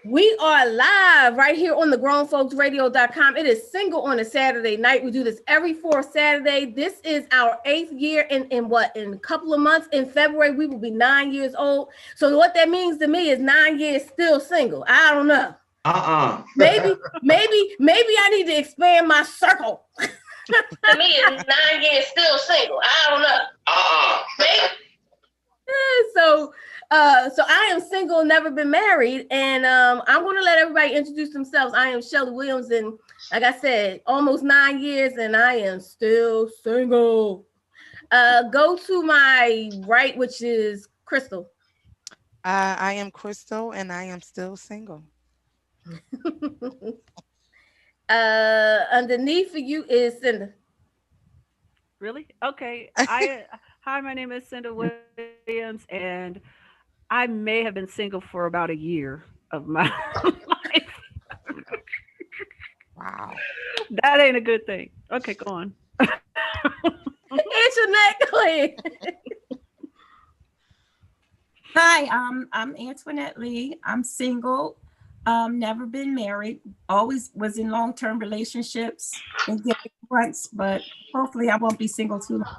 We are live right here on the grownfolksradio.com. It is single on a Saturday night. We do this every fourth Saturday. This is our 8th year in a couple of months. In February, we will be 9 years old. So what that means to me is 9 years still single. I don't know. Maybe I need to expand my circle. To me, it's 9 years still single. I don't know. Maybe. So I am single, never been married, and I'm going to let everybody introduce themselves. I am Shelly Williams, and like I said, almost 9 years, and I am still single. Go to my right, which is Crystal. I am Crystal, and I am still single. Underneath for you is Cinda. Really? Okay. Hi, my name is Cinda Williams, and I may have been single for about a year of my life. Wow. That ain't a good thing. Okay, go on. Antoinette, go ahead. Hi, I'm Antoinette Lee. I'm single, never been married, always was in long-term relationships and different fronts, but hopefully I won't be single too long.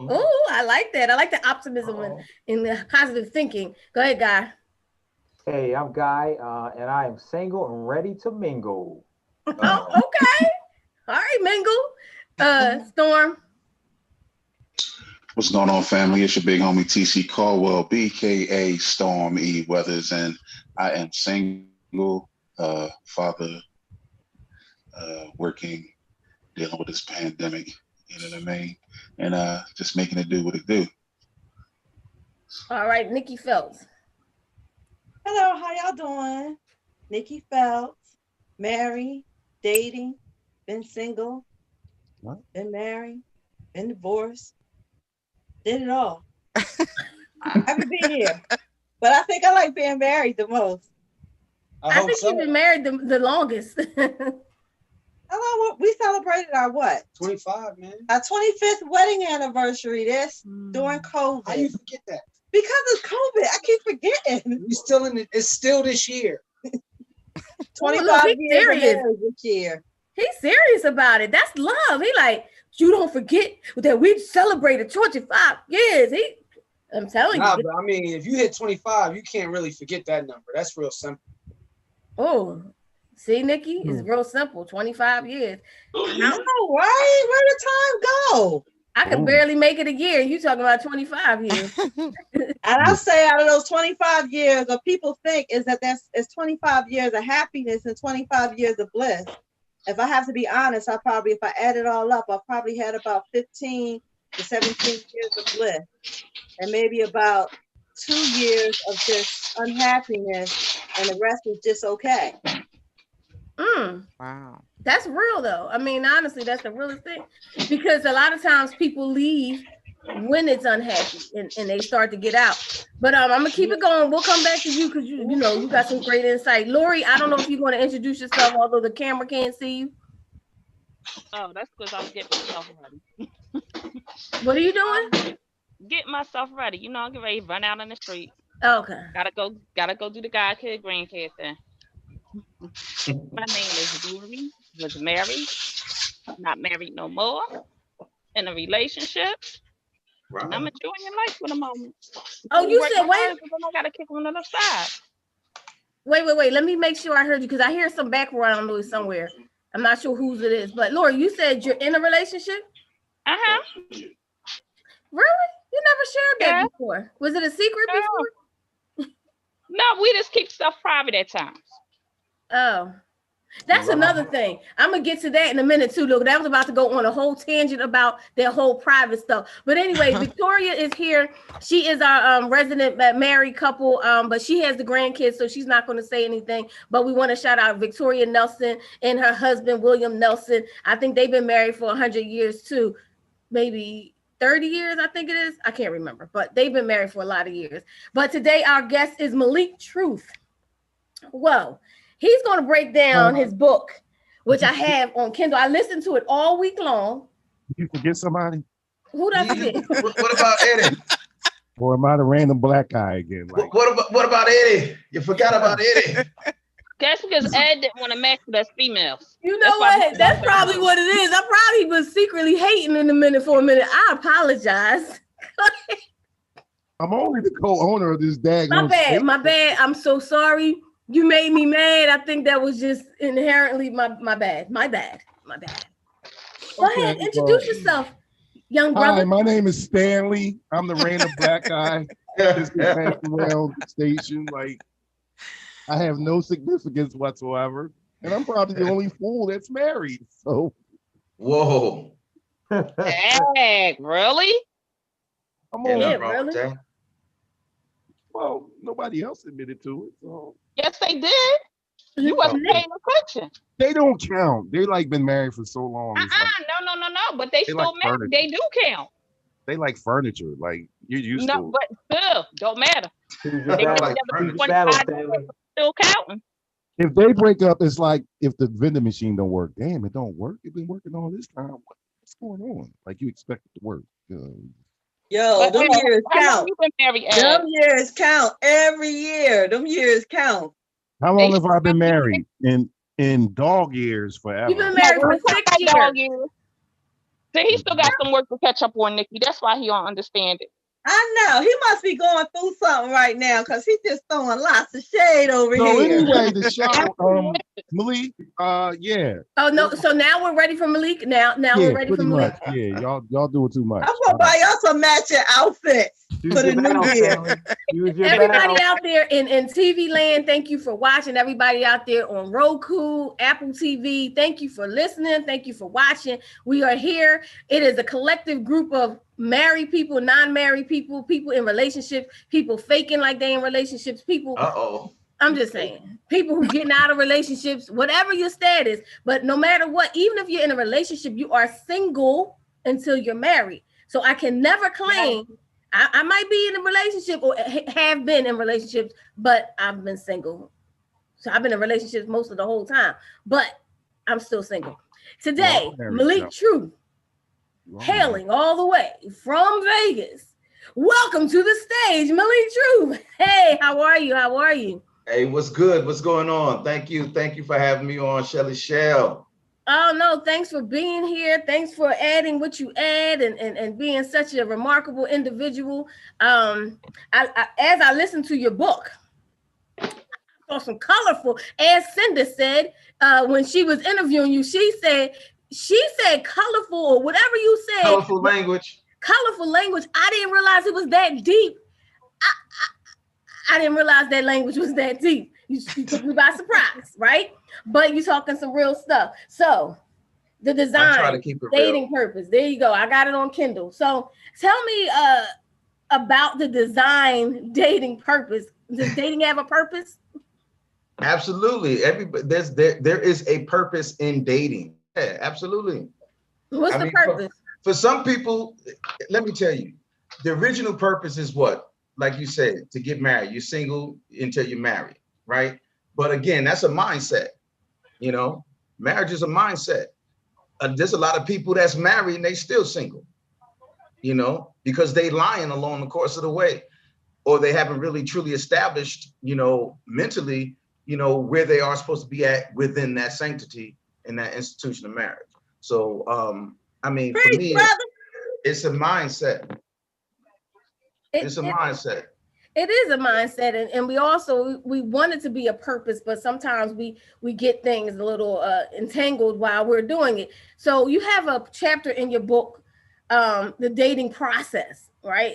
Oh, I like that. I like the optimism and the positive thinking. Go ahead, Guy. Hey, I'm Guy, and I am single and ready to mingle. Okay. All right, mingle. Storm. What's going on, family? It's your big homie TC Caldwell, BKA Storm E Weathers, and I am single, father, working, dealing with this pandemic, you know what I mean? And just making it do what it do. All right, Nikki Phelps. Hello, how y'all doing? Nikki Phelps, married, dating, been single, been married, been divorced, did it all. I haven't been here, but I think I like being married the most. I think you've been married the longest. How long we celebrated our what? 25, man. Our 25th wedding anniversary. This during COVID. How you forget that? Because it's COVID. I keep forgetting. We still in it. It's still this year. 25 years this year. He's serious about it. That's love. He like, you don't forget that we celebrated 25 years. I'm telling you. But I mean, if you hit 25, you can't really forget that number. That's real simple. Oh, see, Nikki, it's real simple. 25 years. I know, right? Where did time go? I could barely make it a year. You talking about 25 years. And I say out of those 25 years, what people think is that it's 25 years of happiness and 25 years of bliss. If I have to be honest, if I add it all up, I probably had about 15 to 17 years of bliss. And maybe about 2 years of just unhappiness, and the rest is just okay. Wow. That's real though. I mean, honestly, that's the realest thing. Because a lot of times people leave when it's unhappy and they start to get out. But I'm gonna keep it going. We'll come back to you because you got some great insight. Lori, I don't know if you want to introduce yourself, although the camera can't see you. Oh, that's because I'm getting myself ready. What are you doing? Get myself ready. You know, I'm getting ready to run out in the street. Okay. Gotta go do the God kid, grandkid thing. My name is Lori. Was married, not married no more. In a relationship. Right. I'm enjoying life for the moment. Oh, you said wait. I gotta kick on the other side. Wait. Let me make sure I heard you because I hear some background noise somewhere. I'm not sure whose it is, but Lori, you said you're in a relationship? Really? You never shared that before. Was it a secret before? No, we just keep stuff private at times. Oh, that's another thing. I'm gonna get to that in a minute too. Look, that was about to go on a whole tangent about their whole private stuff. But anyway, Victoria is here. She is our resident married couple, but she has the grandkids, so she's not going to say anything. But we want to shout out Victoria Nelson and her husband William Nelson. I think they've been married for 100 years too, maybe 30 years. I think it is. I can't remember, but they've been married for a lot of years. But today our guest is Malik Truth. Whoa. He's going to break down his book, which I have on Kindle. I listened to it all week long. You forget somebody? Who did I forget? What about Eddie? Or am I the random black guy again? Like, what about Eddie? You forgot about Eddie. That's because Ed didn't want to match with us females. You know what? That's probably what it is. I probably was secretly hating in a minute for a minute. I apologize. I'm only the co-owner of this dag. My bad. I'm so sorry. You made me mad. I think that was just inherently my bad. My bad. Go ahead, introduce yourself, young brother. Hi, my name is Stanley. I'm the random black guy. Just passed around the station. Like, I have no significance whatsoever, and I'm probably the only fool that's married. So, whoa. Dang, really? I'm really? Well, nobody else admitted to it. So. Yes, they did. You wasn't paying attention. They don't count. They like been married for so long. No. But they still like married. They do count. They like furniture. Like you're used to. No, but still, don't matter. Still counting. If they break up, it's like if the vending machine don't work. Damn, it don't work. It's been working all this time. What's going on? Like you expect it to work. Yo, them years count. Them years count every year. Them years count. How long have I been married? In dog years forever. You've been married for 6 years. See, he still got some work to catch up on, Nikki. That's why he don't understand it. I know. He must be going through something right now because he's just throwing lots of shade over here. So anyway, the show, Malik, yeah. Oh no, so now we're ready for Malik. Now we're ready for Malik. Yeah, y'all doing too much. I'm gonna buy y'all some matching outfits for the new year. Everybody out there in TV land, thank you for watching. Everybody out there on Roku, Apple TV, thank you for listening. Thank you for watching. We are here. It is a collective group of married people, non-married people, people in relationships, people faking like they in relationships, people. I'm just saying, people who getting out of relationships, whatever your status, but no matter what, even if you're in a relationship, you are single until you're married. So I can never claim I might be in a relationship or have been in relationships, but I've been single. So I've been in relationships most of the whole time, but I'm still single. Today, Malik True, hailing all the way from Vegas. Welcome to the stage, Malik True. Hey, how are you? How are you? Hey, what's good? What's going on? Thank you for having me on, Shelly Shell. Oh no, thanks for being here. Thanks for adding what you add and being such a remarkable individual. As I listened to your book, I saw some colorful, as Cinda said, when she was interviewing you, she said colorful or whatever you said. Colorful language. Colorful language. I didn't realize it was that deep. I didn't realize that language was that deep. You took me by surprise, right? But you're talking some real stuff. So the design, dating purpose. There you go. I got it on Kindle. So tell me about the design dating purpose. Does dating have a purpose? Absolutely. Everybody, there is a purpose in dating. Yeah, absolutely. What's the purpose? For some people, let me tell you, the original purpose is what? Like you said, to get married. You're single until you're married, right? But again, that's a mindset. You know, marriage is a mindset. There's a lot of people that's married and they still single, you know, because they lying along the course of the way, or they haven't really truly established, you know, mentally, you know, where they are supposed to be at within that sanctity in that institution of marriage. So, I mean, for me, it's a mindset. It's a mindset. It is a mindset, and we also we want it to be a purpose, but sometimes we get things a little entangled while we're doing it. So you have a chapter in your book, the dating process, right?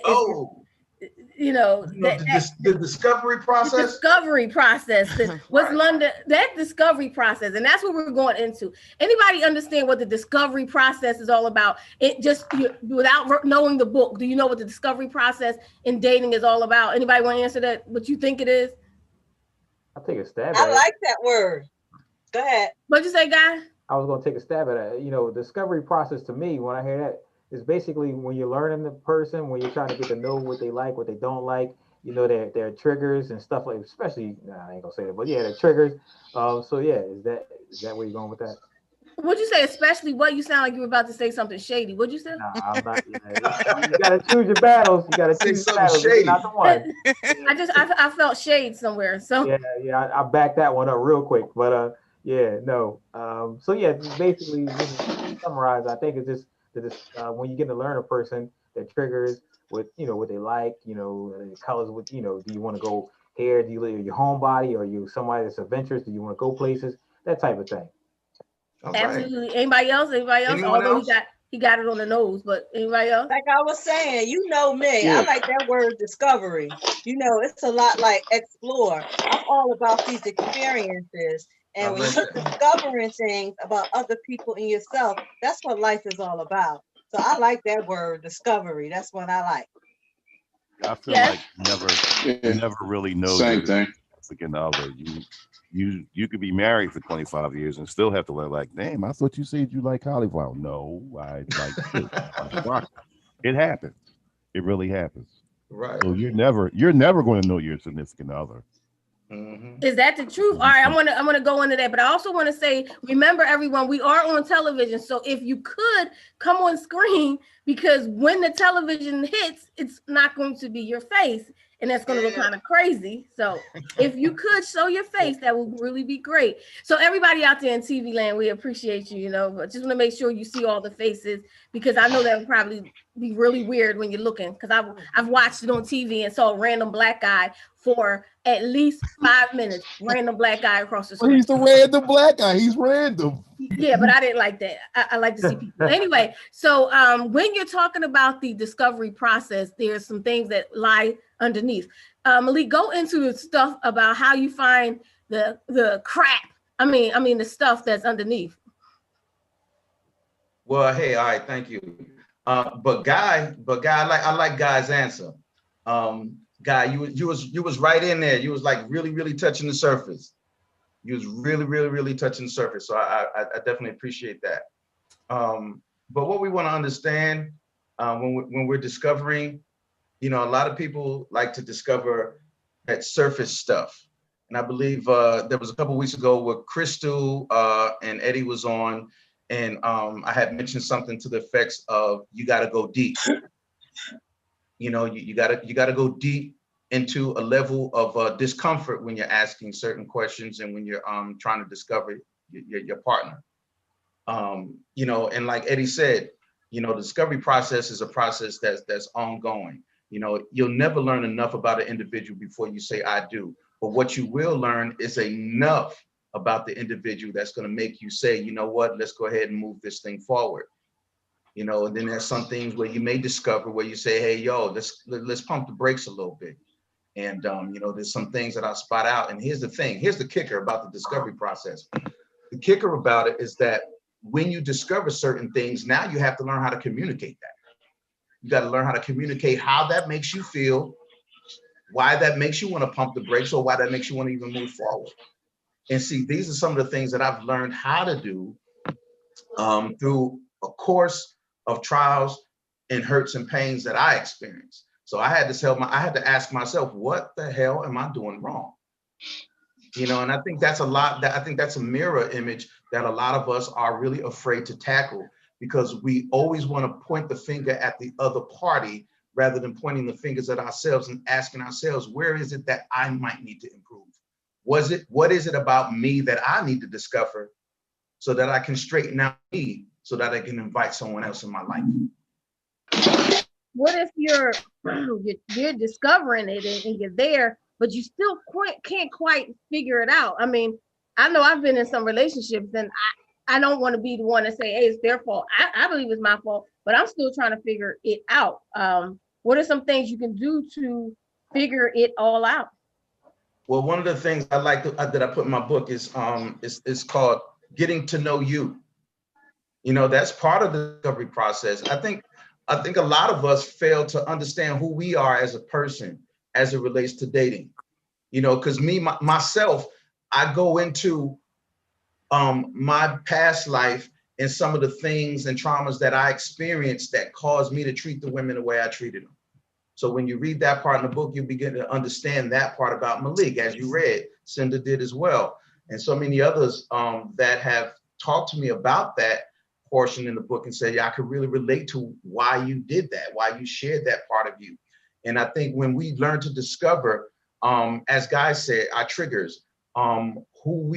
You know, the discovery process. The discovery process. What's London? That discovery process, and that's what we're going into. Anybody understand what the discovery process is all about? It just without knowing the book, do you know what the discovery process in dating is all about? Anybody want to answer that? What you think it is? I'll take a stab at it. I like that word. Go ahead. What'd you say, Guy? I was going to take a stab at it. You know, discovery process to me, when I hear that, is basically when you're learning the person, when you're trying to get to know what they like, what they don't like, you know, their triggers and stuff like, especially, I ain't gonna say that, but yeah, their triggers. So yeah, is that where you're going with that? What'd you say? Especially what? You sound like you were about to say something shady. What'd you say? Nah, I'm not. You gotta choose your battles. You gotta Say choose your something battles. This is shady. not the one. I felt shade somewhere. So Yeah, I backed that one up real quick. But yeah, no. So yeah, basically, just to summarize, I think it's just when you get to learn a person, their triggers, with what they like, the colors. With do you want to go here? Do you live your homebody, or you somebody that's adventurous? Do you want to go places? That type of thing. All right. absolutely. Anybody else? Anyone Although else? he got it on the nose, but anybody else? Like I was saying, you know me, Yeah. I like that word discovery. It's a lot like explore. I'm all about these experiences. And when you're discovering things about other people and yourself, that's what life is all about. So I like that word discovery. That's what I like. I feel Yeah. like you never really know Same your thing. significant other. You could be married for 25 years and still have to learn, like, damn, I thought you said you like cauliflower. No, I like this. It happens. It really happens. Right. So you're never going to know your significant other. Mm-hmm. Is that the truth? All right, I'm gonna go into that, but I also want to say, remember everyone, we are on television, so if you could come on screen, because when the television hits, it's not going to be your face, and that's going to look kind of crazy. So if you could show your face, that would really be great. So everybody out there in TV land, we appreciate you. But just want to make sure you see all the faces, because I know that would probably be really weird when you're looking, because I've watched it on TV and saw a random black guy for at least 5 minutes. Random black guy across the Well, screen. he's the random black guy. He's random. Yeah, but I didn't like that. I like to see people. Anyway, so when you're talking about the discovery process, there's some things that lie underneath. Malik, go into the stuff about how you find the crap. I mean the stuff that's underneath. Well, hey, all right, thank you. But Guy, I like Guy's answer. Guy, you was right in there. You was like really touching the surface. You was really touching the surface. So I definitely appreciate that. But what we want to understand when we're discovering, a lot of people like to discover that surface stuff. And I believe there was a couple of weeks ago where Crystal and Eddie was on, and I had mentioned something to the effects of you got to go deep. You got to go deep into a level of discomfort when you're asking certain questions and when you're trying to discover your partner. And like Eddie said, the discovery process is a process that's ongoing. You'll never learn enough about an individual before you say I do. But what you will learn is enough about the individual that's going to make you say, you know what, let's go ahead and move this thing forward. And then there's some things where you may discover where you say, hey, yo, let's pump the brakes a little bit. And, there's some things that I spot out. And here's the thing. Here's the kicker about the discovery process. The kicker about it is that when you discover certain things, now you have to learn how to communicate that. You got to learn how to communicate how that makes you feel, why that makes you want to pump the brakes, or why that makes you want to even move forward. And see, these are some of the things that I've learned how to do through a course of trials and hurts and pains that I experienced. So I had to ask myself, what the hell am I doing wrong? And I think that's a mirror image that a lot of us are really afraid to tackle, because we always want to point the finger at the other party rather than pointing the fingers at ourselves and asking ourselves, where is it that I might need to improve? What is it about me that I need to discover so that I can straighten out me so that I can invite someone else in my life? What if you're discovering it and you're there, but you still can't quite figure it out? I mean, I know I've been in some relationships, and I don't want to be the one to say, hey, it's their fault. I believe it's my fault, but I'm still trying to figure it out. What are some things you can do to figure it all out? Well, one of the things I like that I put in my book is called Getting to Know You. That's part of the discovery process. I think a lot of us fail to understand who we are as a person as it relates to dating. Because myself, I go into my past life and some of the things and traumas that I experienced that caused me to treat the women the way I treated them. So when you read that part in the book, you begin to understand that part about Malik, as you read. Cinda did as well. And so many others that have talked to me about that portion in the book and said, yeah, I could really relate to why you did that, why you shared that part of you. And I think when we learn to discover, as Guy said, our triggers, who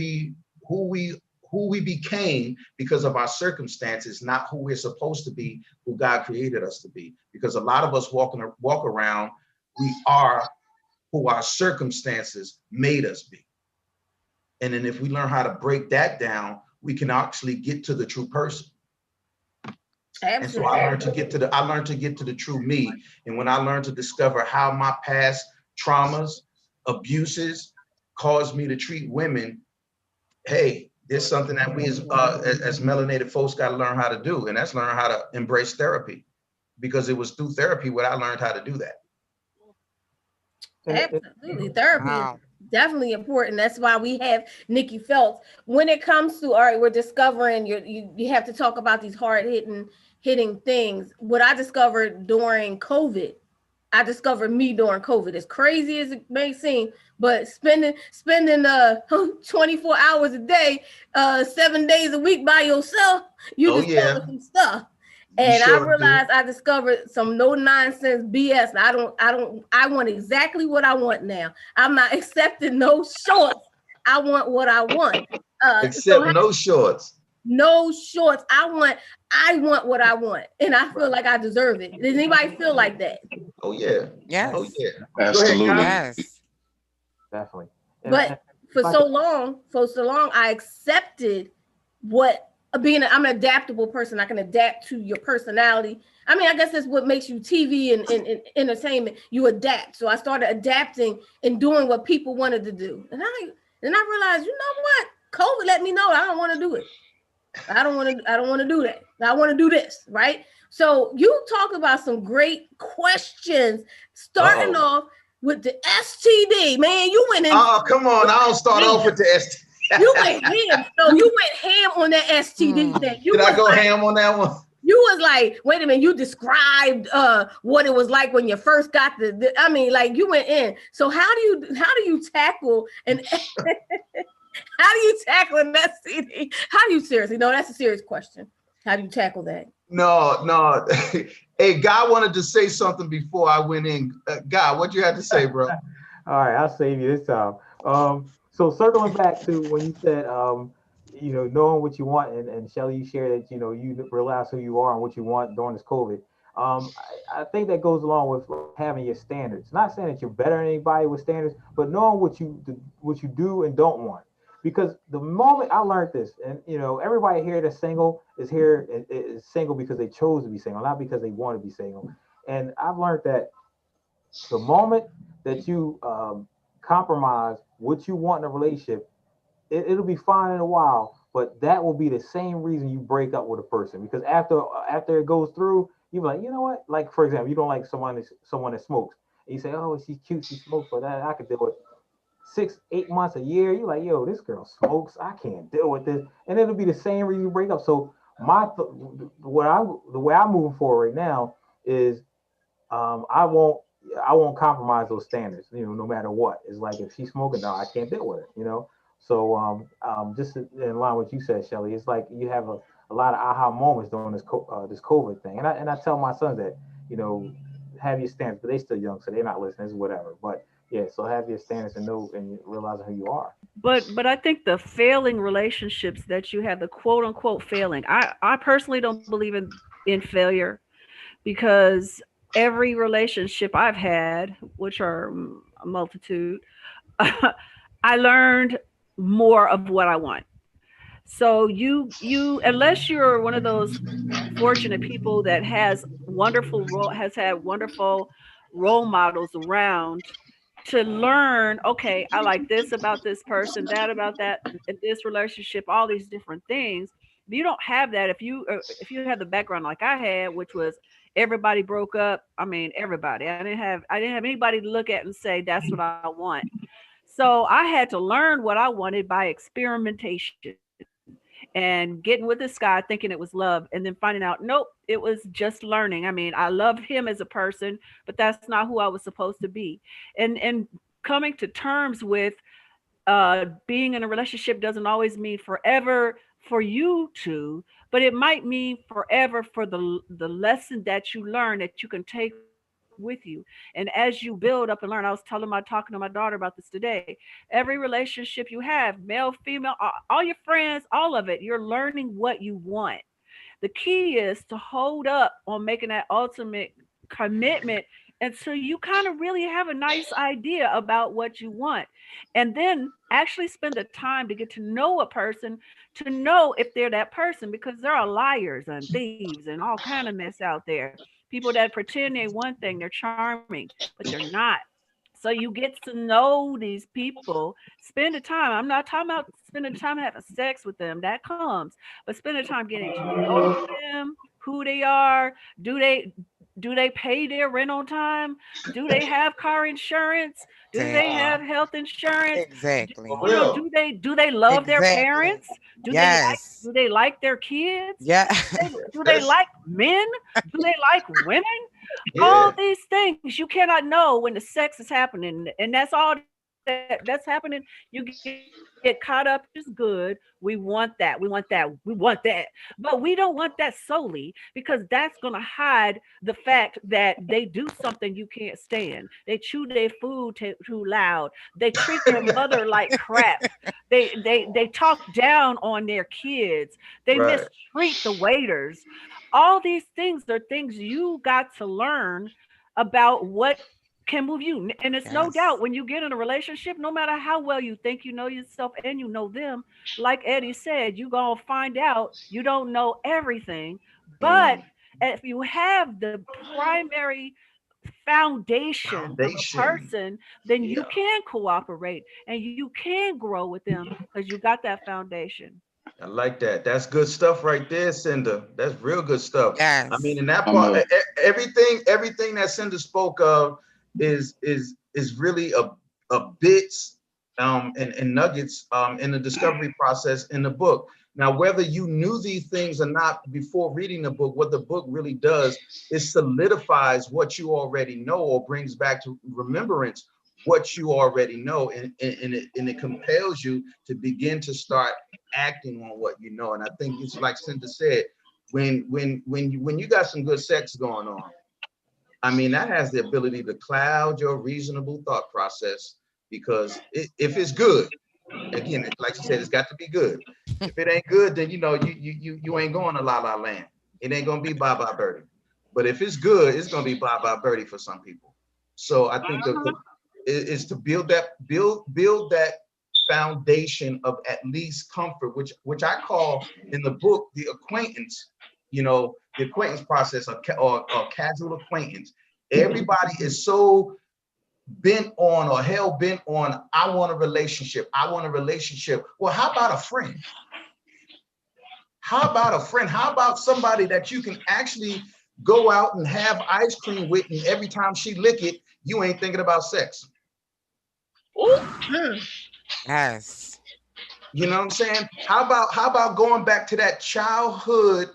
we became because of our circumstances, not who we're supposed to be, who God created us to be. Because a lot of us walk around, we are who our circumstances made us be. And then if we learn how to break that down, we can actually get to the true person. Absolutely. And so I learned to get to the true me. And when I learned to discover how my past traumas, abuses caused me to treat women, hey, there's something that we as melanated folks got to learn how to do, and that's learn how to embrace therapy, because it was through therapy where I learned how to do that. Absolutely, therapy is definitely important. That's why we have Nikki Phelps. When it comes to, all right, we're discovering you have to talk about these hard hitting things. What I discovered during COVID, I discovered me during COVID. As crazy as it may seem, but spending 24 hours a day, 7 days a week by yourself, you discover some stuff. And I realized I discovered some no nonsense BS. I want exactly what I want now. I'm not accepting no shorts. I want what I want. No shorts. No shorts. I want what I want, and I feel like I deserve it. Does anybody feel like that? Oh yeah. Yes. Oh yeah. Absolutely. Yes. Definitely. But for so long, I accepted what I'm an adaptable person. I can adapt to your personality. I mean, I guess that's what makes you TV and entertainment. You adapt. So I started adapting and doing what people wanted to do. And I realized, you know what? COVID let me know I don't want to do it. I don't want to do that. I want to do this, right? So you talk about some great questions, starting off with the STD. Man, you went in. Oh, come on. I don't start off with the STD. You went ham. So you went ham on that STD thing. Did I go ham on that one? You was like, wait a minute, you described what it was like when you first got I mean, like you went in. So how do you tackle an how do you tackle an STD? How do you seriously? No, that's a serious question. How do you tackle that? No. Hey, Guy wanted to say something before I went in. Guy, what you had to say, bro? All right, I'll save you this time. So circling back to when you said, knowing what you want, and Shelly, you shared that, you realize who you are and what you want during this COVID. I think that goes along with having your standards. Not saying that you're better than anybody with standards, but knowing what you do and don't want. Because the moment I learned this, and everybody here that's single is single because they chose to be single, not because they want to be single. And I've learned that the moment that you compromise what you want in a relationship, it'll be fine in a while, but that will be the same reason you break up with a person. Because after it goes through, you're like, you know what? Like, for example, you don't like someone that smokes. And you say, oh, she's cute, she smokes, but I could deal with 6-8 months, a year. You're like, yo, this girl smokes, I can't deal with this. And it'll be the same reason you break up. So the way I'm moving forward right now is I won't compromise those standards, no matter what. It's like, if she's smoking, no, I can't deal with it, So just in line with what you said, Shelly, it's like you have a lot of aha moments during this COVID thing. And I tell my sons that, have your standards, but they're still young, so they're not listening, it's whatever. But yeah, so have your standards and know and realizing who you are. But I think the failing relationships that you have, the quote unquote failing, I personally don't believe in failure, because every relationship I've had, which are a multitude, I learned more of what I want. So you unless you're one of those fortunate people that has had wonderful role models around to learn, okay, I like this about this person, that about that, in this relationship, all these different things. But you don't have that if you have the background like I had, which was everybody broke up. I mean, everybody. I didn't have anybody to look at and say that's what I want. So I had to learn what I wanted by experimentation and getting with this guy thinking it was love, and then finding out, nope, it was just learning. I mean, I loved him as a person, but that's not who I was supposed to be. And coming to terms with being in a relationship doesn't always mean forever for you to, but it might mean forever for the lesson that you learn that you can take with you. And as you build up and learn, I was talking to my daughter about this today. Every relationship you have, male, female, all your friends, all of it, you're learning what you want. The key is to hold up on making that ultimate commitment until you kind of really have a nice idea about what you want. And then actually spend the time to get to know a person to know if they're that person, because there are liars and thieves and all kind of mess out there. People that pretend they're one thing, they're charming, but they're not. So you get to know these people, spend the time. I'm not talking about spending time having sex with them, that comes, but spend the time getting to know them, who they are. Do they pay their rent on time? Do they have car insurance? Do they Exactly. have health insurance? Exactly. For real. Do they love their Exactly. parents? Do they like Yes. do they like their kids? Yeah. Do they That's, like men? Do they like women? yeah. All these things you cannot know when the sex is happening, and that's all that's happening. You get caught up, is good. We want that. We want that. We want that. But we don't want that solely, because that's going to hide the fact that they do something you can't stand. They chew their food too loud. They treat their mother like crap. They talk down on their kids. They Right. mistreat the waiters. All these things are things you got to learn about what can move you. And it's no Yes. doubt when you get in a relationship, no matter how well you think you know yourself and you know them, like Eddie said, you're going to find out you don't know everything. But Mm. if you have the primary foundation of a Foundation. person, then Yeah. you can cooperate and you can grow with them because you got that foundation. I like that. That's good stuff right there, Cinder. That's real good stuff. I mean, Yes. in that I'm part, a everything that Cinder spoke of is really a bits and nuggets in the discovery process in the book. Now, whether you knew these things or not before reading the book, what the book really does is solidifies what you already know, or brings back to remembrance what you already know, and it compels you to begin to start acting on what you know. And I think it's like Cinda said, when you got some good sex going on, I mean, that has the ability to cloud your reasonable thought process, because if it's good, again, like you said, it's got to be good. If it ain't good, then you ain't going to La La Land. It ain't gonna be Bye Bye Birdie. But if it's good, it's gonna be Bye Bye Birdie for some people. So I think is to build that foundation of at least comfort, which I call in the book the acquaintance, the acquaintance process, or casual acquaintance. Everybody is so bent on, or hell bent on, I want a relationship. I want a relationship. Well, how about a friend? How about a friend? How about somebody that you can actually go out and have ice cream with, and every time she lick it, you ain't thinking about sex? Yes. You know what I'm saying? How about going back to that childhood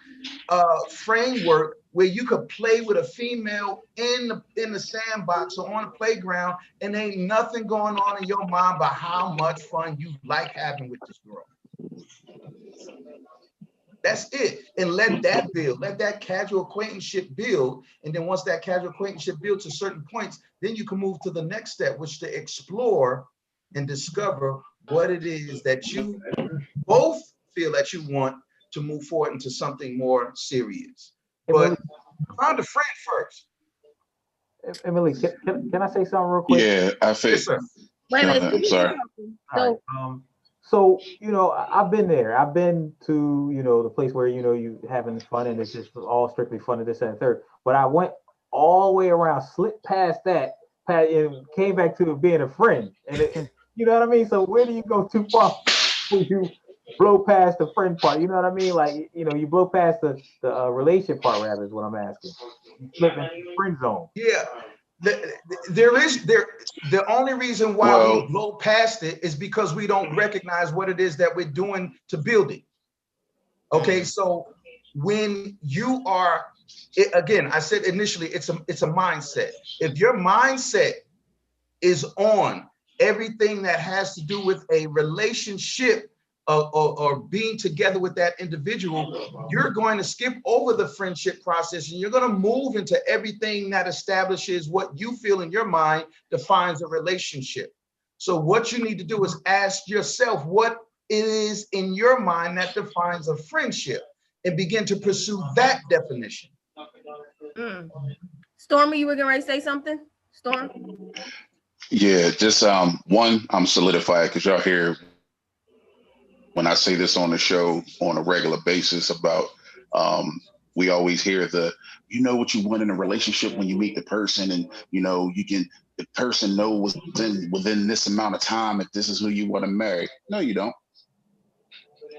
framework where you could play with a female in the sandbox or on the playground, and ain't nothing going on in your mind about how much fun you like having with this girl. That's it. And let that casual acquaintanceship build. And then once that casual acquaintanceship builds to certain points, then you can move to the next step, which to explore and discover what it is that you both feel that you want to move forward into something more serious. But find a friend first. Emily, can I say something real quick? Yeah, I think. Yes, sir. Wait a minute. I'm sorry. All right. So, I've been there. I've been to, the place where, you having fun and it's just all strictly fun and this and third. But I went all the way around, slipped past that, and came back to being a friend. And you know what I mean? So where do you go too far when you blow past the friend part? You know what I mean? Like, you blow past the relationship part, rather, is what I'm asking. You slip into the friend zone. Yeah. The only reason why we blow past it is because we don't recognize what it is that we're doing to build it. Okay, so when you are, again, I said initially, it's a mindset. If your mindset is on everything that has to do with a relationship or being together with that individual, you're going to skip over the friendship process and you're going to move into everything that establishes what you feel in your mind defines a relationship. So what you need to do is ask yourself what it is in your mind that defines a friendship and begin to pursue that definition. Stormy, you were going to say something? Storm? Yeah, just one, I'm solidified because y'all hear when I say this on the show on a regular basis about we always hear you know what you want in a relationship when you meet the person, and you know the person knows within this amount of time if this is who you want to marry. No, you don't.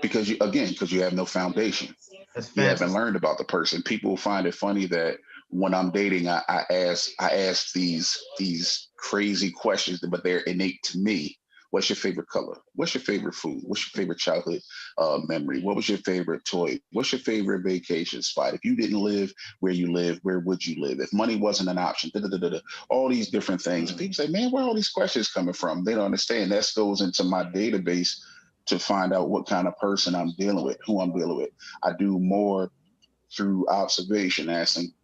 Because you have no foundation. You haven't learned about the person. People find it funny that when I'm dating, I ask these crazy questions, but they're innate to me. What's your favorite color? What's your favorite food? What's your favorite childhood memory? What was your favorite toy? What's your favorite vacation spot? If you didn't live where you live, where would you live? If money wasn't an option, all these different things. People say, man, where are all these questions coming from? They don't understand. That goes into my database to find out what kind of person I'm dealing with, who I'm dealing with. I do more through observation,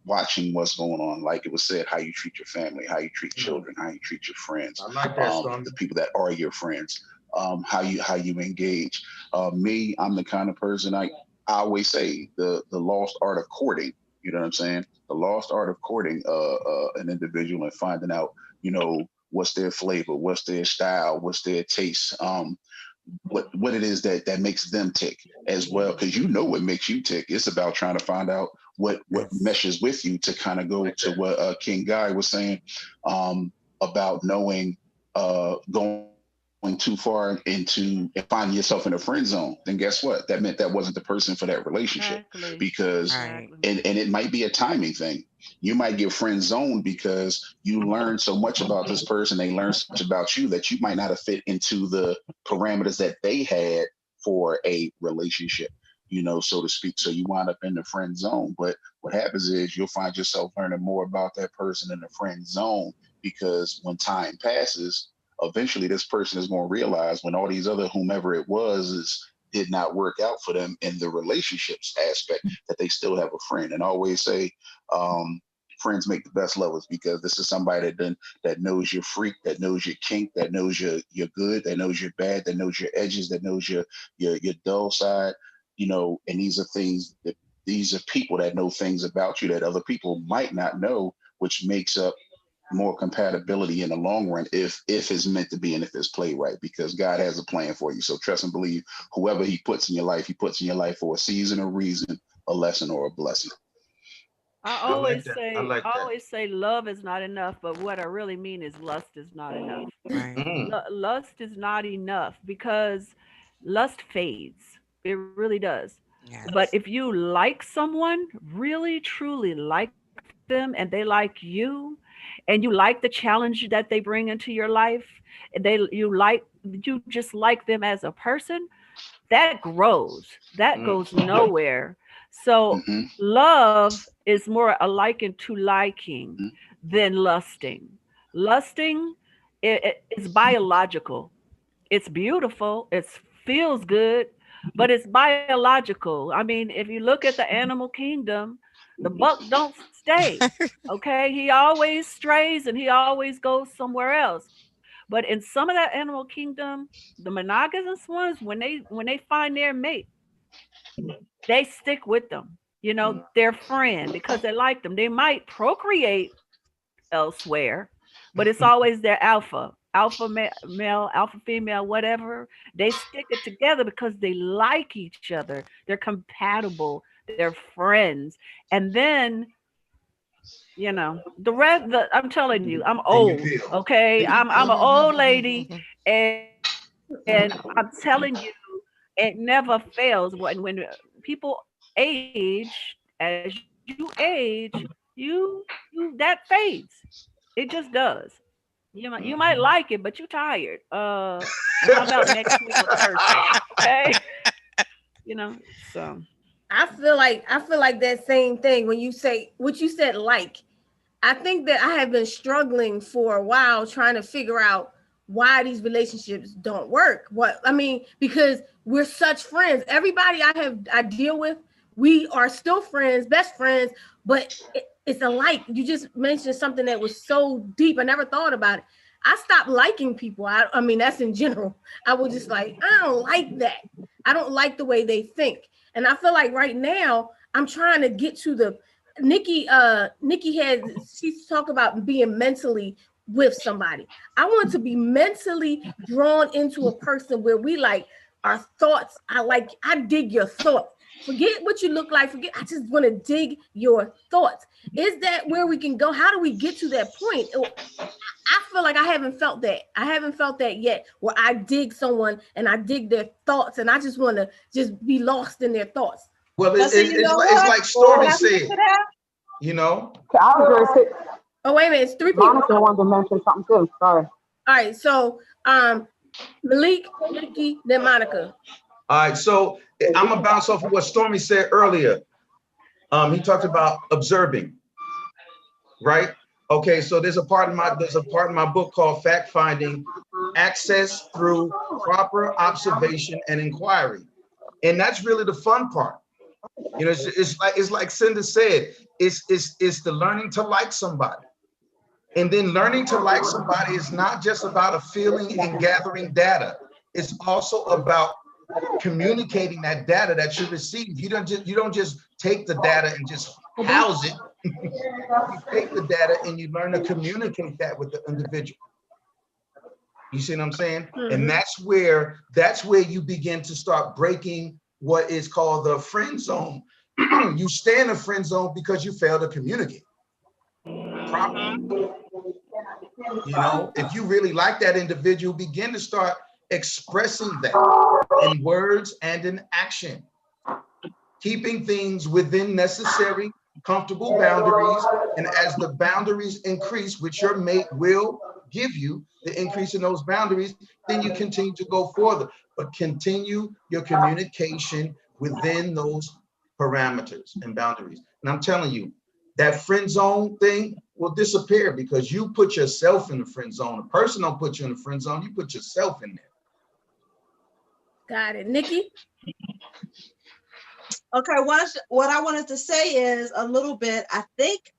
watching what's going on. Like it was said, how you treat your family, how you treat children, how you treat your friends, I like that, the people that are your friends, how you engage. Me, I'm the kind of person I always say the lost art of courting. You know what I'm saying? The lost art of courting an individual and finding out, you know, what's their flavor, what's their style, what's their taste. What it is that makes them tick as well, because you know what makes you tick. It's about trying to find out what meshes with you to kind of go to what King Guy was saying about knowing going too far into and finding yourself in a friend zone. Then guess what? That meant that wasn't the person for that relationship. Exactly. Because Right. and it might be a timing thing. You might get friend zoned because you learn so much about this person, they learn so much about you that you might not have fit into the parameters that they had for a relationship, you know, so to speak. So you wind up in the friend zone. But what happens is you'll find yourself learning more about that person in the friend zone, because when time passes, eventually this person is going to realize when all these other whomever it was did not work out for them in the relationships aspect, that they still have a friend. And I always say, friends make the best lovers, because this is somebody that knows your freak, that knows your kink, that knows your good, that knows your bad, that knows your edges, that knows your dull side, you know. And these are people that know things about you that other people might not know, which makes up more compatibility in the long run if it's meant to be and if it's played right, because God has a plan for you. So trust and believe whoever he puts in your life, he puts in your life for a season, a reason, a lesson, or a blessing. I always say love is not enough, but what I really mean is lust is not enough. Lust is not enough, because lust fades. It really does. Yes. But if you like someone, really truly like them, and they like you, and you like the challenge that they bring into your life, and you just like them as a person, that grows. That goes nowhere. So love is more a liken to liking than lusting. Lusting is biological. It's beautiful. It feels good, but it's biological. I mean, if you look at the animal kingdom, the buck don't stay. Okay, he always strays and he always goes somewhere else. But in some of that animal kingdom, the monogamous ones, when they find their mate, they stick with them. You know, their friend, because they like them. They might procreate elsewhere, but it's always their alpha male, alpha female, whatever. They stick it together because they like each other. They're compatible. They're friends. And then, you know, the rest. I'm telling you, I'm old. Okay, I'm an old lady, and I'm telling you, it never fails. When people age, as you age, that fades. It just does. You might like it, but you're tired. How about next week or Thursday? Okay. You know, so I feel like that same thing when you say what you said. Like, I think that I have been struggling for a while trying to figure out why these relationships don't work. Because we're such friends. Everybody I deal with, we are still friends, best friends, but it's alike. You just mentioned something that was so deep. I never thought about it. I stopped liking people. I mean, that's in general. I was just like, I don't like that. I don't like the way they think. And I feel like right now I'm trying to get to the Nikki she's talked about being mentally with somebody. I want to be mentally drawn into a person where we like our thoughts. I dig your thoughts. Forget what you look like. I just want to dig your thoughts. Is that where we can go? How do we get to that point? I feel like I haven't felt that. I haven't felt that yet, where I dig someone and I dig their thoughts and I just want to just be lost in their thoughts. Well, it's like Stormy said, you know. Oh, wait a minute. It's 3 people. Monica wanted to mention something too. Sorry. All right. So, Malik, Nikki, then Monica. All right. So I'm gonna bounce off of what Stormy said earlier. He talked about observing, right? Okay. So there's a part in my book called Fact Finding: Access Through Proper Observation and Inquiry, and that's really the fun part. You know, it's like Cinda said, it's the learning to like somebody. And then learning to like somebody is not just about a feeling and gathering data. It's also about communicating that data that you receive. You don't just take the data and just house it. You take the data and you learn to communicate that with the individual. You see what I'm saying? Mm-hmm. And that's where you begin to start breaking what is called the friend zone. You stay in the friend zone because you fail to communicate properly. You know, if you really like that individual, begin to start expressing that in words and in action, keeping things within necessary, comfortable boundaries. And as the boundaries increase, which your mate will give you, the increase in those boundaries, then you continue to go further, but continue your communication within those parameters and boundaries. And I'm telling you, that friend zone thing will disappear because you put yourself in the friend zone. A person don't put you in the friend zone, you put yourself in there. Got it. Nikki? Okay, what I wanted to say is a little bit, I think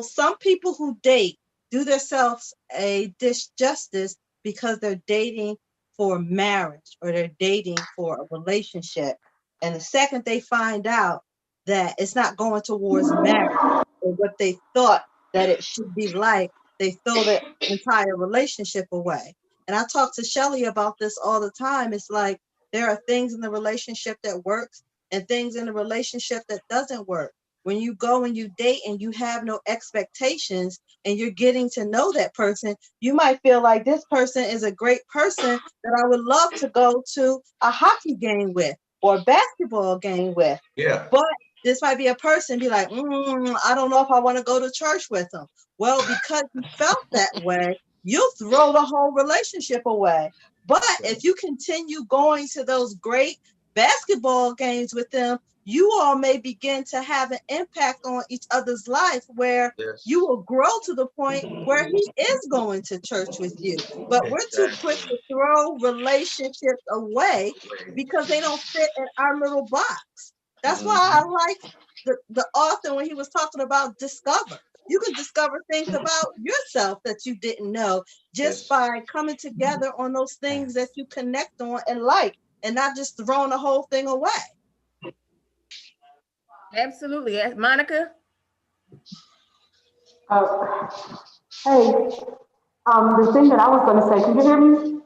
some people who date do themselves a disjustice because they're dating for marriage or they're dating for a relationship. And the second they find out that it's not going towards marriage or what they thought that it should be like, they throw the entire relationship away. And I talk to Shelly about this all the time. It's like there are things in the relationship that works and things in the relationship that doesn't work. When you go and you date and you have no expectations and you're getting to know that person, you might feel like this person is a great person that I would love to go to a hockey game with or a basketball game with. Yeah. But this might be a person be like, I don't know if I want to go to church with them. Well, because you felt that way, you'll throw the whole relationship away. But if you continue going to those great basketball games with them, you all may begin to have an impact on each other's life where you will grow to the point where he is going to church with you. But we're too quick to throw relationships away because they don't fit in our little box. That's why I like the author when he was talking about discover. You can discover things about yourself that you didn't know just by coming together on those things that you connect on and like, and not just throwing the whole thing away. Absolutely. Monica? Hey, the thing that I was going to say, can you hear me?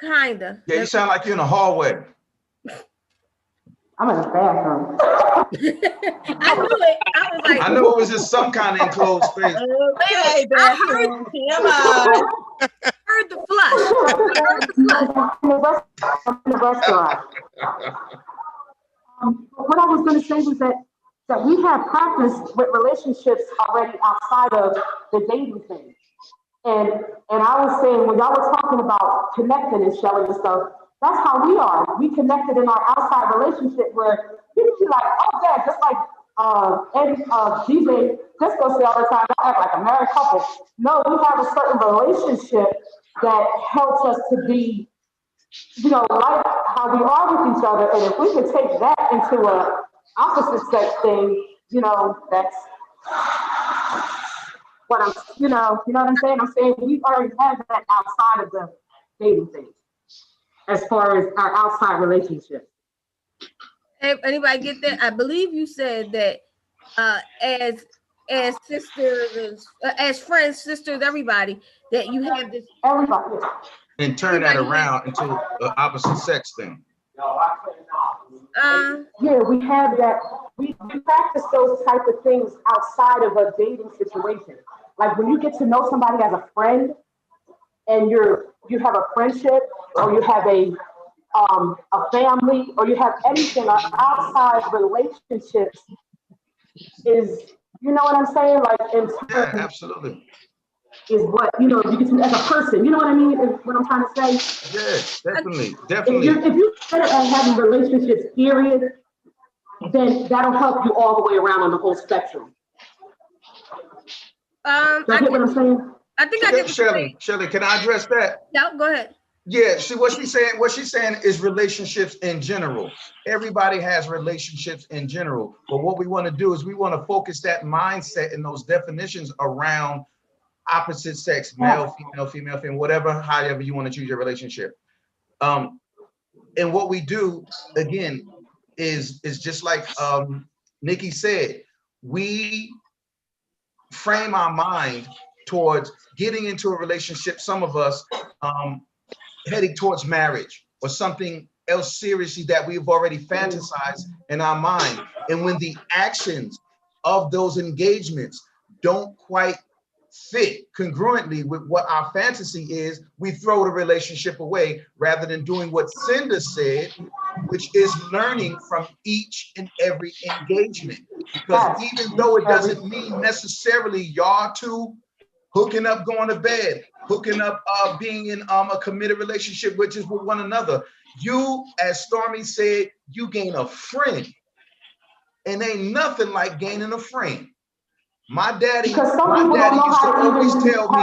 Kinda. Yeah, you sound like you're in a hallway. I'm in the bathroom. I knew it. I was like, I know it was just some kind of enclosed space. Okay, bathroom. I heard the flush. I'm in the restaurant. What I was going to say was that we have practice with relationships already outside of the dating thing. And I was saying, when y'all were talking about connecting and Shelly and stuff, that's how we are. We connected in our outside relationship where you can be like, oh yeah, just like DJ Disco say all the time, I act like a married couple. No, we have a certain relationship that helps us to be, like how we are with each other. And if we can take that into a opposite sex thing, that's what you know what I'm saying? I'm saying we already have that outside of the dating thing, as far as our outside relationship. Hey, anybody get that? I believe you said that as sisters, as friends, sisters, everybody, that you have this. Everybody. And turn that around into an opposite sex thing. Yeah, we have that. We practice those type of things outside of a dating situation. Like when you get to know somebody as a friend, and you have a friendship, or you have a family, or you have anything outside relationships, is what I'm saying? Like in terms, absolutely. Is what you get to as a person. You know what I mean? Is what I'm trying to say. Yeah, definitely. If you're better at having relationships, period, then that'll help you all the way around on the whole spectrum. I get what I'm saying. I think I get Shelly, can I address that? No, go ahead. Yeah, see what she's saying is relationships in general. Everybody has relationships in general. But what we want to do is we want to focus that mindset and those definitions around opposite sex, male, female, whatever, however you want to choose your relationship. And what we do, again, is just like Nikki said, we frame our mind towards getting into a relationship, some of us heading towards marriage or something else seriously that we've already fantasized in our mind. And when the actions of those engagements don't quite fit congruently with what our fantasy is, we throw the relationship away rather than doing what Cinda said, which is learning from each and every engagement. Because even though it doesn't mean necessarily y'all two hooking up, going to bed, hooking up, being in a committed relationship, which is with one another, you, as Stormy said, you gain a friend. And ain't nothing like gaining a friend. My daddy used to always tell me,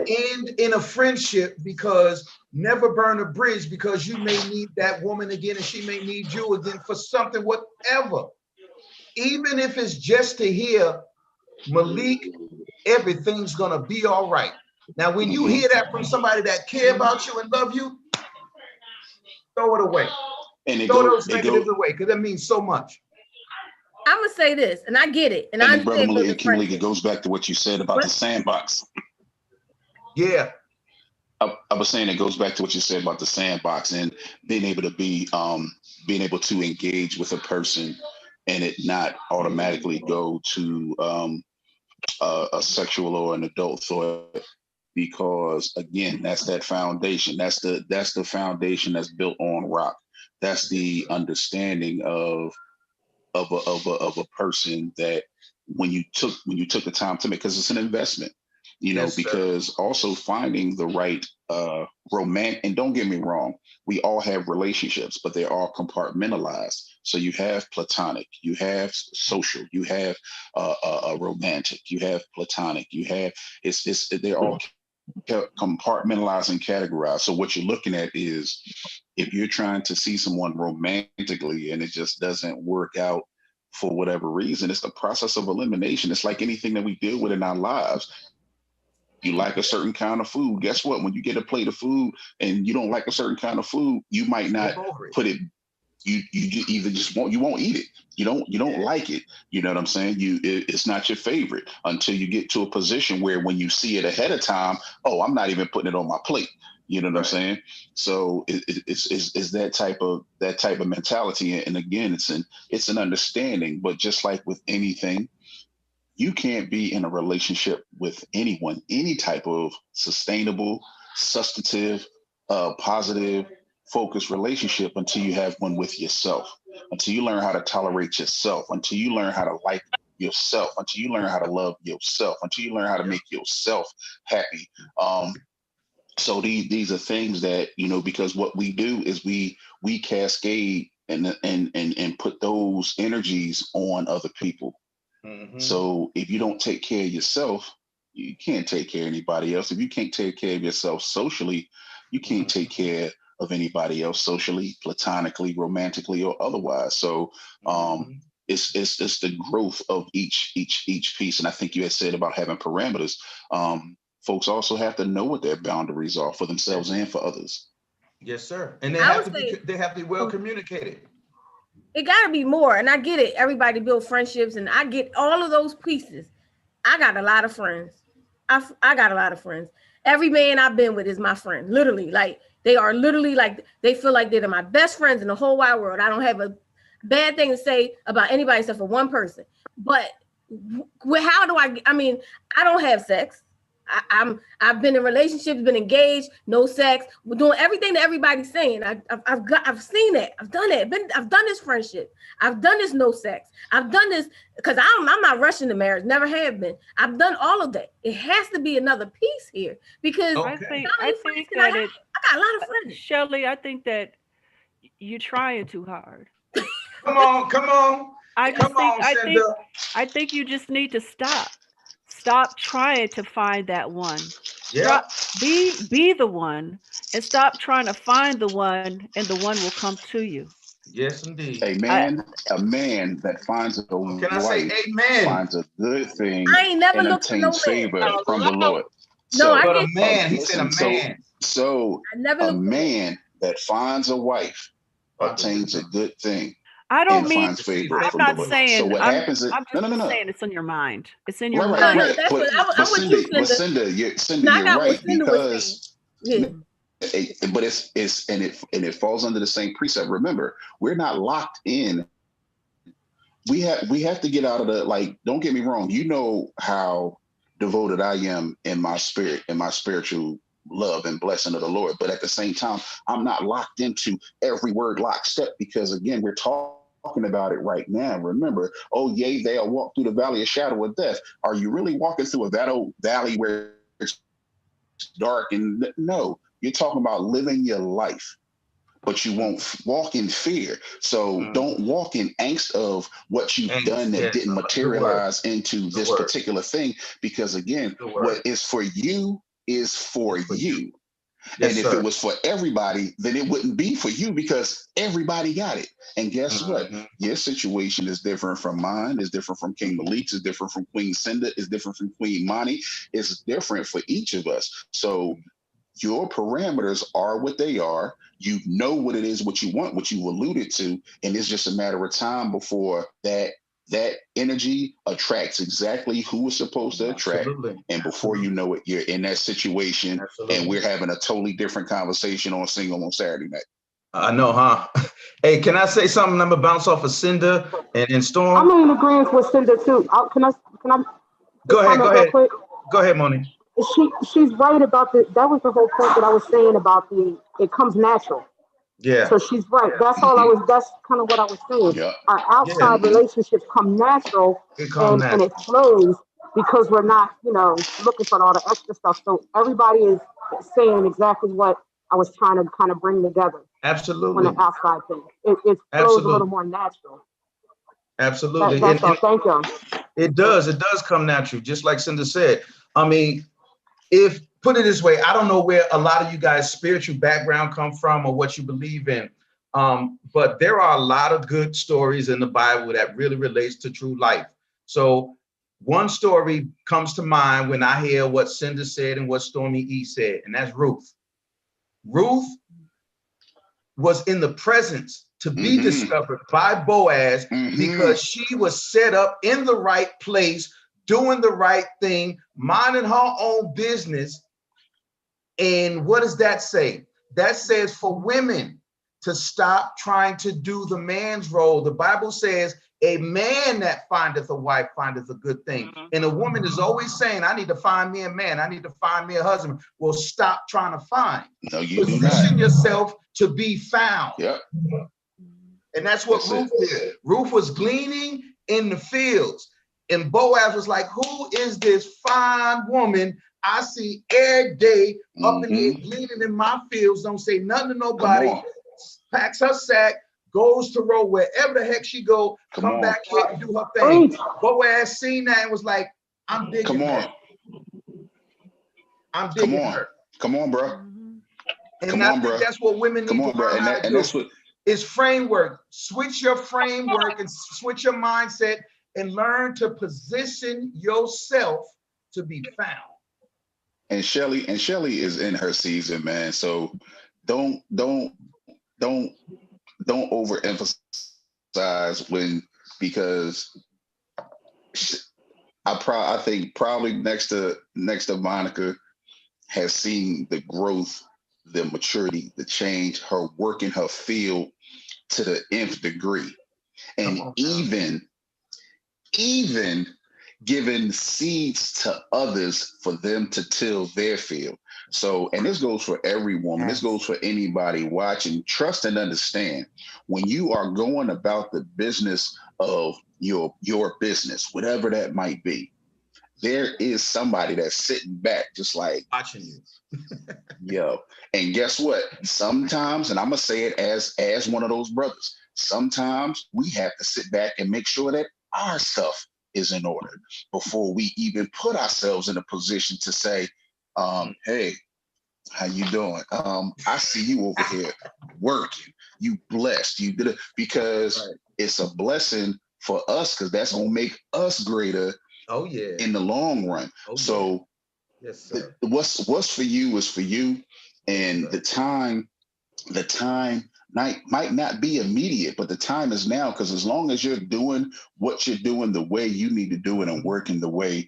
end in a friendship, because never burn a bridge, because you may need that woman again and she may need you again for something, whatever. Even if it's just to hear, Malik, everything's gonna be all right. Now, when you hear that from somebody that care about you and love you, throw it away. And throw those negatives away, because that means so much. I'm gonna say this, and I get it, and I understand. Brother Malik, it goes back to what you said about the sandbox. Yeah, I was saying it goes back to what you said about the sandbox and being able to being able to engage with a person and it not automatically go to a sexual or an adult thought, because again, that's that foundation. That's the foundation that's built on rock. That's the understanding of a person that when you took the time to make, because it's an investment, because also finding the right romantic, and don't get me wrong, we all have relationships, but they're all compartmentalized. So you have platonic, you have social, you have a romantic, you have platonic, you have they're all compartmentalized and categorized. So what you're looking at is, if you're trying to see someone romantically and it just doesn't work out for whatever reason, it's the process of elimination. It's like anything that we deal with in our lives. You like a certain kind of food. Guess what? When you get a plate of food and you don't like a certain kind of food, you might not put it. You either just won't eat it. You don't like it. You know what I'm saying? It's not your favorite until you get to a position where when you see it ahead of time, oh, I'm not even putting it on my plate. You know what I'm saying? So it's that type of mentality. And again, it's an understanding. But just like with anything, you can't be in a relationship with anyone, any type of sustainable, substantive, positive, focused relationship until you have one with yourself, until you learn how to tolerate yourself, until you learn how to like yourself, until you learn how to love yourself, until you learn how to make yourself happy. So these are things that, because what we do is we cascade and put those energies on other people. So if you don't take care of yourself, you can't take care of anybody else. If you can't take care of yourself socially, you can't take care of anybody else socially, platonically, romantically, or otherwise. So it's the growth of each piece. And I think you had said about having parameters. Folks also have to know what their boundaries are for themselves and for others. Yes, sir. And they have to be well communicated. It got to be more. And I get it. Everybody build friendships, and I get all of those pieces. I got a lot of friends. I got a lot of friends. Every man I've been with is my friend. Literally, like they are literally like they feel like they're my best friends in the whole wide world. I don't have a bad thing to say about anybody except for one person. But how do I mean, I don't have sex. I've been in relationships, been engaged, no sex. We're doing everything that everybody's saying. I've seen that. I've done it. I've done this friendship. I've done this no sex. I've done this because I'm not rushing to marriage. Never have been. I've done all of that. It has to be another piece here because I think that I got a lot of friends. Shelly, I think that you're trying too hard. Come on. I think you just need to stop. Stop trying to find that one. Yeah. Be the one, and stop trying to find the one, and the one will come to you. Yes, indeed. A man that finds a wife finds a good thing I ain't never and looked for no obtains favor man. from the Lord. No, I but get a man. He said a man. So I never a looked for man that finds a wife obtains a good thing. I don't and mean. finds favor I'm from not the Lord. saying. So what happens is I'm just saying it's in your mind. It's in your right. mind. No, that's what I'm with you, Cinda. Cinda, I you're got what right Cinda was because saying. Yeah. but it falls under the same precept. Remember, we're not locked in. We have to get out of the, like, don't get me wrong, you know how devoted I am in my spirit, in my spiritual love and blessing of the Lord. But at the same time, I'm not locked into every word lockstep because, again, we're talking about it right now. Remember, oh, yea, they'll walk through the valley of shadow of death. Are you really walking through a valley where it's dark? And no, you're talking about living your life, but you won't walk in fear. So don't walk in angst of what you've done that didn't materialize into this particular thing. Because, again, what is for you is for you. Yes, and if it was for everybody, then it wouldn't be for you because everybody got it. And guess what? Your situation is different from mine, is different from King Malik's, is different from Queen Cinda, is different from Queen Monty. It's different for each of us. So your parameters are what they are. You know what it is, what you want, what you alluded to. And it's just a matter of time before that energy attracts exactly who it's supposed to attract. And before you know it, you're in that situation. And we're having a totally different conversation on Single on Saturday night. I know, huh? Hey, can I say something? I'm gonna bounce off of Cinda and Storm. I'm in agreement with Cinda too. Can I go ahead. Go ahead, Moni. She's right about that was the whole point that I was saying about it comes natural. Yeah. So she's right. That's that's kind of what I was saying. Yeah. Our outside relationships come natural and it flows because we're not, looking for all the extra stuff. So everybody is saying exactly what I was trying to kind of bring together. Absolutely. On the outside thing. It flows a little more natural. Absolutely. That's all. Thank you. It does come natural, just like Cinda said. I mean, put it this way, I don't know where a lot of you guys' spiritual background come from or what you believe in, but there are a lot of good stories in the Bible that really relates to true life. So one story comes to mind when I hear what Cinda said and what Stormy E said, and that's Ruth. Ruth was in the presence to be discovered by Boaz because she was set up in the right place, doing the right thing, minding her own business. And what does that say? That says for women to stop trying to do the man's role. The Bible says a man that findeth a wife findeth a good thing. And a woman is always saying, I need to find me a man. I need to find me a husband. Well, stop trying to find. No, you do not. Position yourself to be found. Yep. And that's what Ruth did. Ruth was gleaning in the fields. And Boaz was like, who is this fine woman I see every day up in here gleaning in my fields? Don't say nothing to nobody. Packs her sack, goes to row wherever the heck she go, come back here and do her thing. Boaz seen that and was like, I'm digging her. I'm digging her. Come on, bro. And I think that's what women need to learn how to do. That's what is framework. Switch your framework and switch your mindset and learn to position yourself to be found. And Shelly is in her season, man. So don't overemphasize because I think probably next to Monica has seen the growth, the maturity, the change, her work in her field to the nth degree, and even giving seeds to others for them to till their field. So, and this goes for every woman, this goes for anybody watching. Trust and understand, when you are going about the business of your business, whatever that might be, there is somebody that's sitting back just like watching you. Yo, and guess what? Sometimes, and I'm gonna say it as one of those brothers, sometimes we have to sit back and make sure that our stuff is in order before we even put ourselves in a position to say, hey, how you doing? I see you over here working. You blessed. You did it because it's a blessing for us, because that's gonna make us greater. Oh yeah. In the long run. Oh, so yes, sir. What's for you is for you, and the time might not be immediate, but the time is now, because as long as you're doing what you're doing the way you need to do it and working the way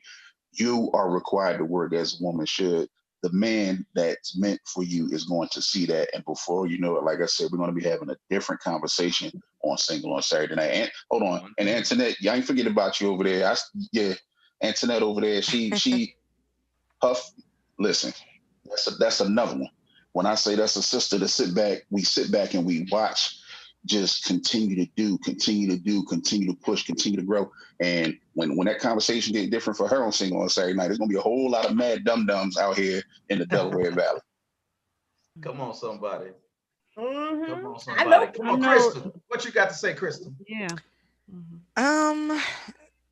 you are required to work as a woman should, the man that's meant for you is going to see that. And before you know it, like I said, we're going to be having a different conversation on Single on Saturday night. And hold on, and Antoinette, I ain't forget about you over there. Antoinette over there, she Huff, listen, that's another one. When I say that's a sister to sit back, we sit back and we watch, just continue to continue to push, continue to grow. And when that conversation get different for her on Single on Saturday night, there's gonna be a whole lot of mad dum-dums out here in the Delaware Valley. Come on, somebody. Mm-hmm. Come on, somebody. Come on, Crystal. What you got to say, Crystal? Yeah.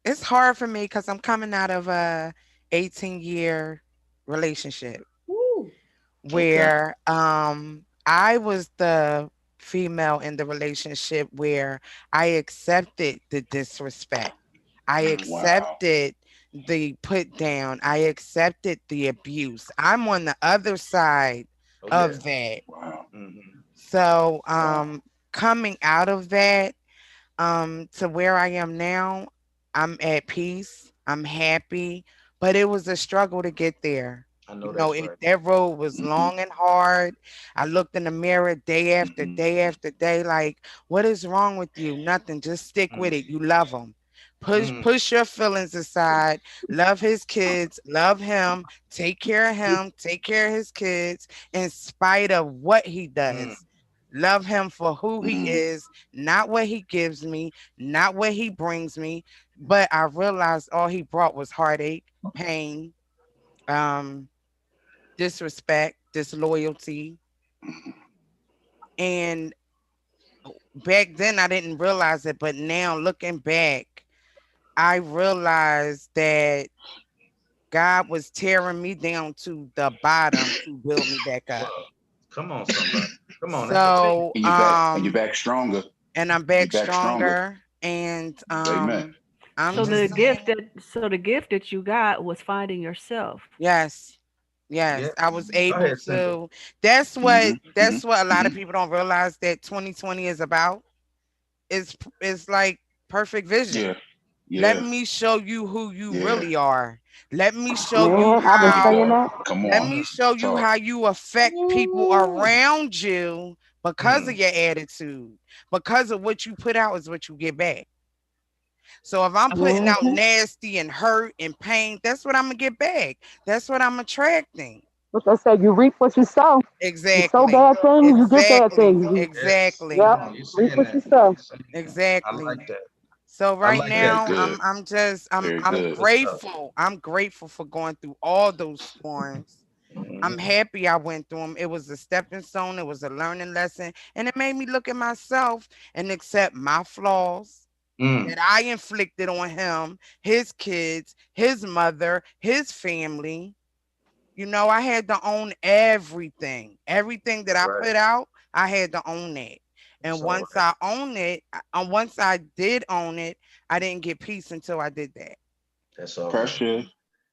It's hard for me because I'm coming out of a 18-year relationship. Ooh. Where I was the female in the relationship where I accepted the disrespect. I accepted the put down. I accepted the abuse. I'm on the other side of that. Wow. So coming out of that to where I am now, I'm at peace. I'm happy, but it was a struggle to get there. I know That road was long and hard. I looked in the mirror day after day after day, like, what is wrong with you? Nothing. Just stick with it. You love him. Push your feelings aside. Love his kids. Love him. Take care of him. Take care of his kids in spite of what he does. Love him for who he is, not what he gives me, not what he brings me. But I realized all he brought was heartache, pain, disrespect, disloyalty. And back then I didn't realize it, but now looking back, I realized that God was tearing me down to the bottom to build me back up. Come on, somebody. Come on. So and you're back stronger. And I'm back stronger. And Amen. So the gift that you got was finding yourself. Yes. I was able to. That's what a lot of people don't realize that 2020 is about. It's like perfect vision. Let me show you who you really are. Let me show you how. Let me show you how you affect people around you because of your attitude. Because of what you put out is what you get back. So if I'm putting out nasty and hurt and pain, that's what I'm gonna get back. That's what I'm attracting. What they say, you reap what you sow. Exactly. You sow bad things, you get bad things. Exactly. Yeah. Reap what you sow. Exactly. I like that. So now I'm grateful. I'm grateful for going through all those storms I'm happy I went through them. It was a stepping stone. It was a learning lesson. And it made me look at myself and accept my flaws that I inflicted on him, his kids, his mother, his family. You know, I had to own everything. Everything that I put out, I had to own that. And once I owned it, once I did own it, I didn't get peace until I did that. That's all.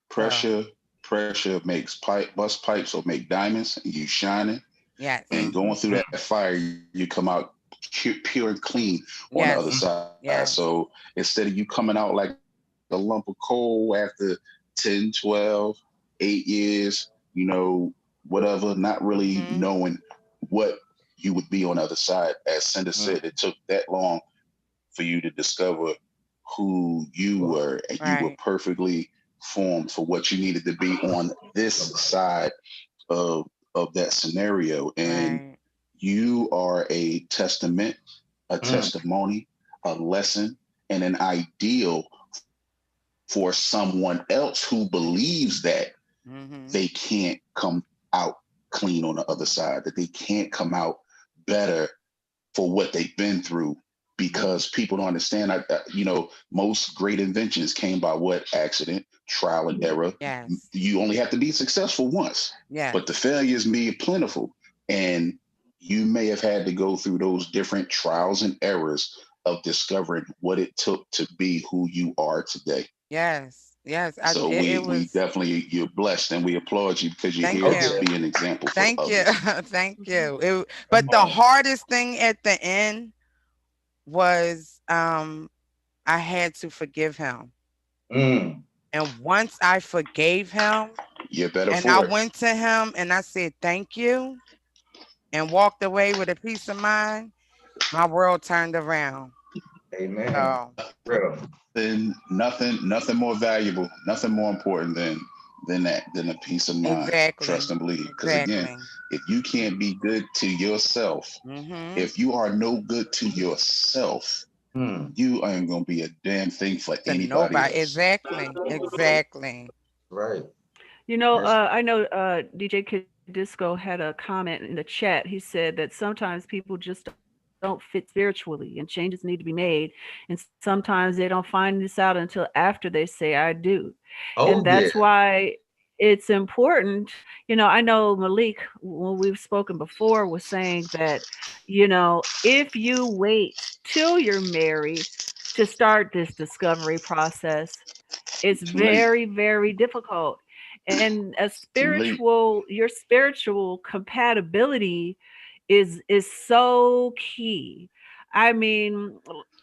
Pressure makes bust pipes or make diamonds, and you shining. Yes. And going through that fire, you come out pure and clean on the other side. Yes. So instead of you coming out like a lump of coal after 10, 12, 8 years, you know, whatever, not really knowing what you would be on the other side. As Cinder said, it took that long for you to discover who you were, and you were perfectly formed for what you needed to be on this side of that scenario. And you are a testament, a testimony, a lesson, and an ideal for someone else who believes that they can't come out clean on the other side, that they can't come out better for what they've been through, because people don't understand. You know, most great inventions came by what? Accident, trial and error. Yes. You only have to be successful once, but the failures be plentiful. And you may have had to go through those different trials and errors of discovering what it took to be who you are today. Yes. Yes. So we definitely, you're blessed, and we applaud you because you're here to be an example for others. Thank you. But the hardest thing at the end was I had to forgive him. And once I forgave him, I went to him and I said, thank you, and walked away with a peace of mind, my world turned around. Amen. Then nothing more valuable, nothing more important than a peace of mind. Trust and believe. Because again, if you can't be good to yourself, if you are no good to yourself, you ain't gonna be a damn thing for anybody else. Exactly. Right. You know, I know DJ Kid Disco had a comment in the chat. He said that sometimes people just don't fit spiritually and changes need to be made. And sometimes they don't find this out until after they say, I do. And that's why it's important. You know, I know Malik, when we've spoken before, was saying that, you know, if you wait till you're married to start this discovery process, it's very, very difficult. And your spiritual compatibility is so key. I mean,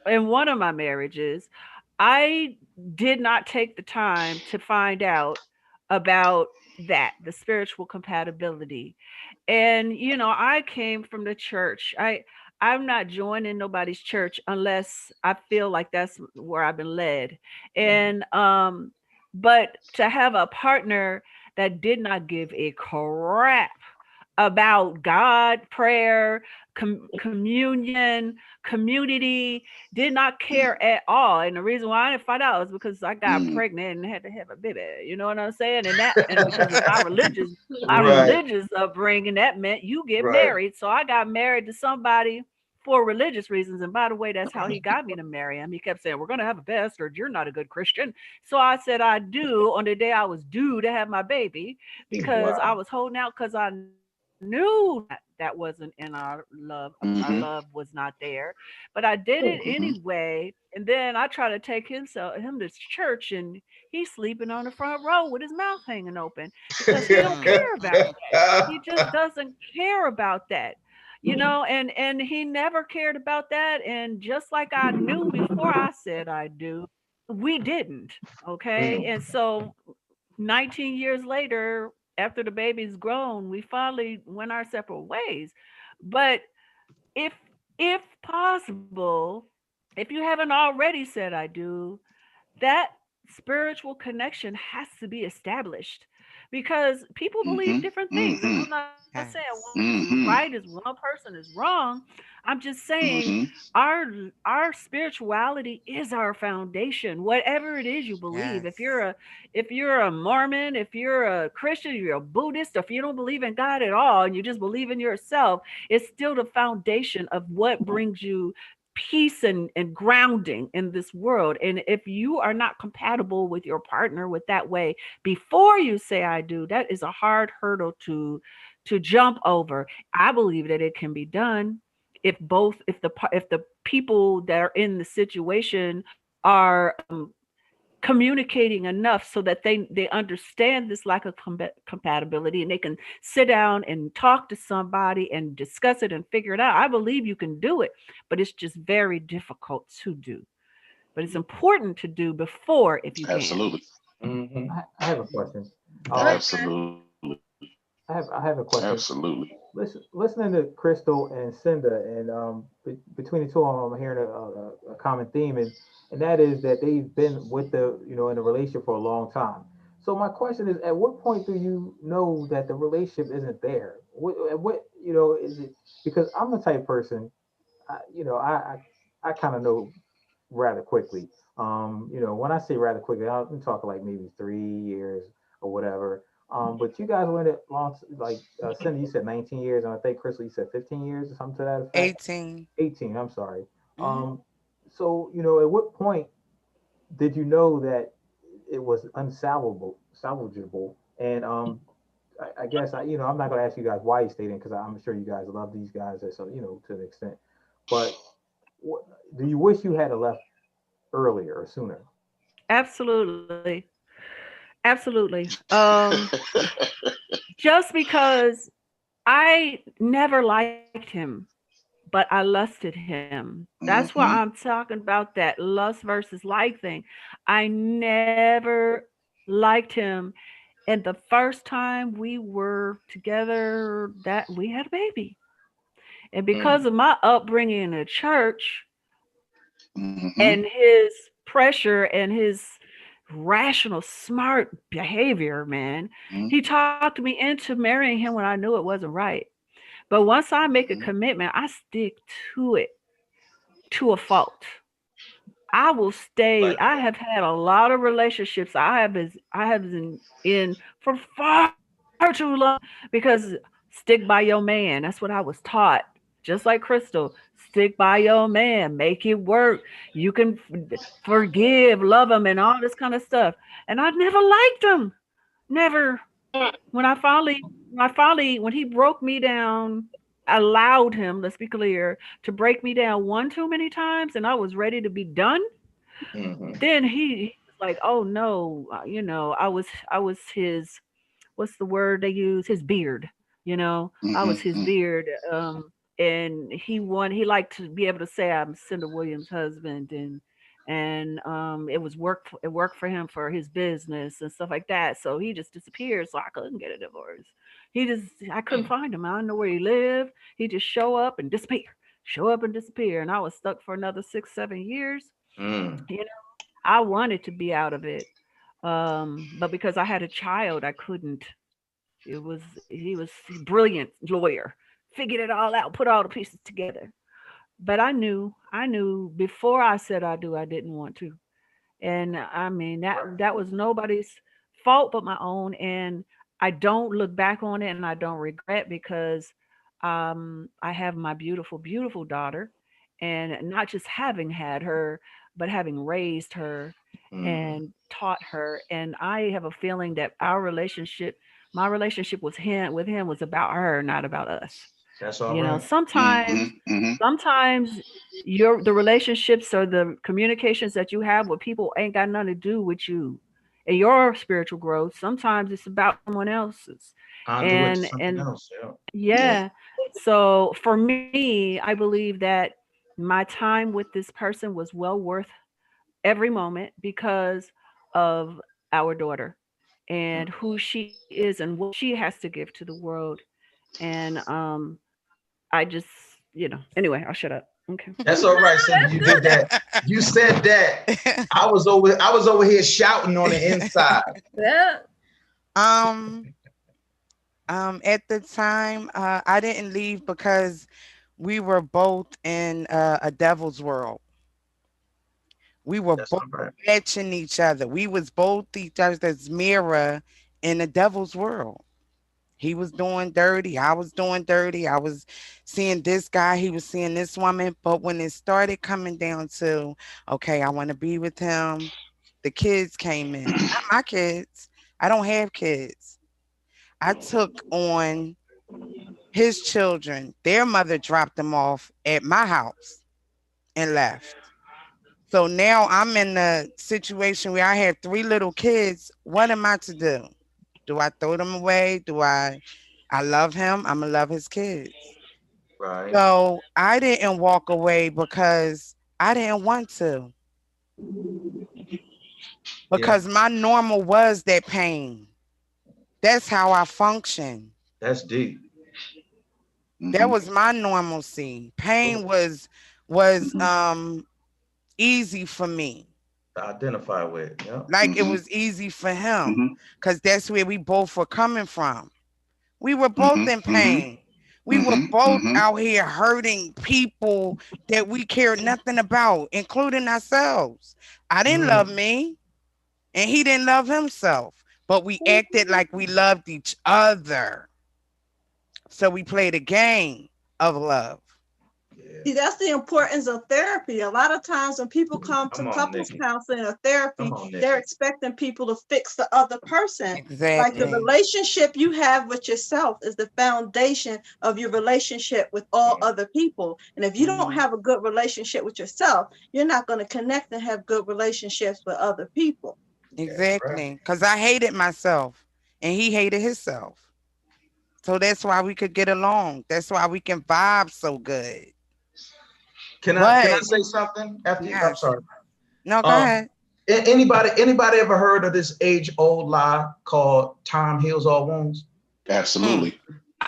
in one of my marriages, I did not take the time to find out about the spiritual compatibility. And you know, I came from the church. I'm not joining nobody's church unless I feel like that's where I've been led. And but to have a partner that did not give a crap about God, prayer, communion, community, did not care at all. And the reason why I didn't find out is because I got pregnant and had to have a baby. You know what I'm saying? And because of my religious upbringing, that meant you get married. So I got married to somebody for religious reasons. And by the way, that's how he got me to marry him. He kept saying, we're going to have a bastard. You're not a good Christian. So I said, I do, on the day I was due to have my baby, because I was holding out, because I knew that wasn't in our love. Our love was not there, but I did it anyway. And then I try to take him to church, and he's sleeping on the front row with his mouth hanging open, because he don't care about that. He just doesn't care about that. You know, and he never cared about that. And just like I knew before I said I do, we didn't. Okay. And so 19 years later, after the baby's grown, we finally went our separate ways. But if possible, if you haven't already said I do, that spiritual connection has to be established, because people believe different things. And I'm not saying one is right is one person is wrong. I'm just saying our spirituality is our foundation. Whatever it is you believe. If you're a Mormon, if you're a Christian, if you're a Buddhist, or if you don't believe in God at all and you just believe in yourself, it's still the foundation of what brings you peace and grounding in this world. And if you are not compatible with your partner with that way before you say I do, that is a hard hurdle to jump over. I believe that it can be done if the people that are in the situation are communicating enough so that they understand this lack of compatibility, and they can sit down and talk to somebody and discuss it and figure it out. I believe you can do it, but it's just very difficult to do. But it's important to do before if you can. Absolutely. I have a question. Absolutely. I have a question. Absolutely. Listening to Crystal and Cinda, and between the two of them, I'm hearing a common theme, and that is that they've been with in a relationship for a long time. So my question is, at what point do you know that the relationship isn't there? What is it? Because I'm the type of person, I kind of know rather quickly. When I say rather quickly, I'm talking like maybe 3 years or whatever. But you guys went it long, like Cindy, you said 19 years, and I think Crystal, you said 15 years or something to that effect. 18. 18, I'm sorry. So, at what point did you know that it was salvageable? And I guess I'm not gonna ask you guys why you stayed in, because I'm sure you guys love these guys, so to an extent. But do you wish you had left earlier or sooner? Absolutely. Absolutely. Just because I never liked him, but I lusted him. That's why I'm talking about that lust versus like thing. I never liked him. And the first time we were together, that we had a baby. And because of my upbringing in the church and his pressure and his rational, smart behavior, man, he talked me into marrying him when I knew it wasn't right. But once I make a commitment, I stick to it to a fault. I will stay. I have had a lot of relationships. I have been in for far too long, because stick by your man. That's what I was taught. Just like Crystal, stick by your man, make it work. You can forgive, love him, and all this kind of stuff. And I never liked him. Never. When he broke me down, allowed him, let's be clear, to break me down one too many times, and I was ready to be done. Then he was like, "Oh no, I was his, what's the word they use? His beard. I was his beard. And he liked to be able to say I'm Cinda Williams' husband, and it worked for him for his business and stuff like that. So he just disappeared. So I couldn't get a divorce. I couldn't find him. I don't know where he lived. He just show up and disappear. And I was stuck for another 6-7 years. I wanted to be out of it. But because I had a child, I couldn't. He was a brilliant lawyer, figured it all out, put all the pieces together. But I knew before I said I do, I didn't want to. And I mean, that was nobody's fault but my own. And I don't look back on it, and I don't regret, because I have my beautiful, beautiful daughter, and not just having had her, but having raised her and taught her. And I have a feeling that my relationship with him was about her, not about us. That's all right. Sometimes the relationships or the communications that you have with people ain't got nothing to do with you and your spiritual growth. Sometimes it's about someone else's. Yeah. So for me, I believe that my time with this person was well worth every moment, because of our daughter and who she is and what she has to give to the world. And I just, anyway, I'll shut up. Okay. That's all right, Cindy. You did that. You said that. I was over here shouting on the inside. Yeah. At the time, I didn't leave because we were both in a devil's world. We were That's both all right. matching each other. We was both each other's mirror in the devil's world. He was doing dirty. I was doing dirty. I was seeing this guy. He was seeing this woman. But when it started coming down to, okay, I want to be with him, the kids came in. Not my kids. I don't have kids. I took on his children. Their mother dropped them off at my house and left. So now I'm in the situation where I have 3 little kids. What am I to do? Do I throw them away? I love him. I'm gonna love his kids. Right. So I didn't walk away because I didn't want to. Yeah. Because my normal was that pain. That's how I function. That's deep. That was my normalcy. Pain was easy for me. To identify with. Yeah. Like it was easy for him. Because that's where we both were coming from. We were both in pain. We were both out here hurting people that we cared nothing about, including ourselves. I didn't love me, and he didn't love himself, but we acted like we loved each other. So we played a game of love. See, that's the importance of therapy. A lot of times when people come to couples counseling or therapy, they're expecting people to fix the other person. Exactly. Like the relationship you have with yourself is the foundation of your relationship with all other people. And if you don't have a good relationship with yourself, you're not going to connect and have good relationships with other people. Exactly. Because I hated myself and he hated himself. So that's why we could get along. That's why we can vibe so good. Can I say something after you? I'm sorry. No, go ahead. Anybody ever heard of this age-old lie called time heals all wounds? Absolutely.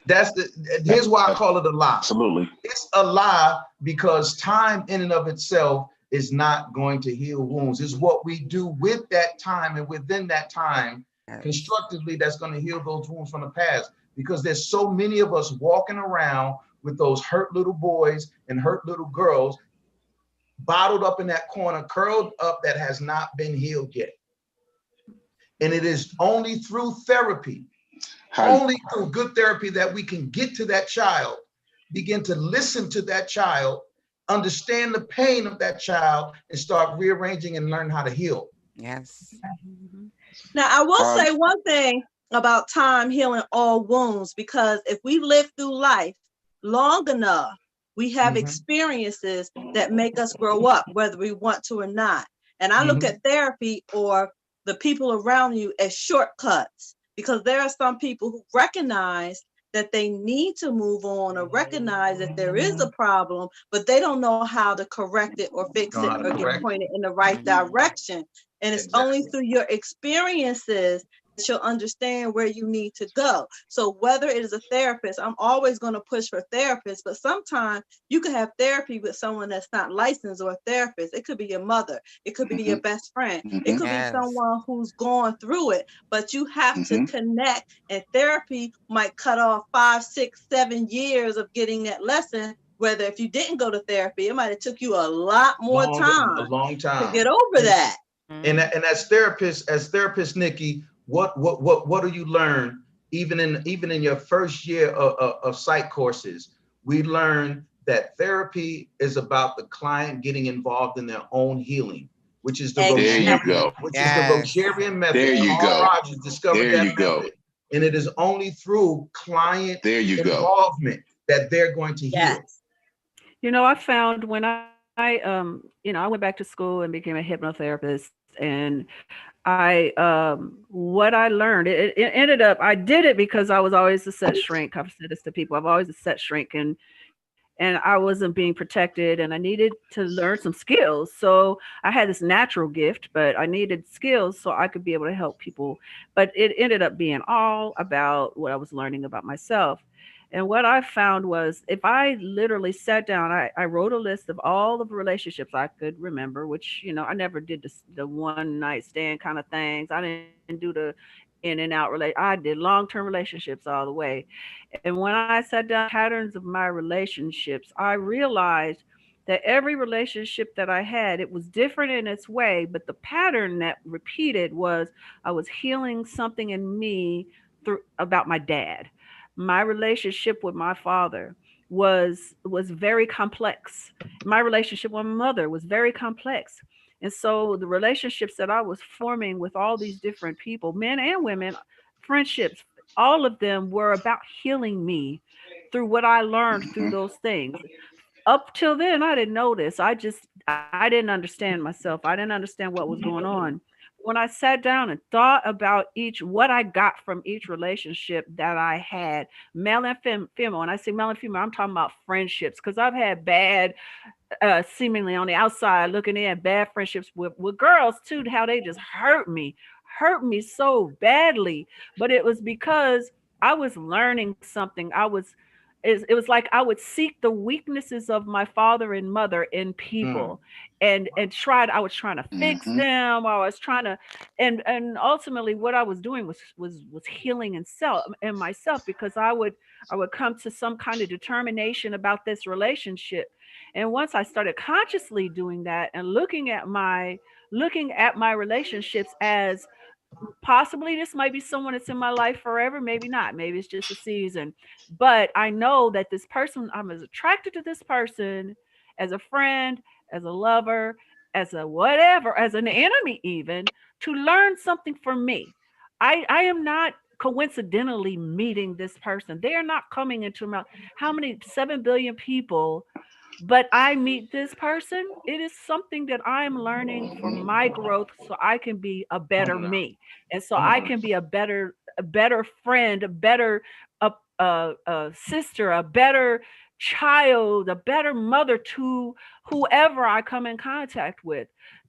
Here's why I call it a lie. Absolutely. It's a lie because time in and of itself is not going to heal wounds. It's what we do with that time and within that time constructively that's going to heal those wounds from the past. Because there's so many of us walking around with those hurt little boys and hurt little girls bottled up in that corner, curled up, that has not been healed yet. And it is only through therapy, only through good therapy, that we can get to that child, begin to listen to that child, understand the pain of that child, and start rearranging and learn how to heal. Yes. Now, I will say one thing about time healing all wounds, because if we live through life long enough, we have experiences that make us grow up, whether we want to or not. And I look at therapy or the people around you as shortcuts, because there are some people who recognize that they need to move on or recognize that there is a problem, but they don't know how to correct it or fix it or get pointed in the right direction. And it's only through your experiences that you'll understand where you need to go. So whether it is a therapist, I'm always going to push for therapists, but sometimes you can have therapy with someone that's not licensed or a therapist. It could be your mother. It could be your best friend. It could be someone who's gone through it, but you have to connect, and therapy might cut off 5, 6, 7 years of getting that lesson. Whether if you didn't go to therapy, it might have took you a lot more time, a long time to get over that. And as therapist Nikki, what do you learn even in your first year of psych courses? We learn that therapy is about the client getting involved in their own healing, which is the Rogerian method. There you Carl go. Rogers discovered that method. And it is only through client involvement that they're going to heal. You know, I found when I went back to school and became a hypnotherapist, and what I learned, it ended up, I did it because I was always a set shrink. I've said this to people. I'm always a set shrink, and I wasn't being protected, and I needed to learn some skills. So I had this natural gift, but I needed skills so I could be able to help people. But it ended up being all about what I was learning about myself. And what I found was, if I literally sat down, I wrote a list of all of the relationships I could remember, which, I never did the one night stand kind of things. I didn't do the in and out I did long-term relationships all the way. And when I sat down patterns of my relationships, I realized that every relationship that I had, it was different in its way, but the pattern that repeated was I was healing something in me through about my dad. My relationship with my father was very complex. My relationship with my mother was very complex. And so the relationships that I was forming with all these different people, men and women, friendships, all of them were about healing me through what I learned through those things. Up till then, I didn't know this. I didn't understand myself. I didn't understand what was going on. When I sat down and thought about what I got from each relationship that I had, male and female, when I say male and female, I'm talking about friendships, because I've had bad, seemingly on the outside looking in, bad friendships with girls too, how they just hurt me so badly. But it was because I was learning something. It was like I would seek the weaknesses of my father and mother in people, and I was trying to fix them. I was trying to, and ultimately what I was doing was healing in myself, because I would come to some kind of determination about this relationship. And once I started consciously doing that and looking at my relationships as possibly this might be someone that's in my life forever, maybe not, maybe it's just a season, but I know that this person, I'm as attracted to this person as a friend, as a lover, as a whatever, as an enemy, even to learn something from me. I am not coincidentally meeting this person. They are not coming into my, how many 7 billion people, but I meet this person. It is something that I'm learning for my growth, so I can be a better me, and so I can be a better friend, a better sister, a better child, a better mother to whoever I come in contact with.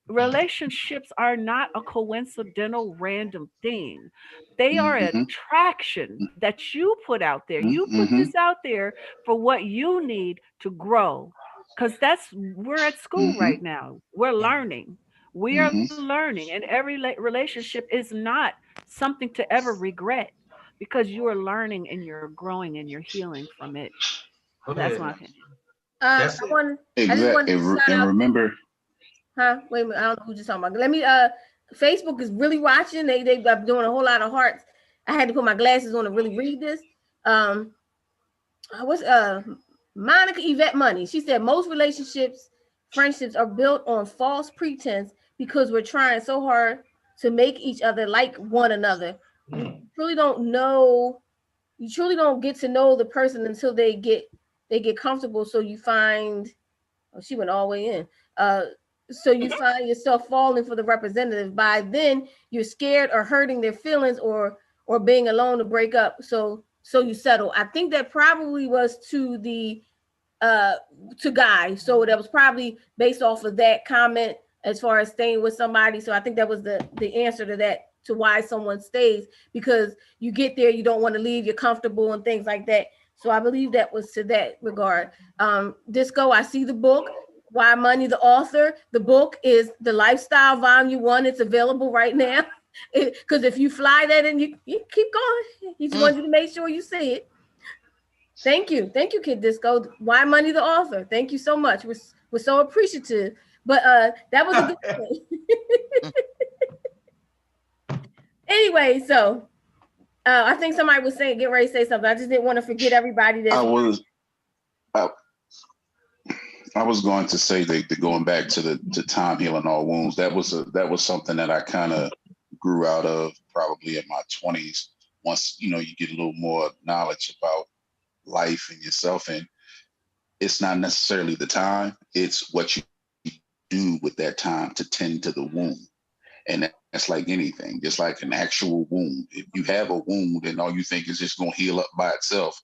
Relationships are not a coincidental random thing. They are an attraction that you put out there. You put this out there for what you need to grow, because we're at school right now. We're learning. We are learning, and every relationship is not something to ever regret, because you are learning and you're growing and you're healing from it. That's my opinion. I just wanted to shout out. Remember, wait a minute, I don't know who just talking about. Let me Facebook is really watching. They've been doing a whole lot of hearts. I had to put my glasses on to really read this. What's Monica Yvette Money? She said most friendships are built on false pretense because we're trying so hard to make each other like one another. You truly don't get to know the person until they get comfortable. So you find, she went all the way in. So you find yourself falling for the representative. By then you're scared or hurting their feelings or being alone to break up. So you settle. I think that probably was to the to Guy. So that was probably based off of that comment as far as staying with somebody. So I think that was the answer to that, to why someone stays, because you get there, you don't want to leave, you're comfortable and things like that. So I believe that was to that regard. Disco, I see the book, Why Money, the author. The book is The Lifestyle Volume 1. It's available right now. Because if you fly that in, you keep going. He just wants you to make sure you see it. Thank you, Kid Disco. Why Money, the author. Thank you so much. We're so appreciative. But that was a good thing. Anyway, so I think somebody was saying, get ready to say something. I just didn't want to forget everybody that I was going to say that going back to time healing all wounds, that was something that I kind of grew out of probably in my 20s. Once you get a little more knowledge about life and yourself, and it's not necessarily the time, it's what you do with that time to tend to the wound. And that's like anything, just like an actual wound. If you have a wound and all you think is just going to heal up by itself,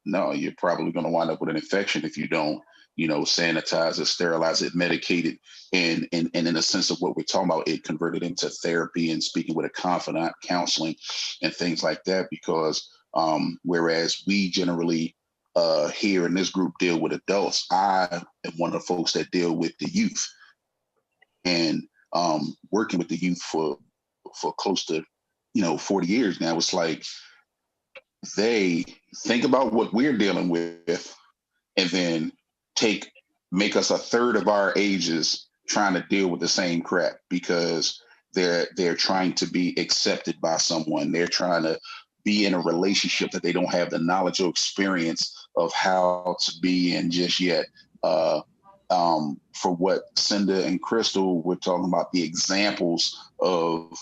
no, you're probably going to wind up with an infection if you don't, sanitize it, sterilize it, medicate it. And in a sense of what we're talking about, it converted into therapy and speaking with a confidant, counseling and things like that. Because whereas we generally here in this group deal with adults, I am one of the folks that deal with the youth. And working with the youth for close to 40 years now. It's like they think about what we're dealing with and then make us a third of our ages trying to deal with the same crap because they're trying to be accepted by someone. They're trying to be in a relationship that they don't have the knowledge or experience of how to be in just yet. For what Cinda and Crystal were talking about, the examples of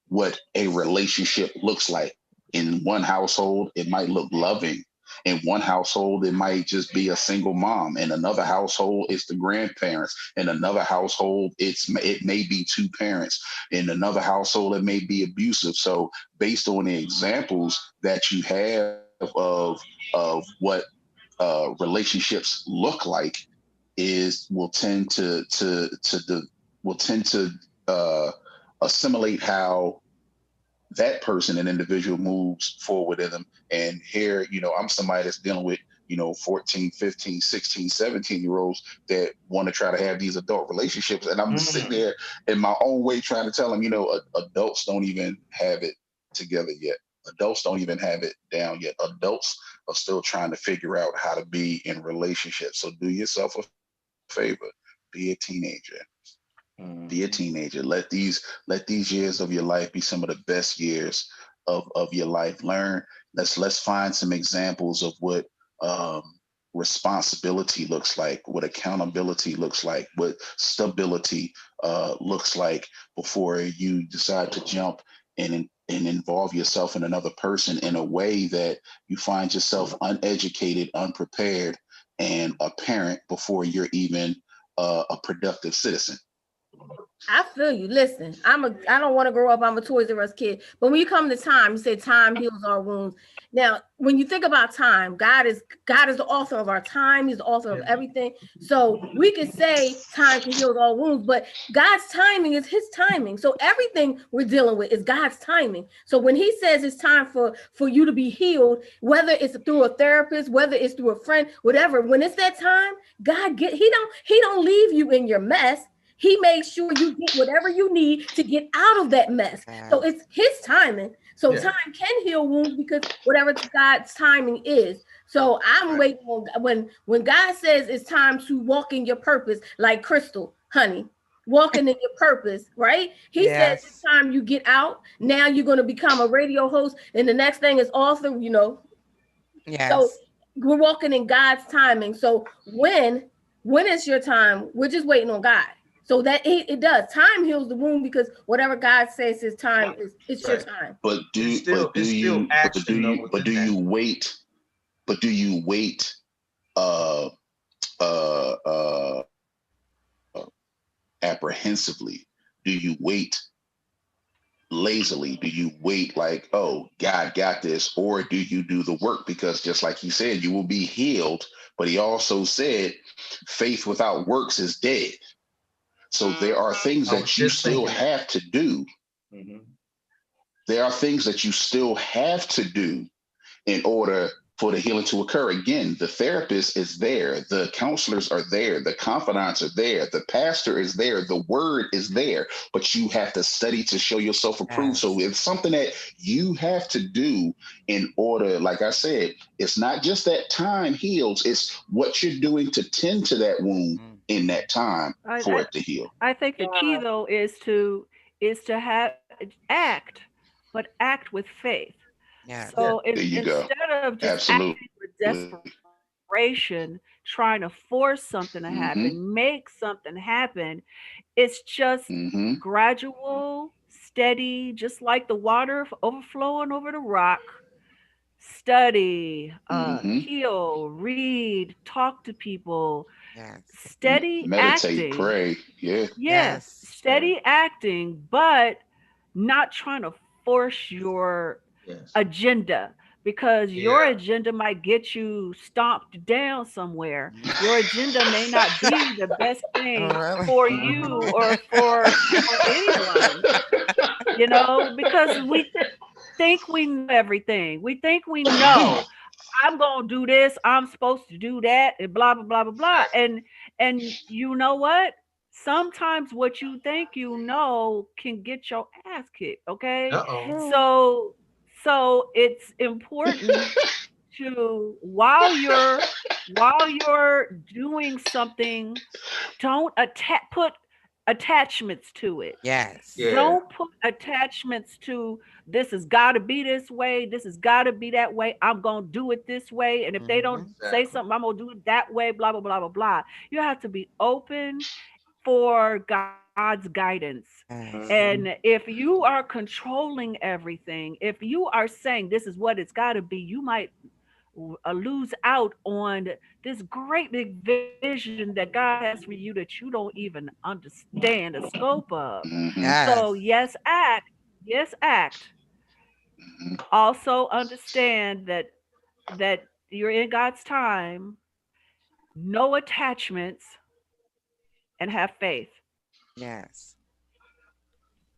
what a relationship looks like. In one household, it might look loving. In one household, it might just be a single mom. In another household, it's the grandparents. In another household, it may be two parents. In another household, it may be abusive. So based on the examples that you have of what relationships look like, will tend to assimilate how that person, an individual, moves forward in them. And here, I'm somebody that's dealing with, 14, 15, 16, 17-year-olds that want to try to have these adult relationships. And I'm sitting there in my own way trying to tell them, adults don't even have it together yet. Adults don't even have it down yet. Adults are still trying to figure out how to be in relationships. So do yourself a favor, be a teenager. Be a teenager. Let these years of your life be some of the best years of your life. Learn. Let's find some examples of what responsibility looks like, what accountability looks like, what stability looks like before you decide to jump and involve yourself in another person in a way that you find yourself uneducated, unprepared, and a parent before you're even a productive citizen. I feel you. Listen, I don't want to grow up. I'm a Toys R Us kid. But when you come to time, you say time heals our wounds. Now, when you think about time, God is the author of our time. He's the author of everything. So we could say time can heal all wounds, but God's timing is his timing. So everything we're dealing with is God's timing. So when he says it's time for you to be healed, whether it's through a therapist, whether it's through a friend, whatever, when it's that time, he don't leave you in your mess. He makes sure you get whatever you need to get out of that mess. So it's his timing. So time can heal wounds because whatever God's timing is. So I'm waiting on when God says it's time to walk in your purpose, like Crystal, honey, walking in your purpose, right? He says it's time you get out. Now you're going to become a radio host, and the next thing is author, Yes. So we're walking in God's timing. So when is your time? We're just waiting on God. So that it does. Time heals the wound because whatever God says his time is, it's your time. But do you wait apprehensively? Do you wait lazily? Do you wait like, oh, God got this? Or do you do the work? Because just like he said, you will be healed, but he also said faith without works is dead. So there are things that you still have to do. There are things that you still have to do in order for the healing to occur. Again, the therapist is there. The counselors are there. The confidants are there. The pastor is there. The word is there. But you have to study to show yourself approved. So it's something that you have to do in order, like I said, it's not just that time heals. It's what you're doing to tend to that wound in that time for it to heal. I think the key though is to act, but act with faith. Yeah. So instead of just acting with desperation, trying to force something to happen, make something happen, it's just gradual, steady, just like the water overflowing over the rock. Study, heal, read, talk to people, steady meditate, acting. pray. Yes, steady acting, but not trying to force your agenda, because your agenda might get you stomped down somewhere. Your agenda may not be the best thing for you or for anyone, because we think we know everything. We think we know. I'm gonna do this. I'm supposed to do that, and blah blah blah blah blah. And you know what? sometimes what you think you know can get your ass kicked. Okay. Uh-oh. So it's important to while you're doing something, don't put attachments to it. Yes. Yeah. Don't put attachments to this has got to be this way, this has got to be that way, I'm going to do it this way, and if they don't say something, I'm going to do it that way, blah blah blah blah blah. You have to be open for God's guidance. And if you are controlling everything, if you are saying this is what it's got to be, you might lose out on this great big vision that God has for you that you don't even understand the scope of. So Yes. yes, act. Also understand that you're in God's time, no attachments, and have faith. Yes.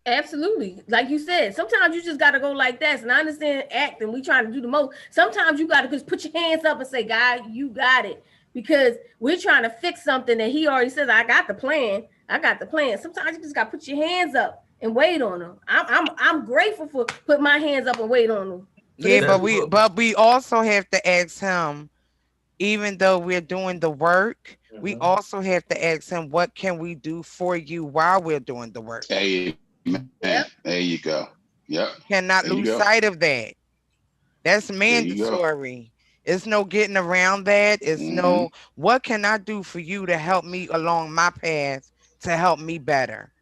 Absolutely. Like you said, sometimes you just got to go like that. And I understand acting. We trying to do the most. Sometimes you got to just put your hands up and say, God, you got it. Because we're trying to fix something that he already says, I got the plan. I got the plan. Sometimes you just got to put your hands up and wait on them. I'm grateful for put my hands up and wait on them. Yeah, but we also have to ask him, even though we're doing the work, we also have to ask him, what can we do for you while we're doing the work? Hey, man, there you go. Yep. Cannot lose sight of that. That's mandatory. It's no getting around that. It's no, what can I do for you to help me along my path to help me better?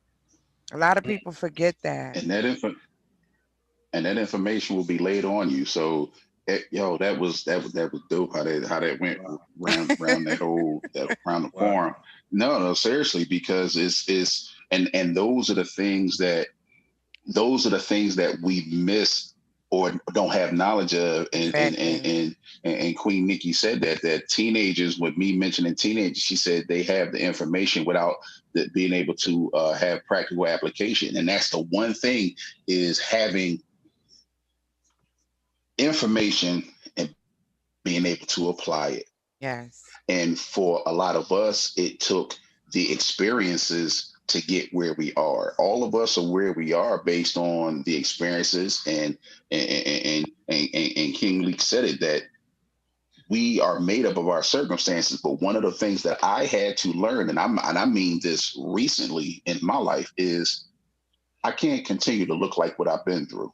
A lot of people forget that. And that information will be laid on you. So, that was dope. How that went around that whole around the forum. No, seriously, because it's and those are the things that we miss or don't have knowledge of. And Queen Nikki said that teenagers, with me mentioning teenagers, she said they have the information without being able to have practical application. And that's the one thing, is having information and being able to apply it. Yes. And for a lot of us, it took the experiences to get where we are. All of us are where we are based on the experiences, and King Leek said it, that we are made up of our circumstances. But one of the things that I had to learn, and I mean this recently in my life, is I can't continue to look like what I've been through.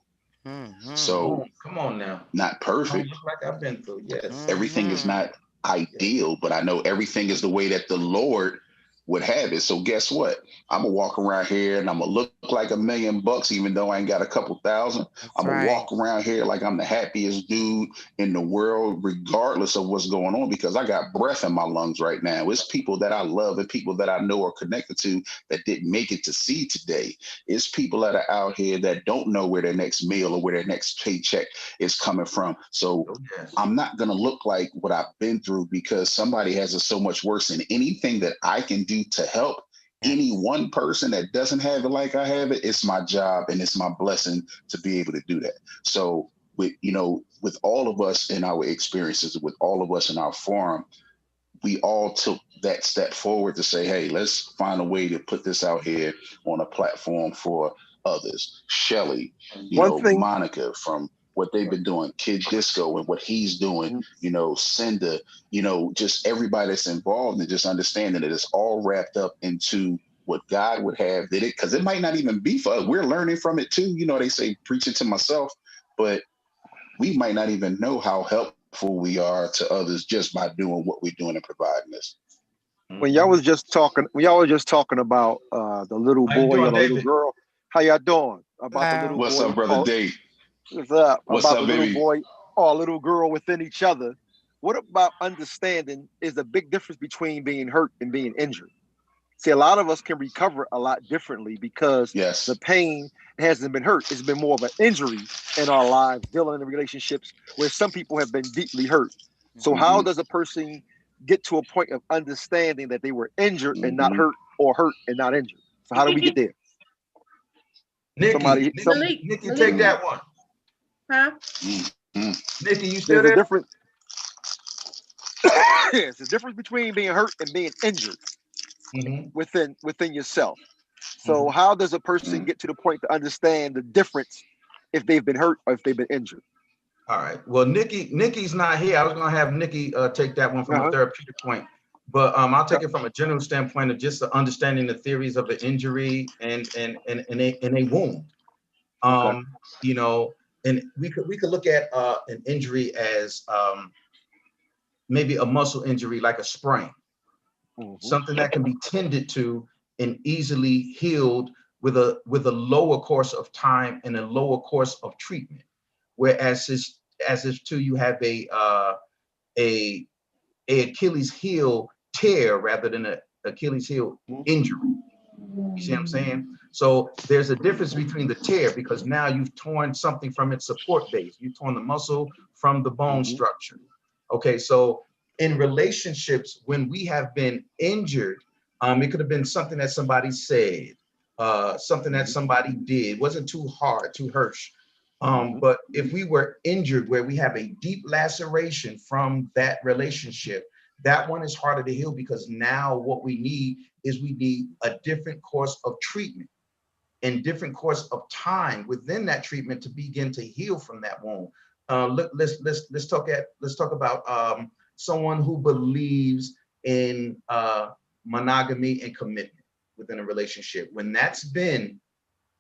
So come on now. Not perfect. Like I've been through. Yes. Everything is not ideal, but I know everything is the way that the Lord would have it. So guess what? I'm gonna walk around here and I'm gonna look like $1 million, even though I ain't got a couple thousand. I'm gonna walk around here like I'm the happiest dude in the world, regardless of what's going on, because I got breath in my lungs right now. It's people that I love and people that I know are connected to that didn't make it to see today. It's people that are out here that don't know where their next meal or where their next paycheck is coming from. So I'm not gonna look like what I've been through because somebody has it so much worse. And anything that I can do to help any one person that doesn't have it like I have it, it's my job and it's my blessing to be able to do that. So with all of us in our experiences, with all of us in our forum, we all took that step forward to say, hey, let's find a way to put this out here on a platform for others. Shelly, Monica, from what they've been doing, Kid Disco and what he's doing, Cinda, just everybody that's involved, and just understanding that it's all wrapped up into what God would have did it, because it might not even be for us. We're learning from it too. They say preaching to myself, but we might not even know how helpful we are to others just by doing what we're doing and providing this. When y'all was just talking about the little boy and the little girl, how y'all doing? About the little What's boy. up, brother Dave? What's up? What's about up, the baby? Little boy or a little girl within each other. What about understanding is the big difference between being hurt and being injured? See, a lot of us can recover a lot differently because the pain hasn't been hurt. It's been more of an injury in our lives, dealing in relationships where some people have been deeply hurt. So how does a person get to a point of understanding that they were injured and not hurt, or hurt and not injured? So how do we get there? Nikki, take that one. Huh? Nikki, you still there? Yes, the difference between being hurt and being injured. within yourself. So how does a person get to the point to understand the difference if they've been hurt or if they've been injured? All right. Well, Nikki's not here. I was going to have Nikki take that one from a therapeutic point, but I'll take it from a general standpoint of just understanding the theories of an injury and a wound. You know, and we could look at an injury as maybe a muscle injury, like a sprain, something that can be tended to and easily healed with a lower course of time and a lower course of treatment. Whereas if you have a Achilles heel tear rather than a Achilles heel injury. You see what I'm saying? So there's a difference between the tear, because now you've torn something from its support base. You've torn the muscle from the bone structure. Okay, so in relationships, when we have been injured, it could have been something that somebody said, something that somebody did, wasn't too hard, too harsh. But if we were injured where we have a deep laceration from that relationship, that one is harder to heal, because now what we need is a different course of treatment and different course of time within that treatment to begin to heal from that wound. Let's talk about someone who believes in monogamy and commitment within a relationship. When that's been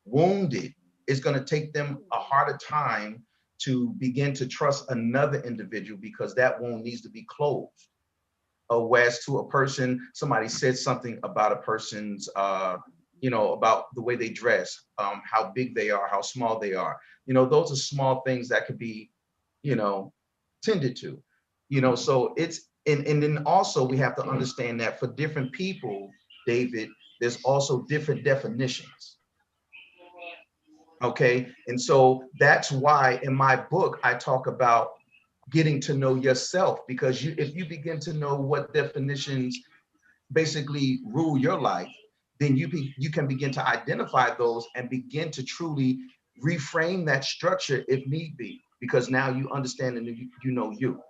wounded, it's going to take them a harder time to begin to trust another individual, because that wound needs to be closed. Whereas to a person, somebody said something about a person's, about the way they dress, how big they are, how small they are. Those are small things that could be, tended to. So it's, and then also we have to understand that for different people, David, there's also different definitions. Okay, and so that's why in my book I talk about getting to know yourself, because if you begin to know what definitions basically rule your life, then you can begin to identify those and begin to truly reframe that structure if need be, because now you understand and you know you.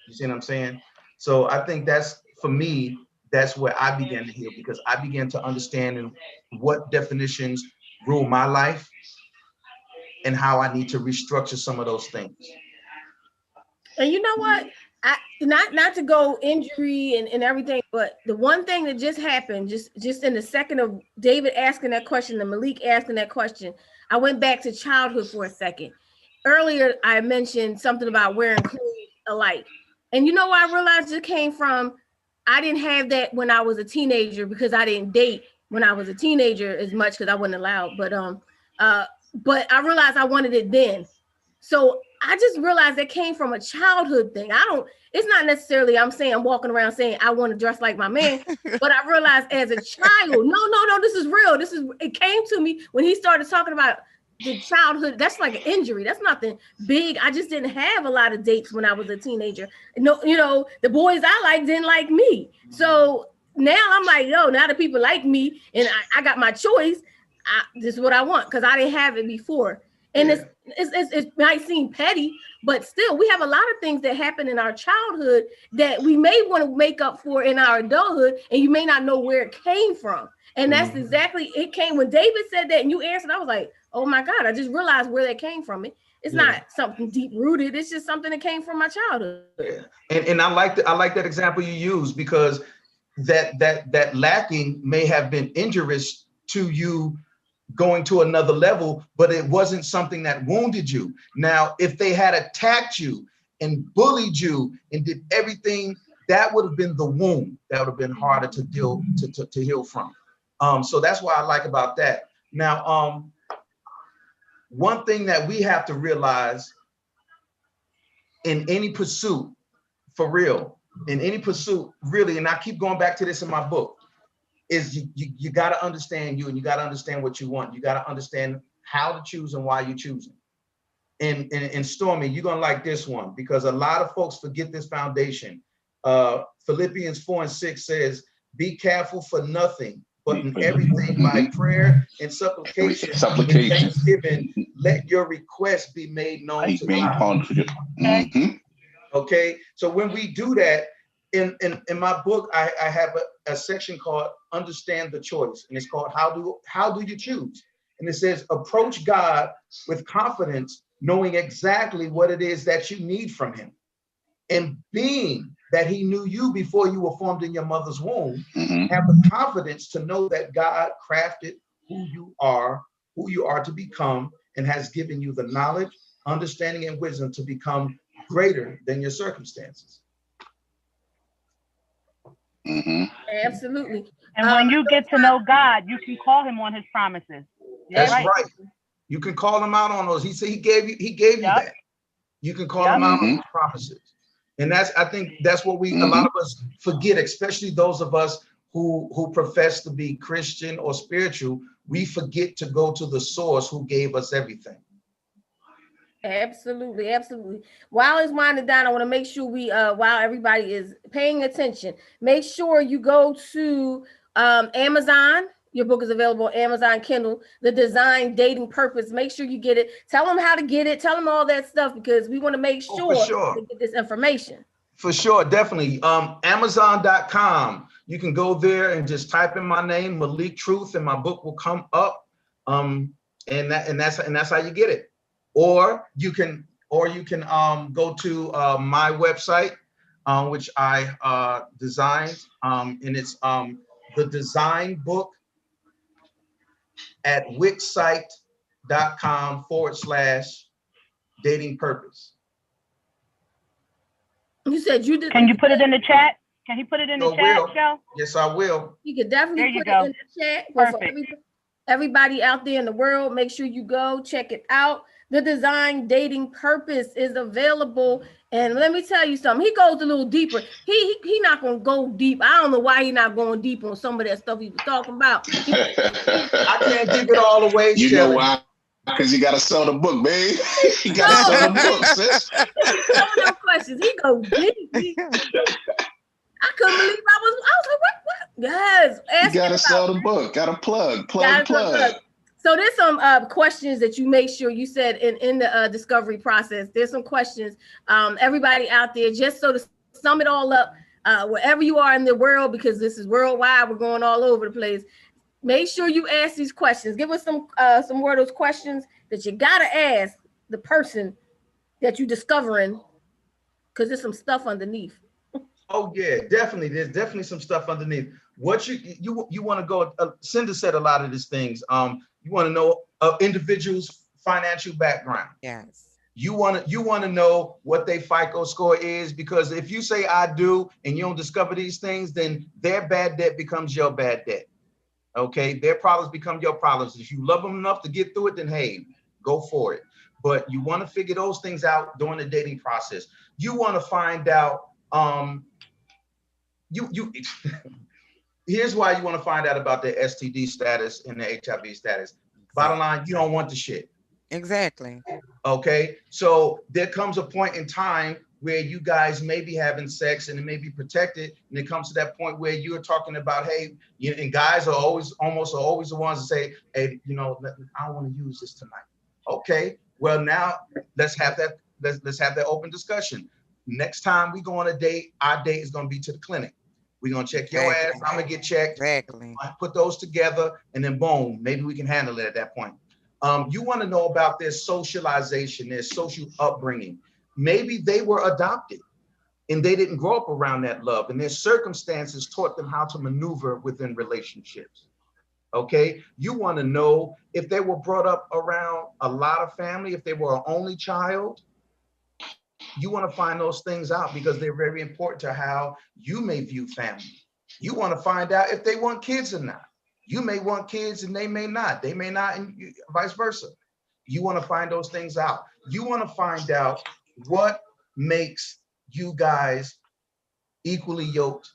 You see what I'm saying? So I think that's, for me, that's where I began to heal, because I began to understand what definitions rule my life and how I need to restructure some of those things. And you know what? Not to go injury and everything, but the one thing that just happened, just in the second of David asking that question and Malik asking that question, I went back to childhood for a second. Earlier, I mentioned something about wearing clothes alike. And you know what I realized it came from? I didn't have that when I was a teenager, because I didn't date when I was a teenager as much, because I wasn't allowed. But I realized I wanted it then. So I just realized that came from a childhood thing. It's not necessarily I'm walking around saying I want to dress like my man, but I realized as a child, no, this is real. It came to me when he started talking about the childhood. That's like an injury. That's nothing big. I just didn't have a lot of dates when I was a teenager. No, the boys I liked didn't like me. So now I'm like, now that people like me and I got my choice, this is what I want, because I didn't have it before. And it might seem petty, but still, we have a lot of things that happen in our childhood that we may want to make up for in our adulthood, and you may not know where it came from. And that's exactly, it came when David said that and you answered, I was like, oh my God, I just realized where that came from. It's not something deep rooted. It's just something that came from my childhood. Yeah. And I like that example you used, because that lacking may have been injurious to you going to another level, but it wasn't something that wounded you. Now, if they had attacked you and bullied you and did everything, that would have been the wound. That would have been harder to heal from. So that's what I like about that. Now, one thing that we have to realize in any pursuit, for real, in any pursuit, really, and I keep going back to this in my book, is you got to understand you, and you got to understand what you want. You got to understand how to choose and why you're choosing. And Stormy, you're going to like this one, because a lot of folks forget this foundation. Philippians 4:6 says, be careful for nothing, but in everything by prayer and supplication and thanksgiving, let your requests be made known to God. Okay, so when we do that, in my book, I have a section called Understand the Choice, and it's called How Do You Choose? And it says, approach God with confidence, knowing exactly what it is that you need from him. And being that he knew you before you were formed in your mother's womb, have the confidence to know that God crafted who you are to become, and has given you the knowledge, understanding, and wisdom to become greater than your circumstances. Absolutely. And when you get to know God, you can call him on his promises. That's right. You can call him out on those. He said he gave you that. You can call him out on his promises. And I think that's what a lot of us forget, especially those of us who profess to be Christian or spiritual. We forget to go to the source who gave us everything. Absolutely, absolutely. While it's winding down, I want to make sure while everybody is paying attention, make sure you go to Amazon. Your book is available on Amazon Kindle, The Design Dating Purpose. Make sure you get it. Tell them how to get it. Tell them all that stuff, because we want to make sure they get this information. For sure, definitely. Amazon.com. You can go there and just type in my name, Malik Truth, and my book will come up. And that's how you get it. Or you can go to my website, which I designed, and it's the design book at wixsite.com/dating purpose. You said you did. Can you put it in the chat? Can he put it in the chat, Shell? Yes, I will. You can definitely put it in the chat. Perfect. For everybody out there in the world, make sure you go check it out. The Design Dating Purpose is available. And let me tell you something, he goes a little deeper. He not gonna go deep. I don't know why he's not going deep on some of that stuff he was talking about. I can't give it all away. You know why? Because you gotta sell the book, man. You gotta sell the book, sis. Some of those questions, he goes deep. I couldn't believe I was like, what? Yes. You gotta sell the book. Gotta plug. So there's some questions that you make sure you said in the discovery process. There's some questions, everybody out there, just so to sum it all up, wherever you are in the world, because this is worldwide, we're going all over the place. Make sure you ask these questions. Give us some more of those questions that you gotta ask the person that you're discovering, because there's some stuff underneath. Oh yeah, definitely. There's definitely some stuff underneath. What you want to go? Cinda said a lot of these things. You want to know individuals' financial background. Yes. You want to know what their FICO score is, because if you say I do and you don't discover these things, then their bad debt becomes your bad debt. Okay, their problems become your problems. If you love them enough to get through it, then hey, go for it. But you want to figure those things out during the dating process. You want to find out. Here's why you want to find out about their STD status and their HIV status. Bottom line, you don't want the shit. Exactly. Okay, so there comes a point in time where you guys may be having sex and it may be protected, and it comes to that point where you're talking about, hey, and guys are almost the ones that say, hey, I don't want to use this tonight. Okay, well now let's have that open discussion. Next time we go on a date, our date is going to be to the clinic. We're going to check your ass. I'm going to get checked. Exactly. I put those together, and then boom, maybe we can handle it at that point. You want to know about their socialization, their social upbringing. Maybe they were adopted and they didn't grow up around that love, and their circumstances taught them how to maneuver within relationships. Okay. You want to know if they were brought up around a lot of family, if they were an only child. You want to find those things out because they're very important to how you may view family. You want to find out if they want kids or not. You may want kids and they may not. They may not, and vice versa. You want to find those things out. You want to find out what makes you guys equally yoked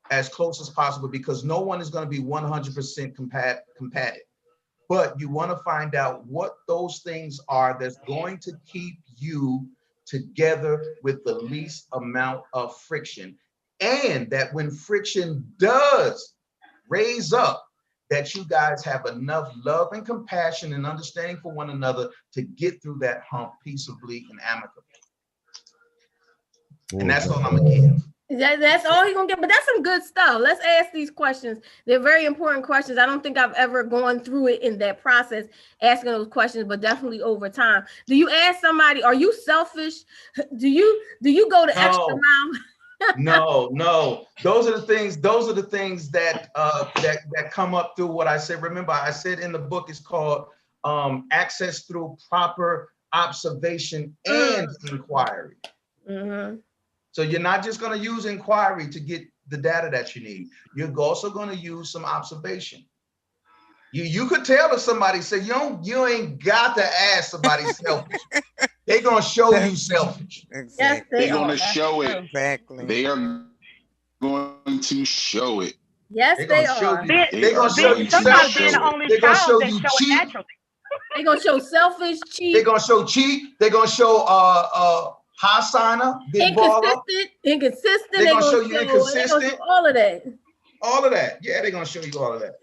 as close as possible, because no one is going to be 100% compatible. But you want to find out what those things are that's going to keep you together with the least amount of friction. And that when friction does raise up, that you guys have enough love and compassion and understanding for one another to get through that hump peaceably and amicably. And that's all I'm gonna give. That's all he's gonna get, but that's some good stuff. Let's ask these questions. They're very important questions. I don't think I've ever gone through it in that process, asking those questions, but definitely over time. Do you ask somebody, are you selfish? Do you go the extra mile? No. Those are the things that that come up through what I said. Remember, I said in the book, it's called access through proper observation and inquiry. Mm-hmm. So you're not just going to use inquiry to get the data that you need. You're also going to use some observation. You could tell if somebody said you ain't got to ask somebody selfish. They're going to show you selfish. Exactly. Yes, they're going to show it. Exactly. They are going to show it. Yes, they are. They're going to show you sometimes being the only child, they show it cheat. naturally. They're going to show selfish, cheat. They're going to show cheat. They're going to show high signer, big baller. Inconsistent. They're going to show you inconsistent. All of that. All of that. Yeah, they're going to show you all of that.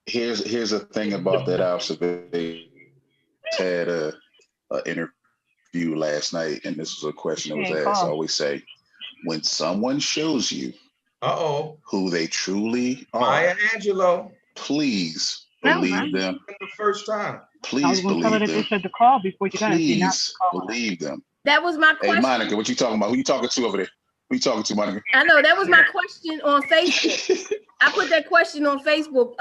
Here's a thing about that observation. I had a interview last night, and this was a question that was asked. I always say, when someone shows you who they truly are, Maya Angelou, please believe them. The first time. Please believe them. They said to call before you got Please believe them. That was my question. Hey, Monica, what you talking about? Who you talking to over there? Who you talking to, Monica? I know that was my question on Facebook. I put that question on Facebook.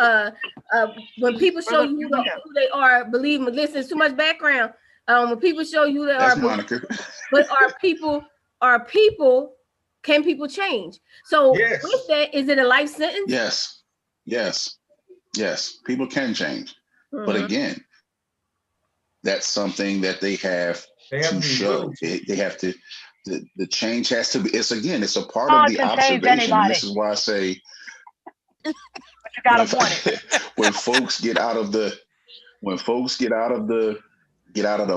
When people show you who they are, believe me. Listen, it's too much background. When people show you who they That's are, Monica. but can people change? So with that, is it a life sentence? Yes. People can change, but again, that's something that they have to show. They have to. The change has to be. It's a part of the observation. And this is why I say, but you gotta want it. when folks get out of the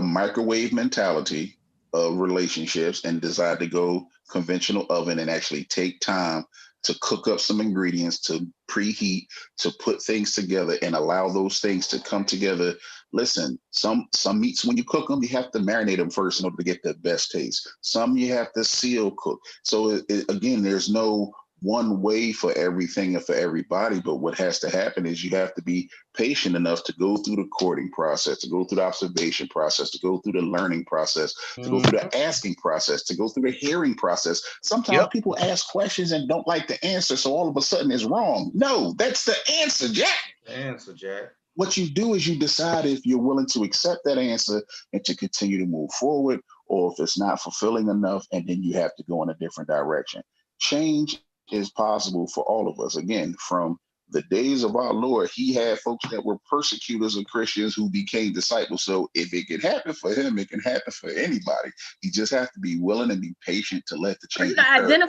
microwave mentality of relationships and decide to go conventional oven and actually take time to cook up some ingredients, to preheat, to put things together and allow those things to come together. Listen, some meats, when you cook them, you have to marinate them first in order to get the best taste. Some you have to seal cook. So again, there's no one way for everything and for everybody, but what has to happen is you have to be patient enough to go through the courting process, to go through the observation process, to go through the learning process, to go through the asking process, to go through the hearing process. Sometimes people ask questions and don't like the answer, so all of a sudden it's wrong. No, that's the answer, Jack. The answer, Jack. What you do is you decide if you're willing to accept that answer and to continue to move forward, or if it's not fulfilling enough, and then you have to go in a different direction. Change is possible for all of us. Again, from the days of our Lord, he had folks that were persecutors of Christians who became disciples. So if it can happen for him, it can happen for anybody. You just have to be willing and be patient to let the change occur.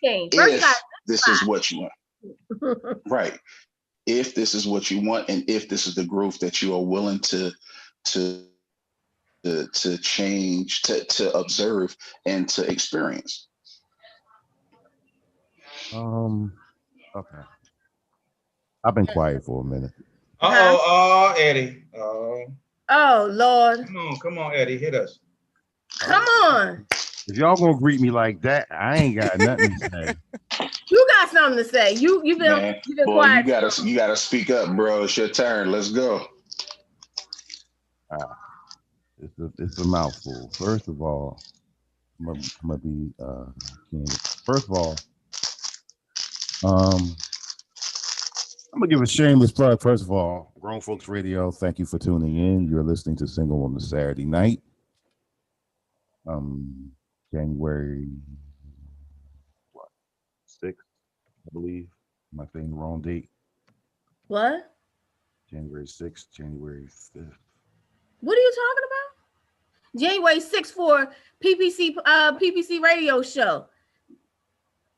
If this is what you want. Right. If this is what you want, and if this is the growth that you are willing to change, to observe, and to experience. Okay. I've been quiet for a minute. Eddie. Oh Lord. Come on, Eddie, hit us. Come on. If y'all gonna greet me like that, I ain't got nothing to say. You got something to say. You've been quiet. You gotta speak up, bro. It's your turn. Let's go. It's a mouthful. First of all, I'm gonna be candid. First of all, I'm gonna give a shameless plug. First of all, Grown Folks Radio, thank you for tuning in. You're listening to Single on the Saturday night. January 6th, I believe. Am I saying the wrong date? What? January 6th, January 5th. What are you talking about? January 6th for PPC radio show.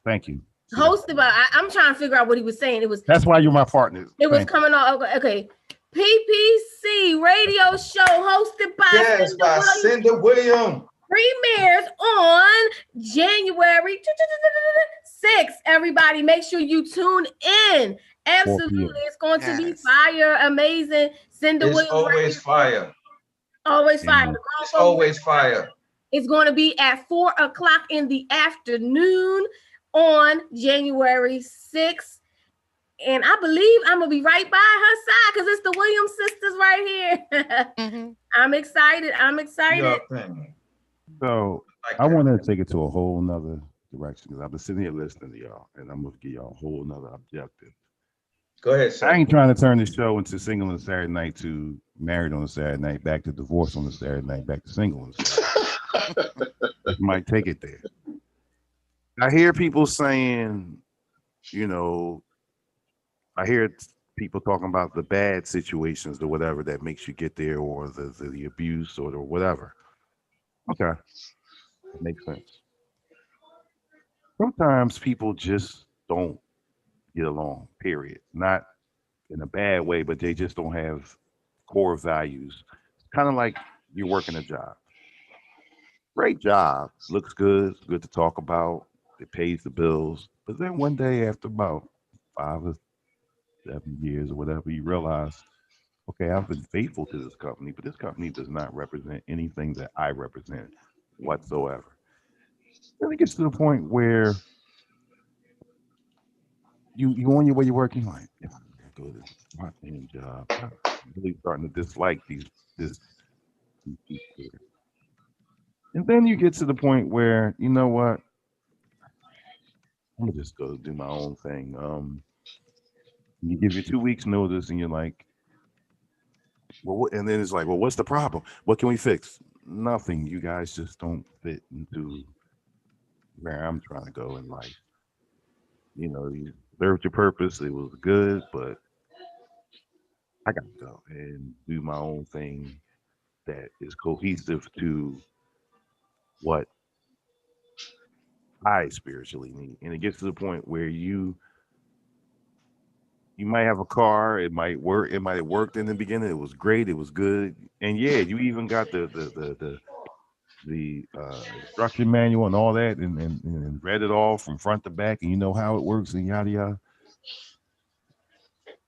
Thank you. Hosted by, I'm trying to figure out what he was saying. That's why you're my partner. It was coming on. Okay. PPC radio show hosted by Cindy Williams. Premieres on January 6th. Everybody, make sure you tune in. Absolutely. It's going to be fire, amazing. Cindy Williams. Always fire. Always fire. It's always fire. It's going to be at 4 o'clock in the afternoon on January 6th. And I believe I'm going to be right by her side because it's the Williams sisters right here. I'm excited. So I want to take it to a whole nother direction because I've been sitting here listening to y'all, and I'm going to give y'all a whole nother objective. Go ahead, sir. I ain't trying to turn this show into single on a Saturday night to married on a Saturday night, back to divorce on a Saturday night, back to single on a Saturday night. You might take it there. I hear people saying, you know, I hear people talking about the bad situations or whatever that makes you get there, or the abuse or the whatever. Okay, that makes sense. Sometimes people just don't get along, period. Not in a bad way, but they just don't have core values. Kind of like you're working a job. Great job, looks good, good to talk about, it pays the bills. But then one day after about 5 or 7 years or whatever, you realize, okay, I've been faithful to this company, but this company does not represent anything that I represent whatsoever. Then it gets to the point where you on your way to work, you're like, if I go to my damn job, I'm really starting to dislike these people here. And then you get to the point where, you know what? I'm gonna just go do my own thing. You give you 2 weeks notice, and you're like, well, and then it's like, well, what's the problem? What can we fix? Nothing. You guys just don't fit into where I'm trying to go in life. You know, you served your purpose. It was good, but I got to go and do my own thing that is cohesive to what I spiritually need. And it gets to the point where you might have a car, it might work, it might have worked in the beginning, it was great, it was good. And yeah, you even got the instruction manual and all that, and read it all from front to back, and you know how it works and yada yada.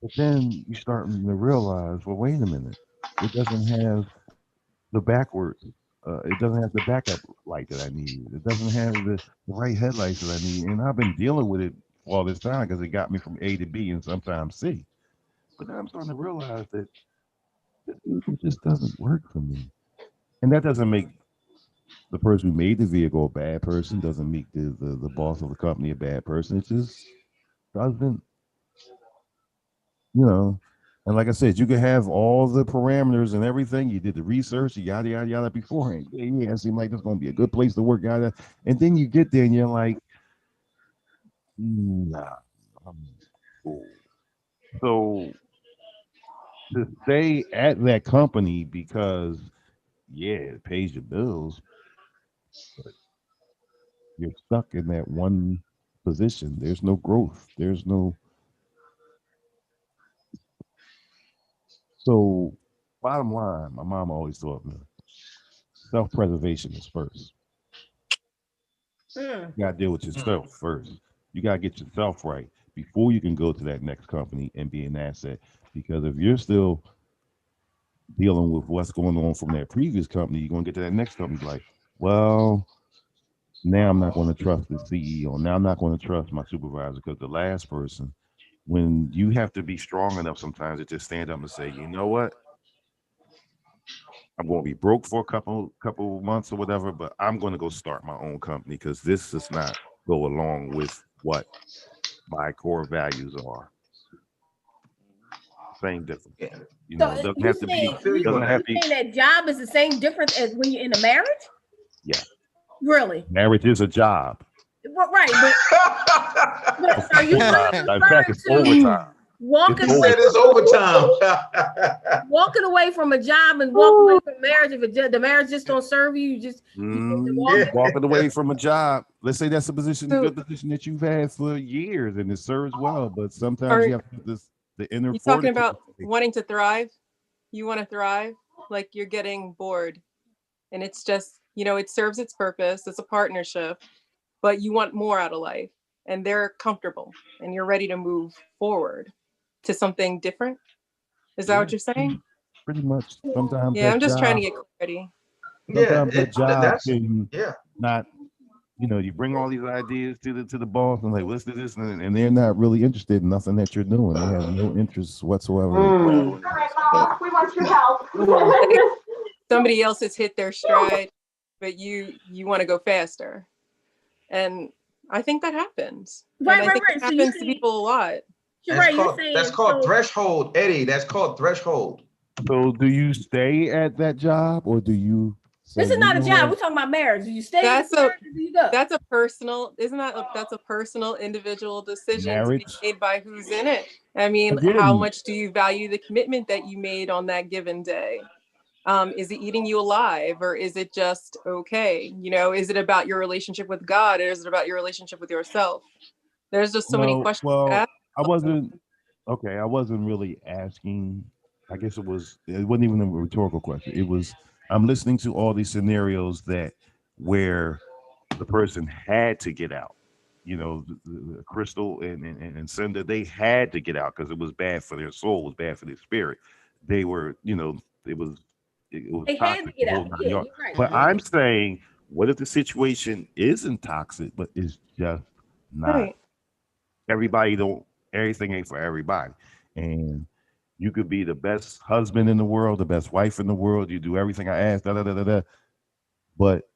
But then you start to realize, well, wait a minute, it doesn't have the backwards. It doesn't have the backup light that I need. It doesn't have the right headlights that I need. And I've been dealing with it all this time because it got me from A to B and sometimes C. But then I'm starting to realize that it just doesn't work for me. And that doesn't make the person who made the vehicle a bad person, doesn't make the boss of the company a bad person. It just doesn't, you know. And like I said, you can have all the parameters and everything. You did the research, yada, yada, yada beforehand. Yeah, it seemed like this is going to be a good place to work, yada. And then you get there and you're like, nah, I'm cool. So to stay at that company because, yeah, it pays your bills, but you're stuck in that one position. There's no growth. There's no. So, bottom line, my mom always taught me self-preservation is first. You gotta deal with yourself first. You gotta get yourself right before you can go to that next company and be an asset. Because if you're still dealing with what's going on from that previous company, you're gonna get to that next company like, well, now I'm not going to trust the CEO. Now I'm not going to trust my supervisor because the last person, when you have to be strong enough sometimes to just stand up and say, you know what? I'm going to be broke for a couple months or whatever, but I'm going to go start my own company because this does not go along with what my core values are. Same difference. Yeah. You know, it doesn't have to be. Doesn't have to be. That job is the same difference as when you're in a marriage? Yeah. Really? Marriage is a job. Well, right, but are you really referring to overtime? Walking away from a job and walking away from marriage. If the marriage just don't serve you, walking away from a job. Let's say that's a good position that you've had for years and it serves well, but sometimes you have the inner. You talking about wanting to thrive? You want to thrive, like you're getting bored, and it's just, you know, it serves its purpose. It's a partnership, but you want more out of life, and they're comfortable, and you're ready to move forward to something different. Is that what you're saying? Pretty much. Sometimes. Yeah, I'm just trying to get clarity. Sometimes that job can not, you bring all these ideas to the boss and like, let's do this, and they're not really interested in nothing that you're doing. They have no interest whatsoever. All right, Mama, we want your help. Somebody else has hit their stride, but you want to go faster, and I think that happens. Right. It happens to people a lot. That's called threshold, Eddie. That's called threshold. So, do you stay at that job, or do you? This is not a job. We're talking about marriage. Do you stay? That's a personal. That's a personal, individual decision to be made by who's in it. I mean, how much do you value the commitment that you made on that given day? Is it eating you alive, or is it just okay? Is it about your relationship with God, or is it about your relationship with yourself? There's just so many questions. Well, I wasn't really asking. I guess it wasn't even a rhetorical question. It was, I'm listening to all these scenarios where the person had to get out. The Crystal and Cinder, they had to get out because it was bad for their soul, it was bad for their spirit. They were, it was they had to get out. Yeah, you're right. But I'm saying, what if the situation isn't toxic, but it's just not? Right. Everything ain't for everybody. And you could be the best husband in the world, the best wife in the world. You do everything I ask, but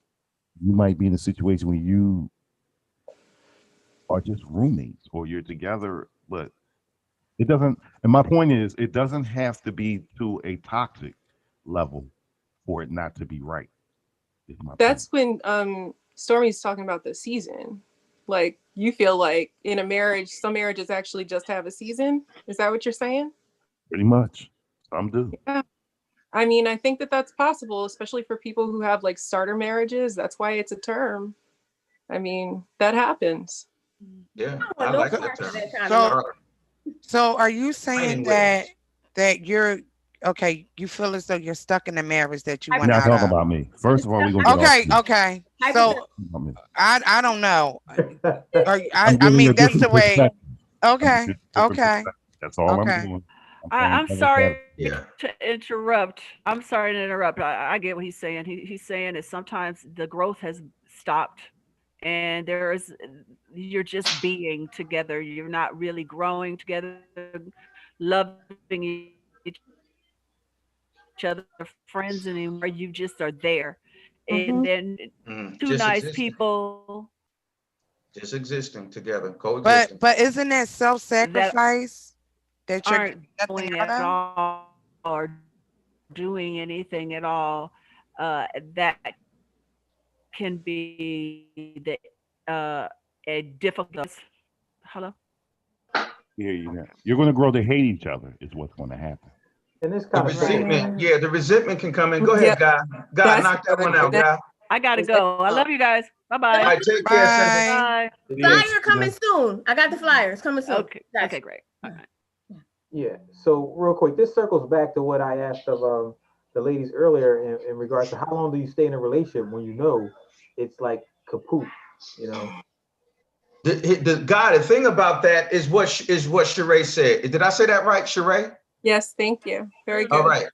you might be in a situation where you are just roommates or you're together, but it doesn't. And my point is, it doesn't have to be to a toxic level for it not to be right. That's when Stormy's talking about the season. Like, you feel like in a marriage, some marriages actually just have a season. Is that what you're saying? Pretty much. Some do. Yeah. I mean, I think that's possible, especially for people who have like starter marriages. That's why it's a term. I mean, that happens. Yeah, I like that term. So are you saying that you're okay? You feel as though you're stuck in a marriage that you want to. Not talking about me. First of all, we're gonna get okay. So I don't know. I mean, that's the way. Okay. That's all I'm doing. I'm sorry to interrupt. I get what he's saying. He's saying that sometimes the growth has stopped, and you're just being together. You're not really growing together, loving each other, friends anymore. You just are there, and then two nice people just existing together, coexisting. But isn't that self-sacrifice? That you're aren't doing at all or doing anything at all, that can be a difficult. Hello? Yeah, you're going to grow to hate each other is what's going to happen. And this kind of resentment, the resentment can come in. Go ahead, guy. Knock that one out, guy. I gotta go. I love you guys. Bye-bye. All right, take care, Bye. Flyer coming soon. I got the flyers coming soon. Okay, great. All right. Yeah. So real quick, this circles back to what I asked of the ladies earlier in regards to how long do you stay in a relationship when you know it's like kaput, The thing about that is what Sheree said. Did I say that right, Sheree? Yes, thank you. Very good. All right.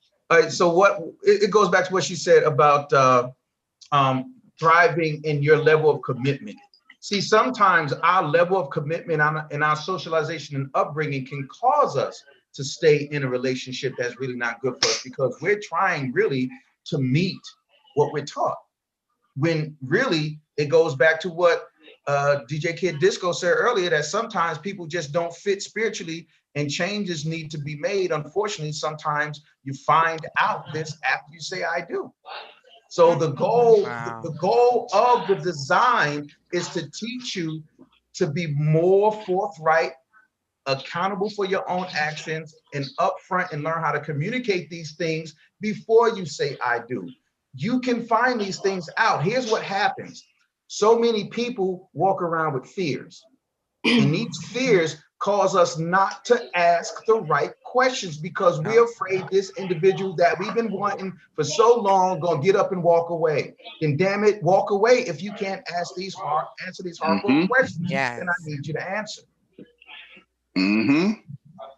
So it goes back to what she said about thriving in your level of commitment. See, sometimes our level of commitment and our socialization and upbringing can cause us to stay in a relationship that's really not good for us because we're trying really to meet what we're taught. When really it goes back to what DJ Kid Disco said earlier, that sometimes people just don't fit spiritually and changes need to be made. Unfortunately, sometimes you find out this after you say I do. So the goal of the design is to teach you to be more forthright, accountable for your own actions, and upfront, and learn how to communicate these things before you say I do. You can find these things out. Here's what happens. So many people walk around with fears, and these fears cause us not to ask the right questions because we're afraid this individual that we've been wanting for so long gonna get up and walk away. And damn it, walk away if you can't answer these hardcore questions. Yes. Then I need you to answer.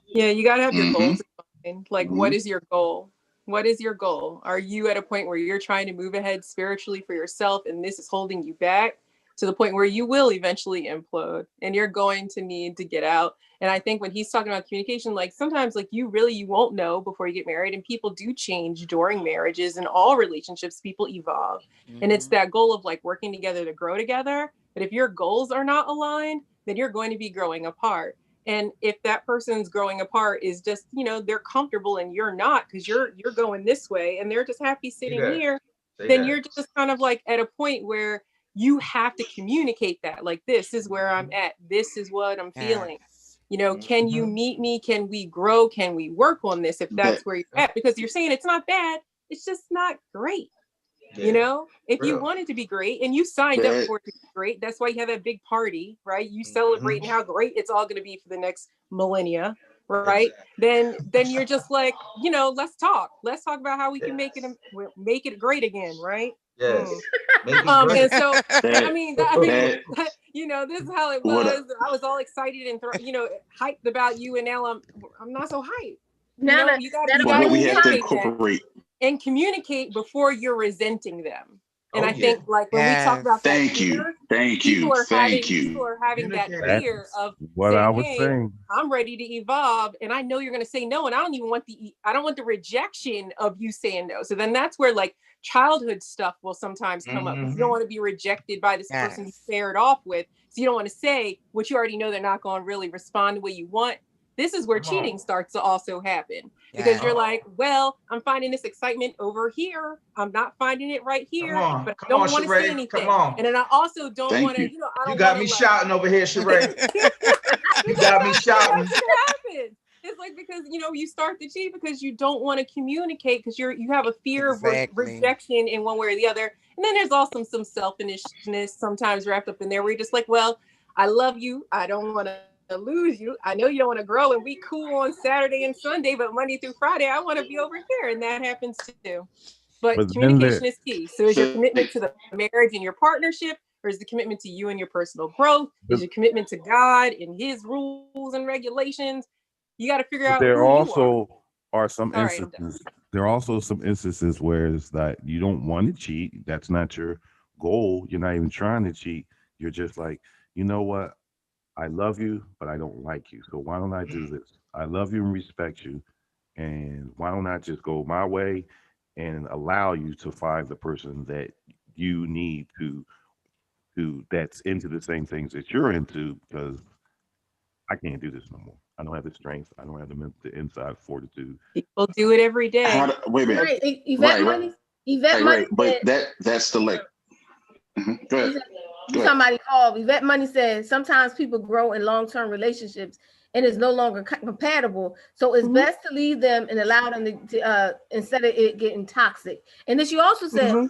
Yeah, you gotta have your goals in mind. Like, what is your goal? What is your goal? Are you at a point where you're trying to move ahead spiritually for yourself and this is holding you back to the point where you will eventually implode and you're going to need to get out? And I think when he's talking about communication, like sometimes like you won't know before you get married, and people do change during marriages, and all relationships, people evolve. And it's that goal of like working together to grow together. But if your goals are not aligned, then you're going to be growing apart. And if that person's growing apart is just, you know, they're comfortable and you're not, because you're going this way and they're just happy sitting here, then you're just kind of like at a point where you have to communicate that, like, this is where I'm at. This is what I'm feeling. You know, can you meet me? Can we grow? Can we work on this if that's where you're at? Because you're saying it's not bad. It's just not great. You know, if you want it to be great and you signed up for it to be great, that's why you have that big party, right? You celebrating how great it's all going to be for the next millennia, right? Then you're just like, you know, let's talk about how we can make it great again, right? Yes. And so I mean, you know, this is how it was. I was all excited and hyped about you, and now I'm not so hyped. Now you got we have to incorporate and communicate before you're resenting them. And I think like when we talk about that fear, people are having that fear of what saying, I was hey, saying. I'm ready to evolve, and I know you're going to say no, and I don't want the rejection of you saying no. So then that's where like childhood stuff will sometimes come up. You don't want to be rejected by this person you paired off with, so you don't want to say what you already know they're not going to really respond the way you want. This is where cheating starts to also happen, because you're like, well, I'm finding this excitement over here. I'm not finding it right here, but I don't want to say anything. And then I also don't want to, I don't got me shouting over here, Sheree. You got me shouting. It's like, because, you start to cheat because you don't want to communicate, because you have a fear of rejection in one way or the other. And then there's also some selfishness sometimes wrapped up in there, where you're just like, well, I love you. I don't want to lose you. I know you don't want to grow and be cool on Saturday and Sunday, but Monday through Friday, I want to be over here. And that happens too. But communication is key. So is your commitment to the marriage and your partnership, or is the commitment to you and your personal growth? Is your commitment to God and his rules and regulations? You got to figure out there who also you are some instances. There are also some instances where it's that you don't want to cheat. That's not your goal. You're not even trying to cheat. You're just like, you know what? I love you, but I don't like you. So why don't I do this? I love you and respect you. And why don't I just go my way and allow you to find the person that you need to that's into the same things that you're into, because I can't do this no more. I don't have the strength. I don't have the inside fortitude. People do it every day. Wait a minute. Right. Yvette Money. But that's the like. Go ahead. Somebody called. Yvette Money said sometimes people grow in long-term relationships and it's no longer compatible. So it's best to leave them and allow them to instead of it getting toxic. And then she also said,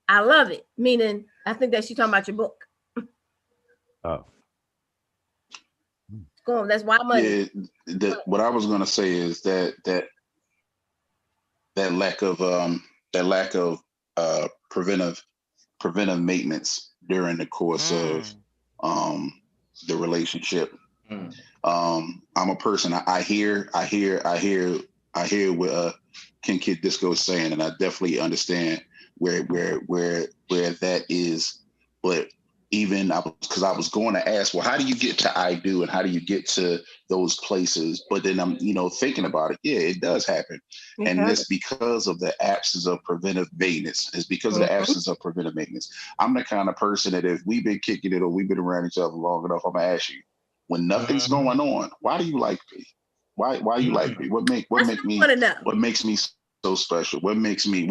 I love it. Meaning, I think that she's talking about your book. Oh. Go on, that's why money. Yeah, what I was gonna say is that lack of preventive maintenance during the course of the relationship. I'm a person. I hear what King Kid Disco is saying, and I definitely understand where that is. But even because I was going to ask, well, how do you get to I do, and how do you get to those places? But then I'm thinking about it. Yeah, it does happen, and it's because of the absence of preventive maintenance. It's because of the absence of preventive maintenance. I'm the kind of person that if we've been kicking it or we've been around each other long enough, I'm gonna ask you, when nothing's going on, why do you like me? Why you like me? What makes me so special? What makes you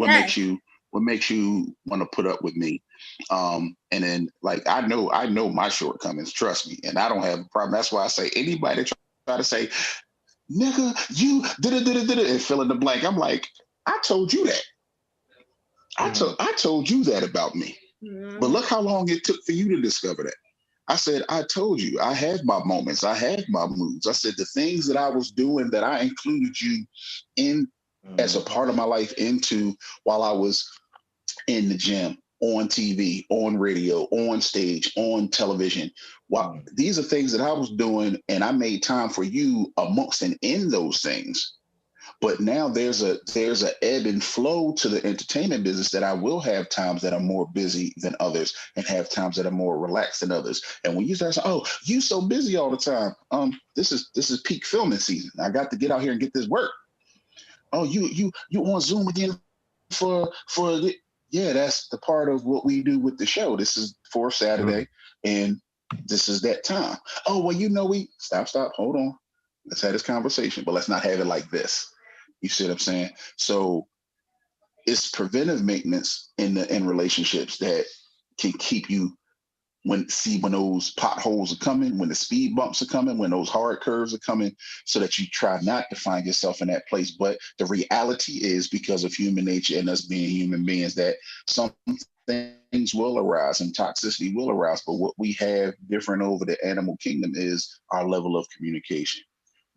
want to put up with me? And then like I know my shortcomings, trust me, and I don't have a problem. That's why I say anybody try to say, nigga, you did and fill in the blank. I'm like, I told you that. I told you that about me. But look how long it took for you to discover that. I said, I told you, I had my moments, I had my moods. I said the things that I was doing that I included you in as a part of my life into while I was in the gym, on TV, on radio, on stage, on television. Wow, these are things that I was doing, and I made time for you amongst and in those things. But now there's a ebb and flow to the entertainment business that I will have times that are more busy than others and have times that are more relaxed than others. And when you start saying, "Oh, you so busy all the time," this is peak filming season. I got to get out here and get this work. Oh, you on Zoom again for the, yeah, that's the part of what we do with the show. This is for Saturday, and this is that time. Oh, well, we stop, hold on. Let's have this conversation, but let's not have it like this. You see what I'm saying? So it's preventive maintenance in relationships that can keep you when those potholes are coming, when the speed bumps are coming, when those hard curves are coming, so that you try not to find yourself in that place. But the reality is, because of human nature and us being human beings, that some things will arise and toxicity will arise. But what we have different over the animal kingdom is our level of communication.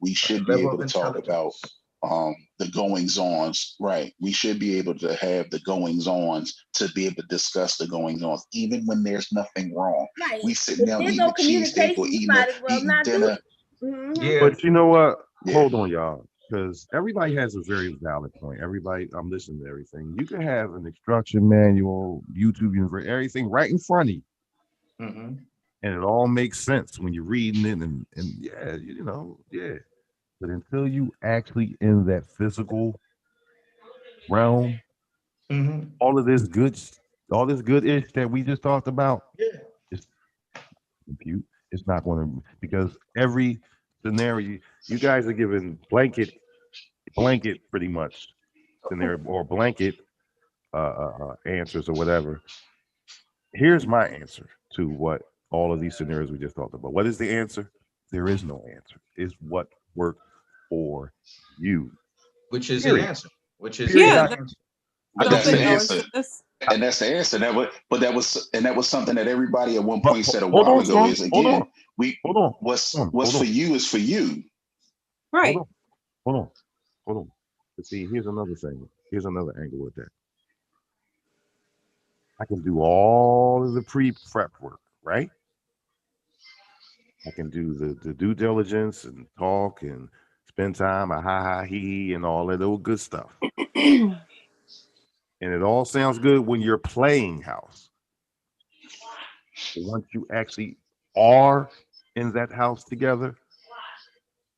We should be able to talk about the goings-ons, right? We should be able to have the goings-ons to be able to discuss the goings-ons, even when there's nothing wrong. Right. We sit down eating a cheesesteak or eating dinner. Yeah. But you know what? Yeah. Hold on, y'all, because everybody has a very valid point. Everybody, I'm listening to everything. You can have an instruction manual, YouTube University, everything right in front of you. And it all makes sense when you're reading it, and yeah, yeah. But until you actually in that physical realm, all this good-ish that we just talked about, it's compute. It's not going to, because every scenario you guys are giving blanket pretty much scenario or blanket answers or whatever. Here's my answer to what all of these scenarios we just talked about. What is the answer? There is no answer. It's what worked for you. Which is the answer. Which is But that's the answer. And that's the answer. That was something that everybody at one point said a while ago. Is again, what's for you is for you. Right. Hold on. But see, here's another thing. Here's another angle with that. I can do all of the pre-prep work, right? I can do the due diligence and talk and spend time, he and all that old good stuff. And it all sounds good when you're playing house. But once you actually are in that house together,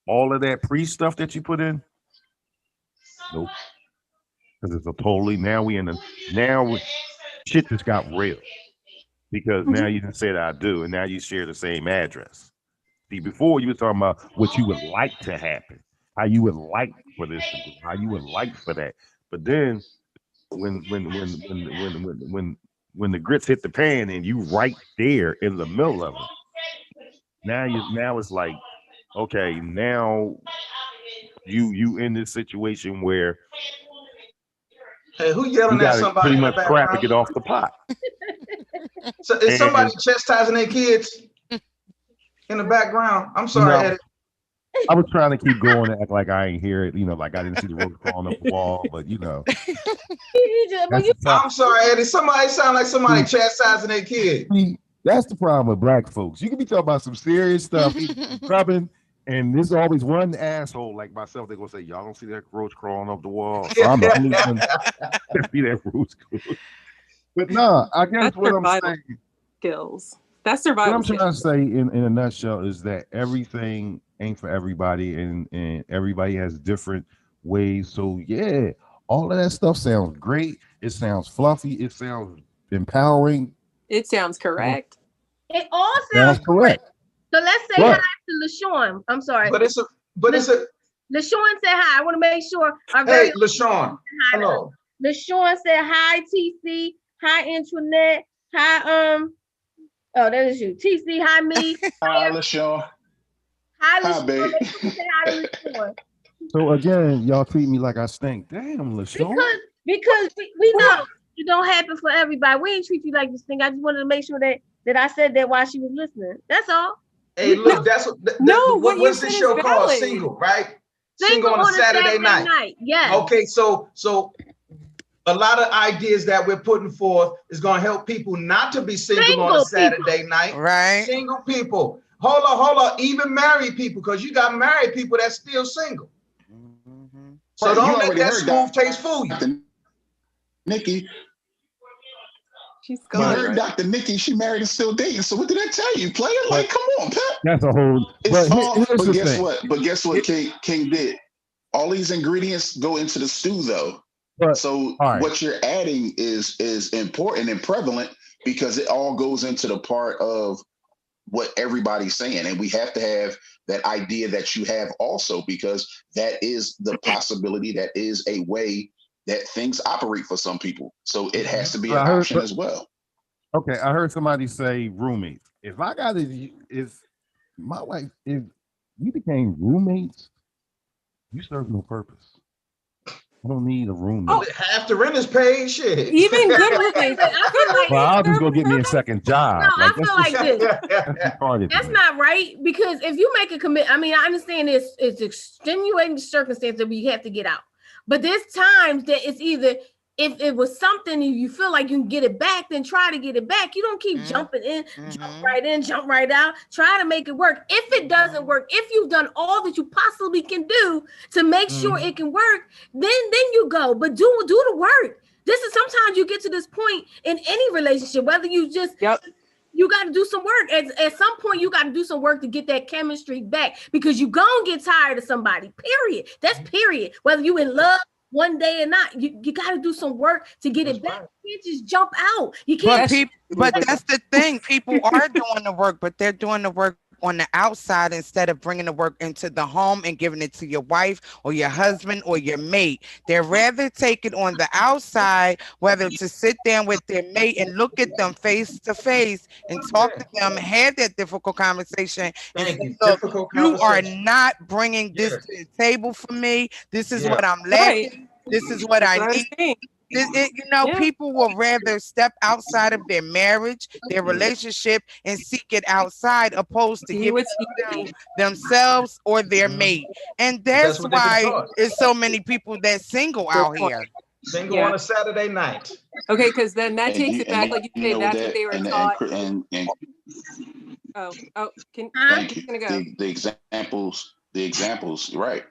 all of that pre-stuff that you put in, nope. Because it's a totally, shit just got real. Because now you didn't say that I do, and now you share the same address. See, before you were talking about what you would like to happen, how you would like for this to be, how you would like for that. But then when the grits hit the pan and you right there in the middle of it, now it's like, okay, now you in this situation where hey, who yelling at somebody pretty much crap to get off the pot. So is somebody chastising their kids in the background? I'm sorry, Eddie. I was trying to keep going and act like I ain't hear it, like I didn't see the road crawling up the wall, but I'm sorry, Eddie. Somebody sound like somebody chastising their kid. That's the problem with black folks. You can be talking about some serious stuff, rubbing, and there's always one asshole like myself. They're gonna say, "Y'all don't see that roach crawling up the wall." So I'm the only one that see that roach. But no, I guess what I'm saying. Skills. That's survival. What I'm trying to say in a nutshell is that everything ain't for everybody, and everybody has different ways. So yeah, all of that stuff sounds great. It sounds fluffy. It sounds empowering. It sounds correct. It all sounds correct. So let's say hi to LaShawn. I'm sorry. But it's a LaShawn said hi. I want to make sure. Hey, LaShawn. Hello. LaShawn said hi, TC. Hi, Antoinette. Hi, oh, that is you. TC, hi, me. Hi, LaShawn. Hi, babe. Say hi to LaShawn. So again, y'all treat me like I stink. Damn, LaShawn. Because we know it don't happen for everybody. We ain't treat you like you stink. I just wanted to make sure that I said that while she was listening. That's all. Hey, look, what's this show called? Single, right? Single on a Saturday night. Yeah. Okay, so a lot of ideas that we're putting forth is going to help people not to be single on a Saturday night. Right. Single people. Hold on. Even married people, because you got married people that's still single. So don't let that smooth taste fool you. Nikki. She's you heard Dr. Nikki, she married and still dating. So what did I tell you, player? Like, come on, Pep. That's a whole. But guess what? But guess what? King did. All these ingredients go into the stew, though. So what you're adding is important and prevalent because it all goes into the part of what everybody's saying, and we have to have that idea that you have also, because that is the possibility, that is a way that things operate for some people. So it has to be an option as well. Okay, I heard somebody say roommates. If I got it, if my wife, if we became roommates, you serve no purpose. I don't need a roommate. Oh, half the rent is paid. Shit. Even good roommates. Well, I'll just go get me a second job. No, I feel like this. That's not right, because if you make a commit, I mean, I understand it's extenuating circumstance that we have to get out, but there's times that it's either if it was something and you feel like you can get it back, then try to get it back. You don't keep jumping in, jump right out. Try to make it work. If it doesn't work, if you've done all that you possibly can do to make sure it can work, then you go. But do the work. This is sometimes you get to this point in any relationship, whether you just you got to do some work. At some point, you got to do some work to get that chemistry back, because you gonna get tired of somebody. Period. That's period. Whether you in love one day or not, you got to do some work to get it back. You can't just jump out. You can't. But that's the thing. People are doing the work, but they're doing the work on the outside instead of bringing the work into the home and giving it to your wife or your husband or your mate. They'd rather take it on the outside, whether to sit down with their mate and look at them face to face and talk to them, have that difficult conversation. And you are not bringing this to the table for me. This is what I'm lacking. This is what I need. People will rather step outside of their marriage, their relationship, and seek it outside, opposed to giving it themselves or their mate. And that's why there's so many people that's single out here. Single on a Saturday night. Okay, because then that takes it back, like you say, that's what they were taught. Thank you. The examples, right.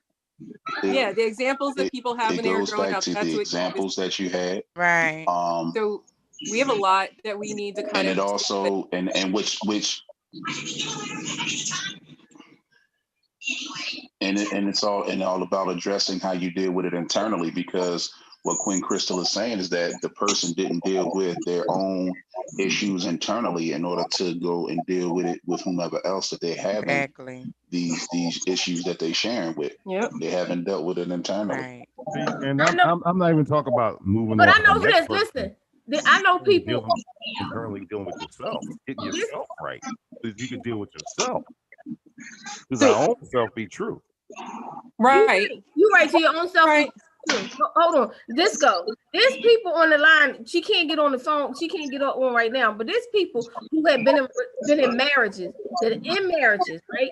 The examples that people have when they were growing up. That's the examples that you had. Right. So we have a lot that we need to kind and of. It also and which it's all about addressing how you deal with it internally, because what Queen Crystal is saying is that the person didn't deal with their own issues internally in order to go and deal with it with whomever else that they have. These issues that they sharing with. They haven't dealt with it internally. And I'm not even talking about moving. But I know this. Listen, I know people internally dealing with yourself, getting yourself right, because you can deal with yourself. Because our own self be true. Right. You right to your own self. Right. Hold on. There's people on the line. She can't get on the phone. She can't get on right now. But there's people who have been in marriages, that are in marriages, right?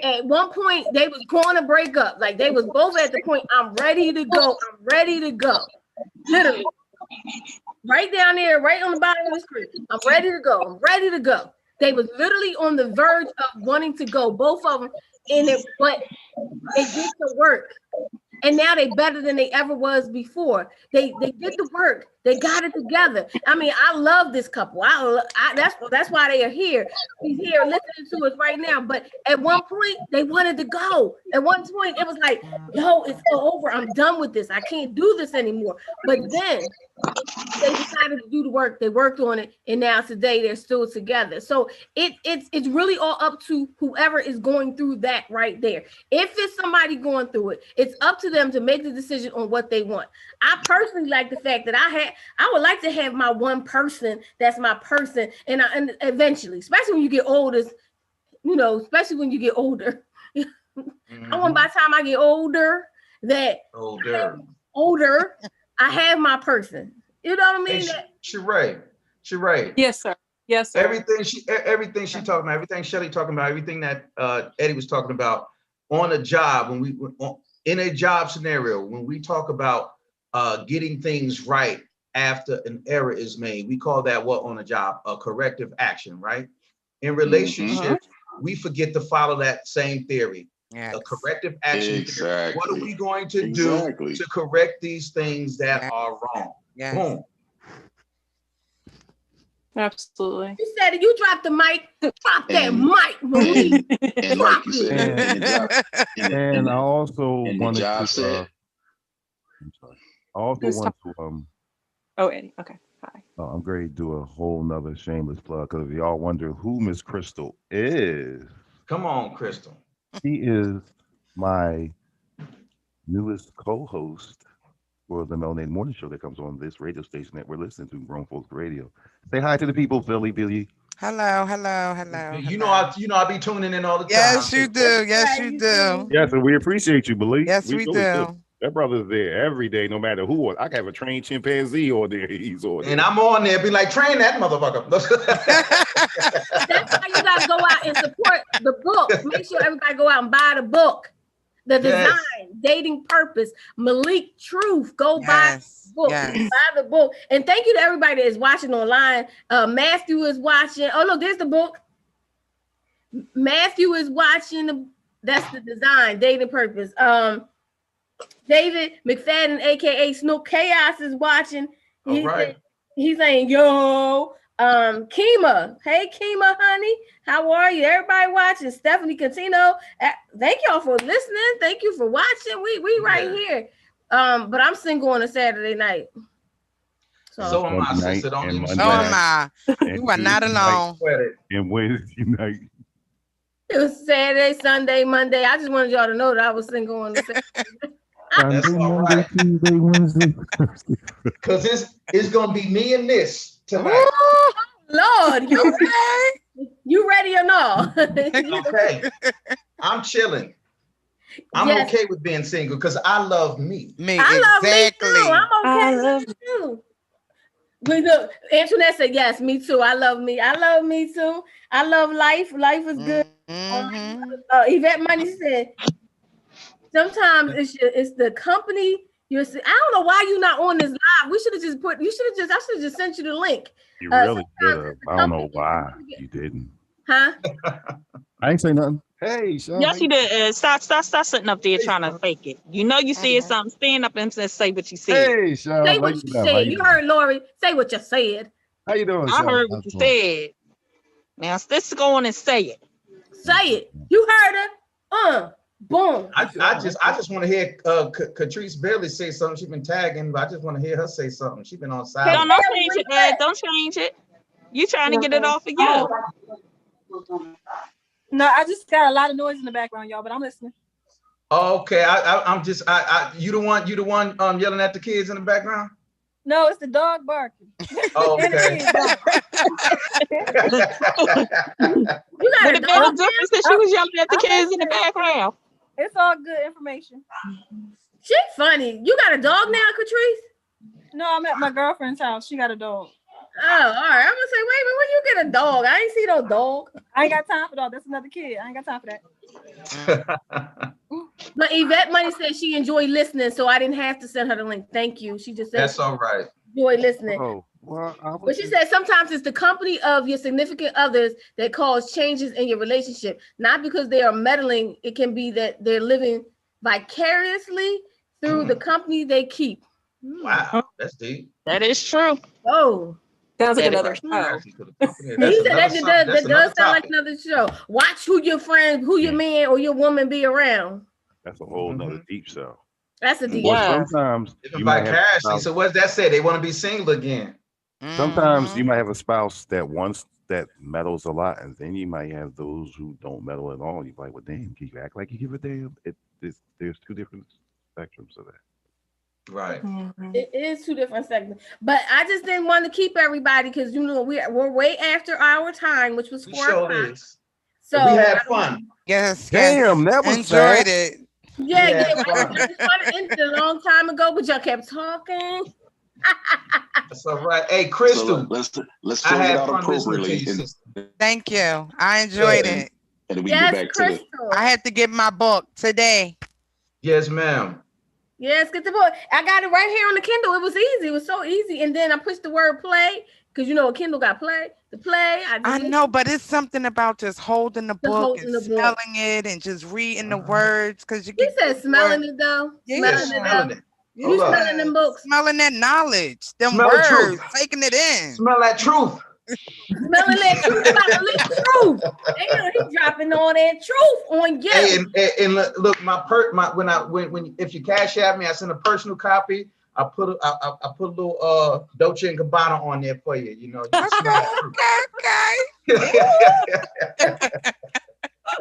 At one point they was going to break up. Like they was both at the point, I'm ready to go. I'm ready to go. Literally. Right down there, right on the bottom of the screen. I'm ready to go. I'm ready to go. They was literally on the verge of wanting to go, both of them, but they did the work. And now they better than they ever was before. They did the work. They got it together. I mean, I love this couple. That's why they are here. He's here listening to us right now. But at one point, they wanted to go. At one point, it was like, yo, it's over. I'm done with this. I can't do this anymore. But then they decided to do the work. They worked on it, and now today they're still together. So it's really all up to whoever is going through that right there. If it's somebody going through it, it's up to them to make the decision on what they want. I personally like the fact that I would like to have my one person that's my person, and eventually, especially when you get older, especially when you get older. I want by the time I get older I have my person. You know what I mean? She's right. Yes, sir. Yes, sir. Everything she talking about, everything Shelly talking about, everything that Eddie was talking about on a job, in a job scenario, when we talk about getting things right after an error is made, we call that what on a job? A corrective action, right? In relationships, we forget to follow that same theory. a corrective action. Exactly. What are we going to do to correct these things that are wrong? Boom. Absolutely. You said it. You dropped the mic. Drop that mic, Marie. And like you said, and I also wanted to. I'm sorry. I also want to. Oh, Eddie. Okay. Hi. I'm going to do a whole nother shameless plug because y'all wonder who Miss Crystal is. Come on, Crystal. She is my newest co-host for the Melanated Morning Show that comes on this radio station that we're listening to, Grown Folks Radio. Say hi to the people, Philly Billy. Hello. You know I be tuning in all the time. Yes, you do. Yes, you do. Yes, and we appreciate you, Billy. Yes, we do. That brother's there every day, no matter who. I can have a trained chimpanzee on there. He's on there. And I'm on there, be like, train that motherfucker. That's why you gotta go out and support the book. Make sure everybody go out and buy the book. The Design, Dating Purpose, Malik Truth. Go buy the book. Buy the book. And thank you to everybody that is watching online. Matthew is watching. Oh, look, there's the book. Matthew is watching. That's the Design, Dating Purpose. David McFadden, aka Snook Chaos, is watching. He's saying, yo. Kima, hey Kima, honey, how are you? Everybody watching. Stephanie Catino, thank y'all for listening. Thank you for watching. We right here. But I'm single on a Saturday night. So am I, sister. Don't even. So am I. You are not alone. And Wednesday night. It was Saturday, Sunday, Monday. I just wanted y'all to know that I was single on the Saturday. That's all right. Tuesday, Wednesday, because it's gonna be me and this tonight. Oh, Lord, you ready? You ready or not? Okay. I'm chilling. I'm okay with being single because I love me. I love me too. I'm okay with you. But look, Antoinette said, yes, me too. I love me. I love me too. I love life. Life is good. Yvette Money said, sometimes it's the company you're. I don't know why you're not on this live. We should have just I should have just sent you the link. You really could have. I don't know why you didn't. Huh? I ain't say nothing. Hey, Sean. Yes, you did. Stop sitting up there trying to fake it. You know you said something. Stand up and say what you said. Hey, Sean. Say what you said. You heard Lori. Say what you said. How you doing, I Sean? heard what you said. Now let's go on and say it. Say it. You heard her. Boom. I just want to hear Catrice Bailey say something. She's been tagging, but I just want to hear her say something. She's been on side. Don't change it, Ed. Don't change it. You trying to get it off of you. No, I just got a lot of noise in the background, y'all, but I'm listening. Okay, I'm just you the one yelling at the kids in the background? No, it's the dog barking. Oh, okay. You got a dog difference that she was yelling at the kids in the background. It's all good information. She funny. You got a dog now, Catrice? No, I'm at my girlfriend's house. She got a dog. Oh, all right. I'm gonna say, wait a minute, when you get a dog? I ain't see no dog. I ain't got time for that. That's another kid. I ain't got time for that. But Yvette Money said she enjoyed listening, so I didn't have to send her the link. Thank you. She just said that's all right. Enjoy listening. Oh, well, but she said sometimes it's the company of your significant others that cause changes in your relationship, not because they are meddling. It can be that they're living vicariously through the company they keep. Wow, that's deep. That is true. Oh. Sounds like another show. He said that does sound like another show. Watch who your friend, who your man or your woman be around. That's a whole nother deep show. That's a deep show. Sometimes you might have so what's that say? They want to be single again. Sometimes you might have a spouse that meddles a lot, and then you might have those who don't meddle at all. You're like, well, damn, can you act like you give a damn? There's two different spectrums of that. Right. It is two different segments, but I just didn't want to keep everybody because we're way after our time, which was 4 o'clock. So we had fun. Yes. Damn, that was enjoyed it. Yeah. I just wanted to end it a long time ago, but y'all kept talking. That's all right. Hey, Crystal, so let's close it out appropriately. Thank you. I enjoyed it. And we get back to it. I had to get my book today. Yes, ma'am. Yes, get the book. I got it right here on the Kindle. It was easy. It was so easy. And then I pushed the word play. Because you know, a Kindle got play. The play. I know, but it's something about just holding the book and smelling book. it and just reading the words. Because you He said smelling it though. Yeah, smelling it. You smelling them books. Smelling that knowledge. Them Smell the words. truth. Taking it in. Smell that truth. Smelling that truth about the truth. They know he dropping all that truth on you. Hey, and look, when if you cash at me, I send a personal copy. I put a little Dolce and Gabbana on there for you. You know. Okay.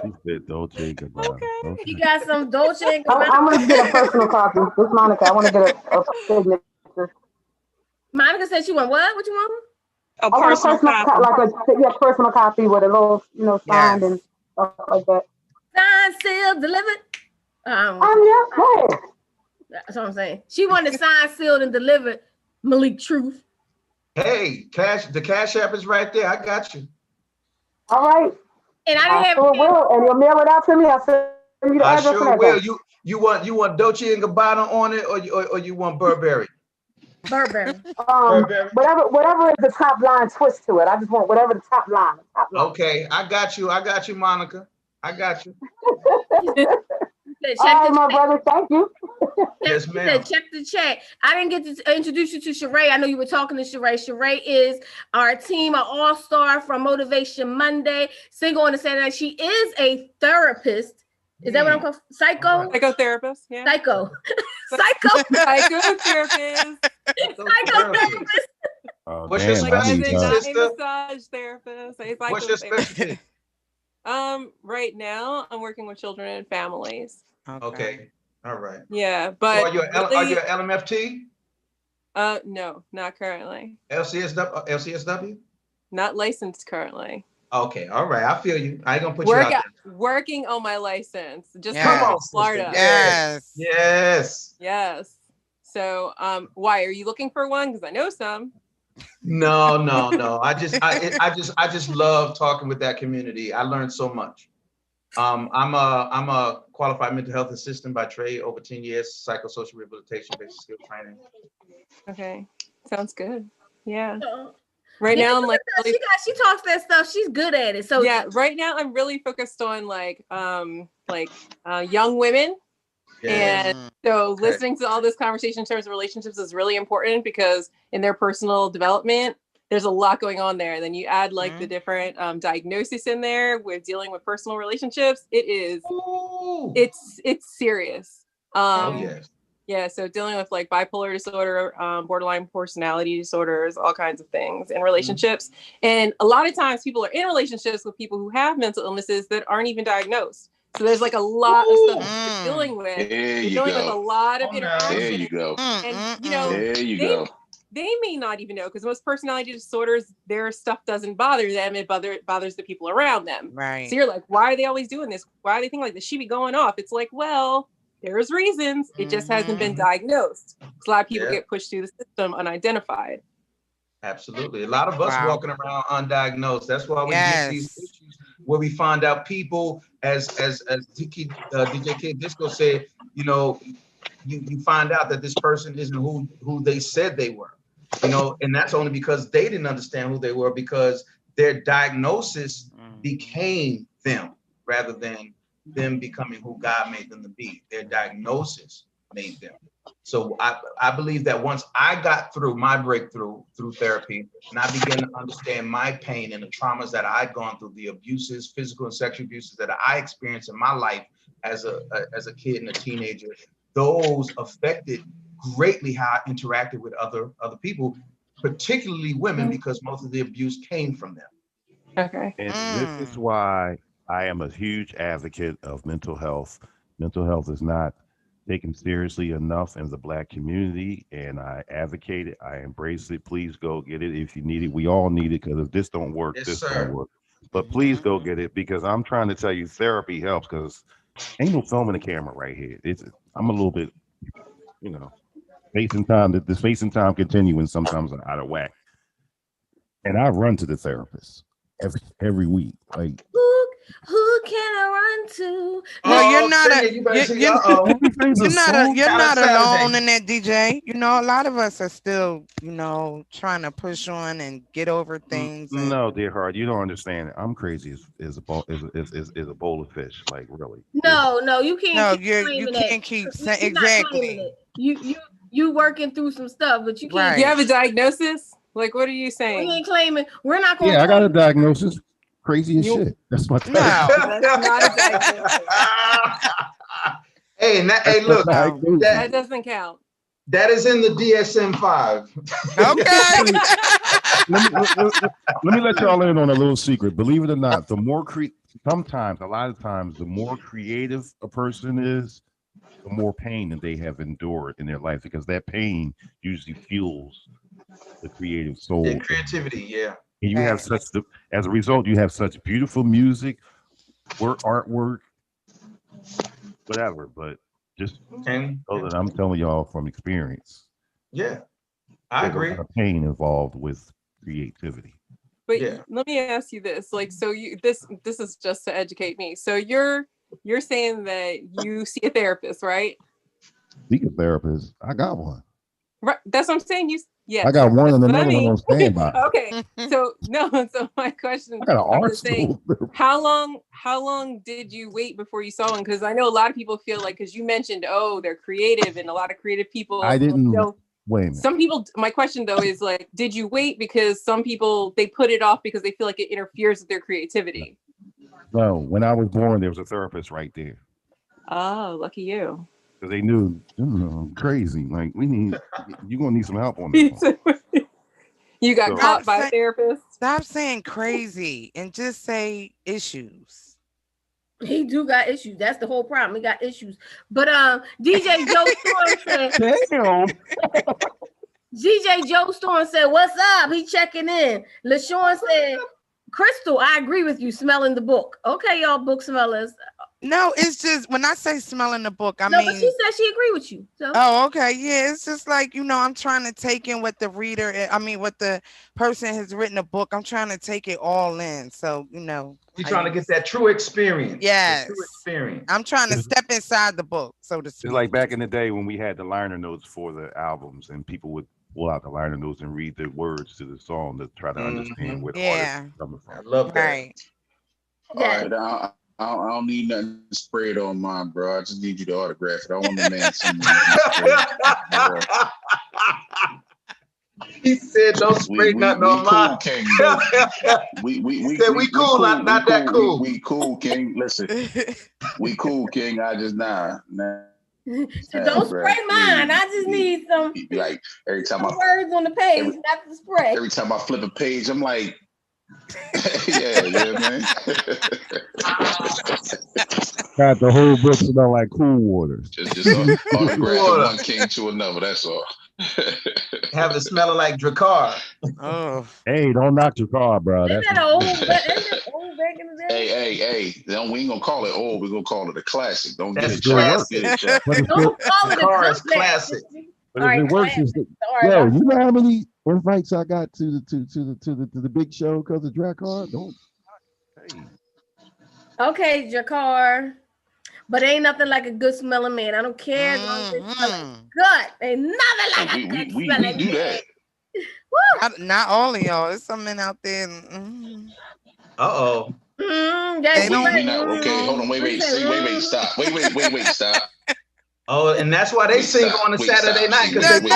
He said Dolce and Gabbana. Okay. You got some Dolce and Gabbana. I'm gonna get a personal copy. This Monica, I want to get a signature. Monica said she want what? What you want? I want a personal copy, like a personal copy with a little, signed and stuff like that. Signed, sealed, delivered. Yeah. That's what I'm saying. She wanted signed, sealed, and delivered. Malik Truth. Hey, the cash app is right there. I got you. All right. And I didn't have. Will, and you'll mail it out to me. I'll send you the address. I sure will. You want Dolce and Gabbana on it, or you want Burberry? Burberry. Whatever is the top line twist to it. I just want whatever the top line. Okay, I got you, Monica. I got you. All right, my brother. Thank you. Yes, ma'am. Check the chat. I didn't get to introduce you to Sheree. I know you were talking to Sheree. Sheree is our team, an all-star from Motivation Monday. Single on the Saturday night. She is a therapist. Is that what I'm called? Psychotherapist. Yeah. Psychotherapist. Psychotherapist. What's your specialty, sister? Massage therapist. What's your specialty? Right now I'm working with children and families. Okay. All right. Yeah, but so are you an LMFT? No, not currently. LCSW? Not licensed currently. Okay, all right. I feel you. I ain't gonna put you out there. Working on my license. Just come on, Florida. Yes. So, why are you looking for one? Because I know some. No. I just love talking with that community. I learned so much. I'm a qualified mental health assistant by trade, over 10 years, psychosocial rehabilitation, basic skill training. Okay, sounds good. Yeah. Right now, I'm like she talks that stuff. She's good at it. So yeah, right now I'm really focused on young women. And so listening to all this conversation in terms of relationships is really important because in their personal development, there's a lot going on there. And then you add the different diagnoses in there with dealing with personal relationships. It is, it's serious. Yeah, so dealing with bipolar disorder, borderline personality disorders, all kinds of things in relationships. And a lot of times people are in relationships with people who have mental illnesses that aren't even diagnosed. So there's a lot of stuff that you're dealing with. You're dealing with a lot of interaction. There you go. And there you go. They may not even know because most personality disorders, their stuff doesn't bother them. It bothers the people around them. Right. So you're like, why are they always doing this? Why are they thinking like this? She be going off. It's like, well, there's reasons. It just hasn't been diagnosed. A lot of people get pushed through the system unidentified. Absolutely. A lot of us walking around undiagnosed. That's why we get these issues where we find out people, as DJ Kid Disco said, you find out that this person isn't who they said they were, and that's only because they didn't understand who they were, because their diagnosis became them rather than them becoming who God made them to be. Their diagnosis made them. So I believe that once I got through my breakthrough through therapy, and I began to understand my pain and the traumas that I'd gone through, the abuses, physical and sexual abuses that I experienced in my life as a kid and a teenager, those affected greatly how I interacted with other people, particularly women, because most of the abuse came from them. Okay. And this is why I am a huge advocate of mental health. Mental health is not taken seriously enough in the Black community, and I advocate it. I embrace it. Please go get it if you need it. We all need it, because if this don't work, this don't work. But please go get it, because I'm trying to tell you, therapy helps, because ain't no filming the camera right here. I'm a little bit, space and time continuing sometimes out of whack. And I run to the therapist every week. Who can I run to? Well, you're not alone in that, DJ. You know, a lot of us are still, you know, trying to push on and get over things. No, dear heart, you don't understand. I'm crazy as a bowl of fish. Like really. No, you can't. No, you can't keep saying exactly. You working through some stuff, but you can't. Do you have a diagnosis? Like, what are you saying? We ain't claiming. We're not going. Yeah, I got a diagnosis. Crazy as shit. That's my diagnosis. That's not a diagnosis. Hey, look, that doesn't count. That is in the DSM-5. Okay. Let me let y'all in on a little secret. Believe it or not, the more a lot of times, the more creative a person is, the more pain that they have endured in their life, because that pain usually fuels the creative soul. Yeah, creativity, yeah. And you have as a result, you have such beautiful music, artwork, whatever. But just know that I'm telling y'all from experience. Yeah, I agree. There's a lot of pain involved with creativity. But let me ask you this: like, so this is just to educate me. So you're saying that you see a therapist, right? See a therapist? I got one. Right. That's what I'm saying. Yeah, I got one and another one on standby. Okay. So my question. I got an art school. How long did you wait before you saw one? Because I know a lot of people feel like, because you mentioned, they're creative, and a lot of creative people. I didn't wait a minute. Some people. My question though is like, did you wait because some people they put it off because they feel like it interferes with their creativity? No, when I was born, there was a therapist right there. Oh, lucky you. Because they knew, I'm crazy. Like, you're gonna need some help on this one. You got caught by a therapist. Stop saying crazy and just say issues. He do got issues. That's the whole problem. He got issues. But DJ Joe Storm said. Damn. DJ Joe Storm said, "What's up?" He checking in. LaShawn said, "Crystal, I agree with you. Smelling the book." Okay, y'all book smellers. No, it's just when I say smelling the book, I mean. But she said she agree with you. So. Oh, okay, yeah. It's just like, I'm trying to take in what the what the person has written a book. I'm trying to take it all in. So you're trying to get that true experience. Yes, true experience. I'm trying to step inside the book, so to speak. It's like back in the day when we had the liner notes for the albums, and people would pull out the liner notes and read the words to the song to try to understand where the artist is coming from. I love that. Right. All right. I don't need nothing sprayed on mine, bro. I just need you to autograph it. I want the man some. He said, "Don't spray nothing on mine." King, he said, "We cool, not that cool." We cool, King. Listen, we cool, King. I just nah. So don't spray mine. I just need some. Like every time words on the page, not the spray. Every time I flip a page, I'm like. yeah, man. Got the whole book smell like cool water. Just autograph one king to another. That's all. Have it smelling like Drakkar. Oh, hey, don't knock Drakkar, bro. Isn't that old back in the day? Hey. We ain't gonna call it old. We're gonna call it a classic. Don't get it classic. Don't call it a classic. But if it works, yo, you know how many invites I got to the big show because of Drakkar? Okay, Drakkar. But ain't nothing like a good smelling man. I don't care as long as it smells good. Ain't nothing like a good smelling man. We do that. Not all of y'all. There's some men out there. Uh-oh. Okay, hold on. Wait, stop. Wait, stop. Oh, and that's why they sing on a Saturday night, because they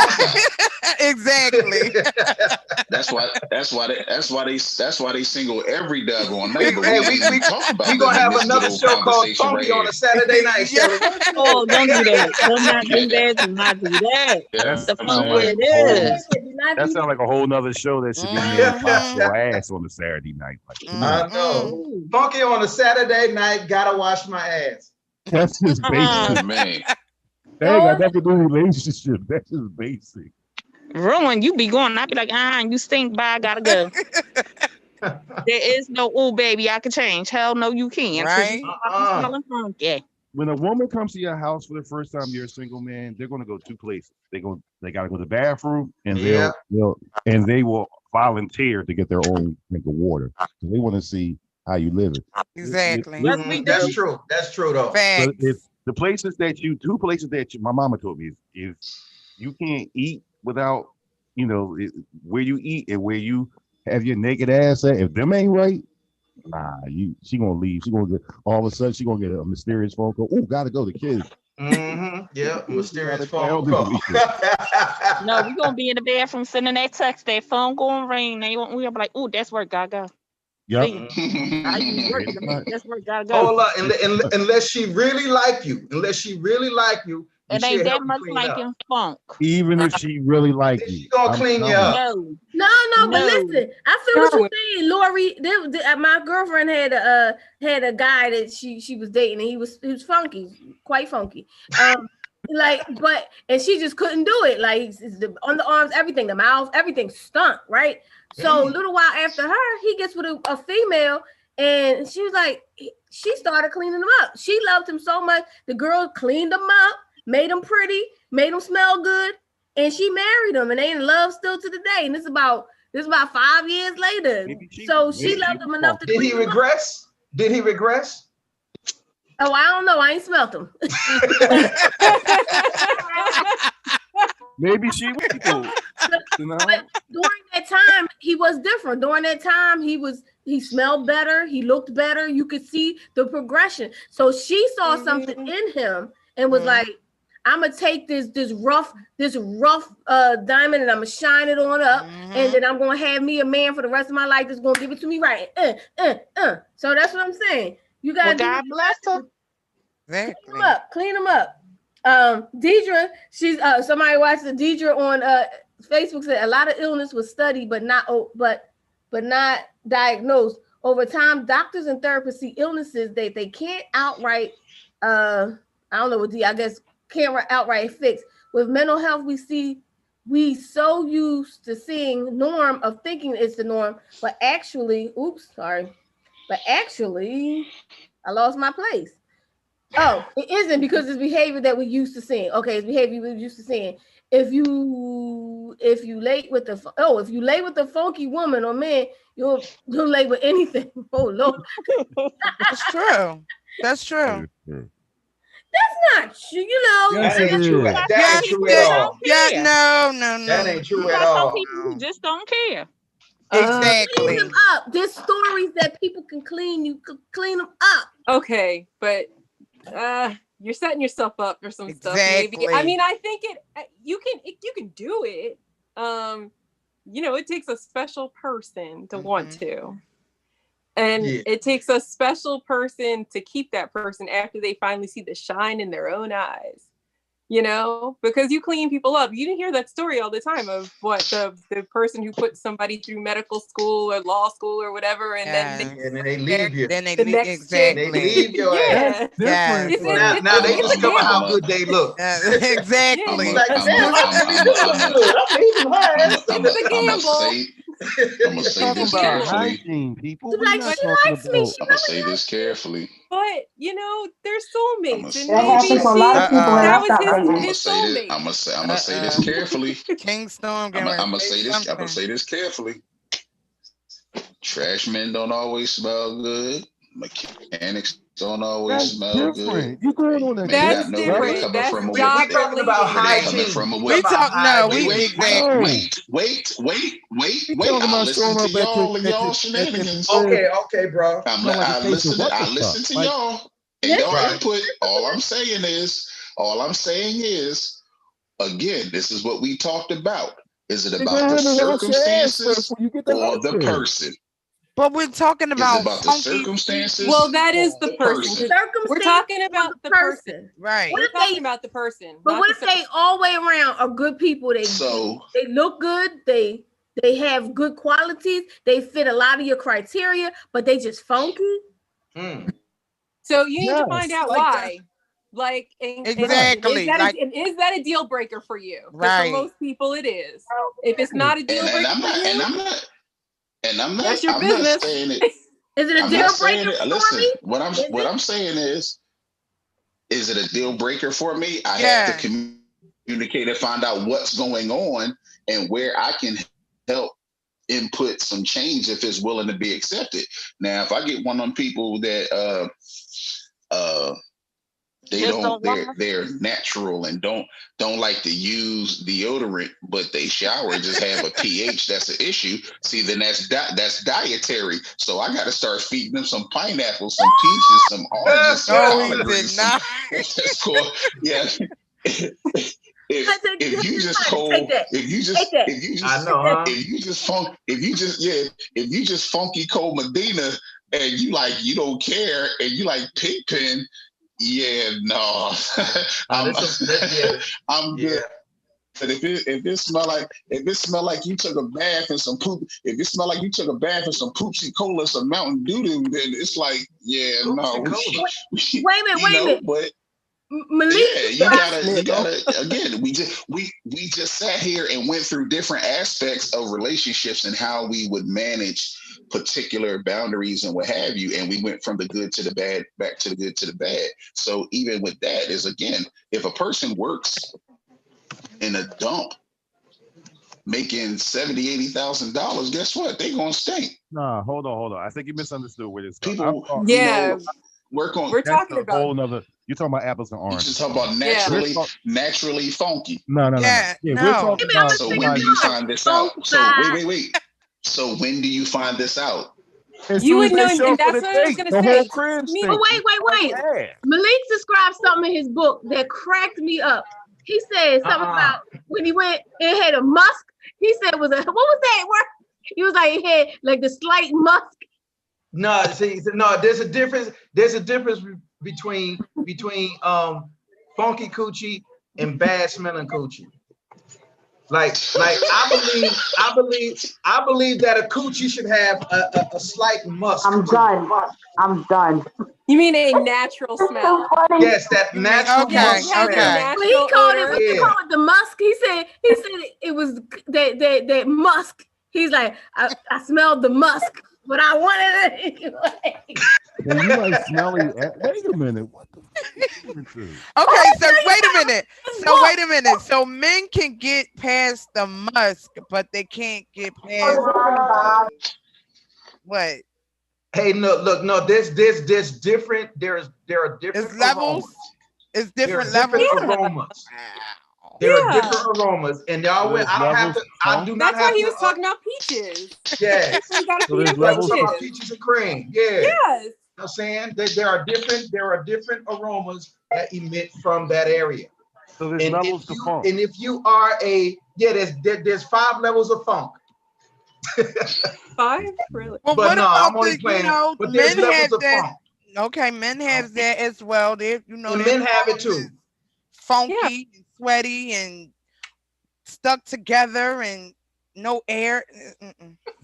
exactly. That's why they single every daggone night. We gonna have another show called Funky on a Saturday night. Shelly. Oh, don't do that. Do not do that. That's the fun way it is. That sounds like a whole nother show that should be named Pop Your Ass on a Saturday night. I know. Funky on a Saturday night, gotta wash my ass. That's just basic, man. That ain't got nothing to do with relationship. That's just basic. Rowan, you be going. I be like, you stink. Bye. I gotta go. There is no, oh baby, I can change. Hell no, you can't. Right? Yeah. When a woman comes to your house for the first time, you're a single man. They're gonna go two places. They gotta go to the bathroom, and they will volunteer to get their own drink of water. So they want to see how you live it. Exactly. That's true. That's true though. But if the places that two places that my mama told me is if you can't eat without, where you eat and where you have your naked ass at, if them ain't right, nah, she gonna leave. She gonna get all of a sudden she gonna get a mysterious phone call. Oh, gotta go. The kids. Yeah, mysterious phone call. No, we're gonna be in the bathroom sending that text, that phone gonna ring. We'll be like, oh, that's work, gotta go. Yep. That's work, gotta go. Hold up, unless she really like you, it ain't that much like in funk. Even if she really like you, she gonna clean you up. No, but listen, I feel what you're saying, Lori. My girlfriend had a guy that she was dating, and he was funky, quite funky. And she just couldn't do it. Like the underarms, everything, the mouth, everything stunk, right? So a little while after her, he gets with a female, and she was like, she started cleaning him up. She loved him so much. The girl cleaned him up, made him pretty, made him smell good, and she married him, and they in love still to the day. And this is about 5 years later. So she loved him enough to clean him up. Did he regress? Oh, I don't know. I ain't smelt him. Maybe she will. But during that time, he was different. During that time, he smelled better. He looked better. You could see the progression. So she saw something in him and was like, I'm gonna take this rough diamond and I'm gonna shine it on up, and then I'm gonna have me a man for the rest of my life that's gonna give it to me right. So that's what I'm saying. You gotta God bless her. Exactly. Clean them up. Deidre, she's somebody watched the Deidre on Facebook said a lot of illness was studied but not diagnosed. Over time, doctors and therapists see illnesses they can't outright I don't know what I guess can't outright fix. With mental health, we so used to seeing norm of thinking it's the norm, but actually, I lost my place. Oh, it isn't, because it's behavior that we used to seeing. Okay, it's behavior we used to seeing. If you lay with the funky woman or man, you'll lay with anything. Oh Lord. That's true. That's true. That's not true, That ain't true. That ain't true at all. Yeah, no. That ain't true at all. Some people who just don't care. Exactly. Clean them up. There's stories that people can clean. You can clean them up. Okay, but you're setting yourself up for some stuff. Maybe. I mean, I think you can do it. It takes a special person to want to. And it takes a special person to keep that person after they finally see the shine in their own eyes. Because you clean people up. You didn't hear that story all the time of what the person who put somebody through medical school or law school or whatever, and then they leave you. Then they leave. Exactly. They leave your ass. Yeah. Now they discover how good they look. Exactly. I'm gonna say this carefully. People. Like, she likes me. I'm gonna say this carefully. But they're soulmates, and that happens for a lot of people, and that that's was his soulmate. I'm gonna say this carefully. King Storm. I'm gonna say this carefully. Trash men don't always smell good. Mechanics don't always smell good. You going on that? That's different. That's we're talking about hygiene. We talk no. Wait. I'll listen to y'all and y'all shenanigans. Okay, bro. I listen to y'all and y'all input. All I'm saying is, again, this is what we talked about. Is it about the circumstances or the person? But we're talking about the circumstances. Well, that is the person. We're talking about the person. Right. We're talking about the person. But what if they all the way around are good people? They look good. They have good qualities. They fit a lot of your criteria, but they just funky. So you need to find out why. Exactly. Is that a deal breaker for you? Right. For most people, it is. If it's not a deal breaker, that's your business. Not saying it. Is it a deal breaker for me? What I'm saying is it a deal breaker for me? I have to communicate and find out what's going on and where I can help input some change if it's willing to be accepted. Now, if I get one of them people that they're natural and don't like to use deodorant, but they shower just have a pH that's an issue. See, then that's dietary. So I got to start feeding them some pineapples, some peaches, some oranges, some collard greens. That's cool. Yeah. If you just funky cold Medina and you don't care and you like Pigpen, yeah, no. I'm good. But if it smell like you took a bath and some poop, if it smell like you took a bath and some Poopsie Cola, some Mountain Dew, then it's like, yeah, no. Wait a minute. But Malik, you gotta again, we just sat here and went through different aspects of relationships and how we would manage particular boundaries and what have you, and we went from the good to the bad, back to the good to the bad. So even with that is, again, if a person works in a dump making $70,000-$80,000, guess what? They gonna stink. Nah, hold on. I think you misunderstood where this people work on. We're talking about whole nother. You're talking about apples and oranges. You're talking about naturally funky. No. Yeah, we're talking about. So when do you find this out? So wait. So when do you find this out? You would know, and that's what I was going to say. Wait. Malik described something in his book that cracked me up. He said something about when he went, it had a musk. He said it was what was that word? He was like, it had like the slight musk. No, there's a difference. There's a difference between funky coochie and bad smelling coochie. Like I believe that a coochie should have a slight musk. I'm done. You mean a natural smell? Yes, that natural musk. Okay. He called it the musk. He said it was that musk. He's like, I smelled the musk, but I wanted it anyway. And you like smelling. Wait a minute. What the fuck? Okay, so wait a minute. So men can get past the musk, but they can't get past what? Hey, no. There's different. There are different levels. It's different levels. Aromas. There are different aromas, and y'all went. I do not. That's why he was talking about peaches. Yes. So you got so peaches and cream. Yeah. Yes. You know what I'm saying there are different aromas that emit from that area. So there's levels to funk. And if you are there's 5 levels of funk. 5? Really? Well, but no, I'm only playing. But there's levels of funk. Okay, men have that as well. They, men have it too. Funky, and sweaty, and stuck together, and no air.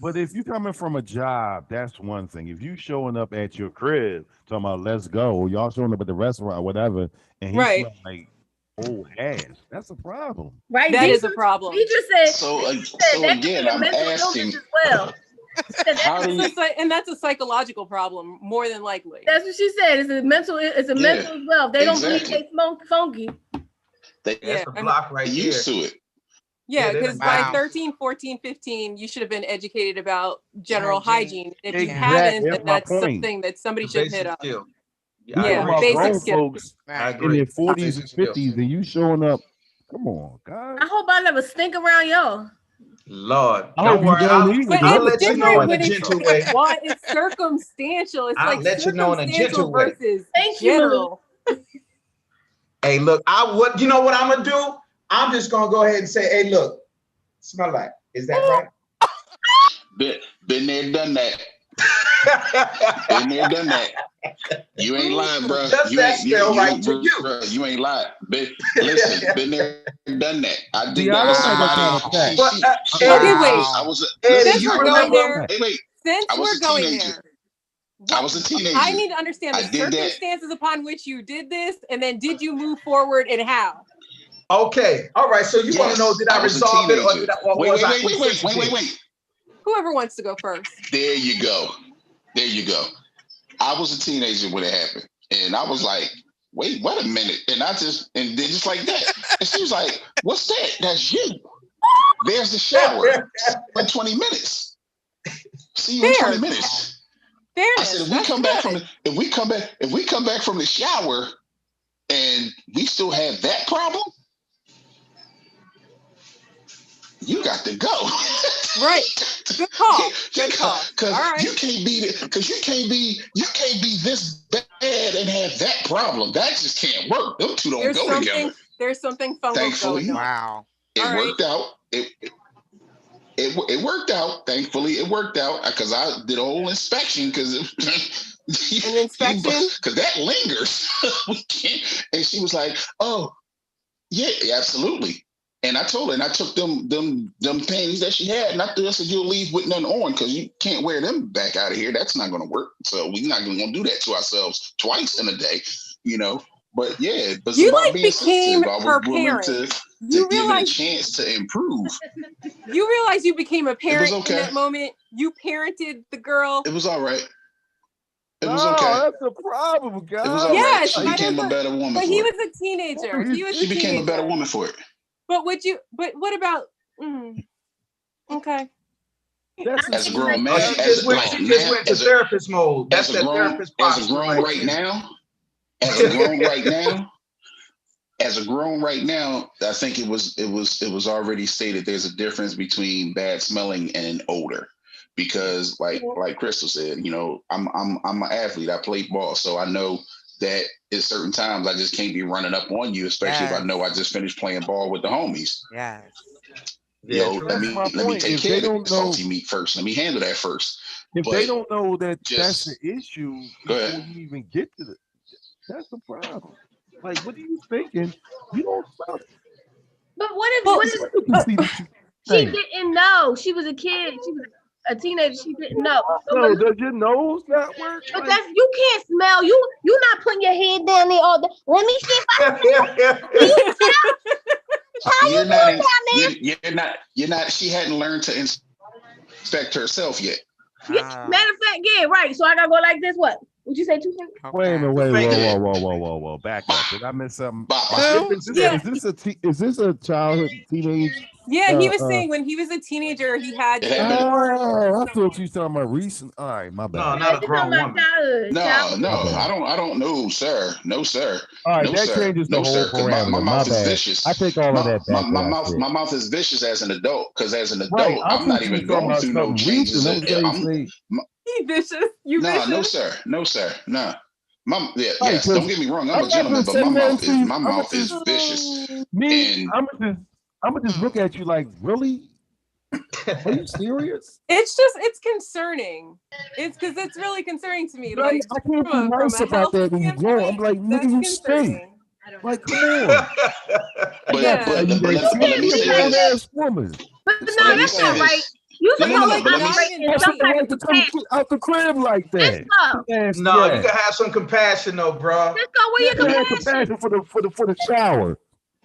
But if you're coming from a job, that's one thing. If you showing up at your crib, talking about let's go, y'all showing up at the restaurant or whatever, and he's like old ass, that's a problem. Right, that is a problem. He just said. So again, I'm asking. Well. And that's a psychological problem, more than likely. That's what she said. It's a mental as well. They don't believe they smoke funky. That's a block right here. Used to it. Yeah, because by 13, 14, 15, you should have been educated about general hygiene. If you haven't, then that's something that somebody should hit up. Yeah, basic skills. In their 40s and 50s, and you showing up. Come on, guys. I hope I never stink around y'all. Lord, don't worry. I'll let you know in a gentle way. Well, it's circumstantial. It's I'll let you know in a gentle way. Versus general. Hey, look, you know what I'm gonna do? I'm just gonna go ahead and say, hey, look, smell like. Is that right? Been there, done that. Been there, done that. You ain't lying, bro. You ain't lying. Listen, been there, done that. I did that with somebody. I was a teenager. I need to understand the circumstances upon which you did this, and then did you move forward and how? Okay, all right. So you want to know, did I resolve it, or did I? Wait. Whoever wants to go first. There you go. I was a teenager when it happened, and I was like, wait a minute, and then just like that, and she was like, what's that? That's you. There's the shower. For 20 minutes. See you in 20 minutes. Fairness. I said, if we come back from the shower and we still have that problem, you got to go. Right. Good call. Good call. Because you can't be this bad and have that problem. That just can't work. Them two don't go together. There's something fungal Thankfully, going on. Wow. It worked out. It worked out. Thankfully, it worked out because I did a whole inspection because an inspection because that lingers. We can't. And she was like, "Oh, yeah, absolutely." And I told her, and I took them panties that she had, and I said, "You'll leave with none on because you can't wear them back out of here. That's not going to work. So we're not going to do that to ourselves twice in a day, you know." But yeah, but you about like being became sensitive. I her was willing parent. to give it a chance to improve. You realize you became a parent okay. in that moment. You parented the girl. It was all right. It was no, okay. That's the problem, guys. It was all right. She became a better woman. But for he it. was a teenager. She became a better woman for it. But But what about? Okay. As a grown man, she just went to therapist mode. That's the therapist posture. As a grown right now, as a grown right now, I think it was already stated there's a difference between bad smelling and odor. Because like Crystal said, you know, I'm an athlete. I play ball, so I know that at certain times I just can't be running up on you, especially if I know I just finished playing ball with the homies. Yes. Yo, let me take care of the salty meat first. Let me handle that first. If they don't know that that's the issue before ahead. you even get to that's the problem. Like, what are you thinking? You don't smell it. But what if she didn't know? She was a kid. She was a teenager. She didn't know. No, does your nose not work? But that's you can't smell. You're not putting your head down there all day. Let me see if I You're not. She hadn't learned to inspect herself yet. Matter of fact, yeah, right. So I gotta go like this. What? Would you say 2 seconds? Wait a minute, whoa. Back up. Did I miss something? Is this a childhood, teenage? Yeah, he was saying when he was a teenager, he had. Oh, I thought you were talking about recent. All right, my bad. No, not a grown woman. No, I don't know, sir. No, sir. All right, no, that sir. changes the no, whole sir, parameter. My mouth is bad. vicious. I take all of that back. My mouth is vicious as an adult because as an adult, I'm not even going through no changes. Vicious. You vicious? No, sir. No. Yes, don't get me wrong. I'm a gentleman, but my mouth is vicious. I'm gonna just look at you like, really? Are you serious? It's concerning. It's because it's really concerning to me. Like, I can't be nice about that when you grow. I'm like, nigga, you stink. Like, come on. But let me say this. Woman. But no, that's not right. You supposed to come out the crib like that. No, you can have some compassion though, bro. Let's go with your compassion for the shower.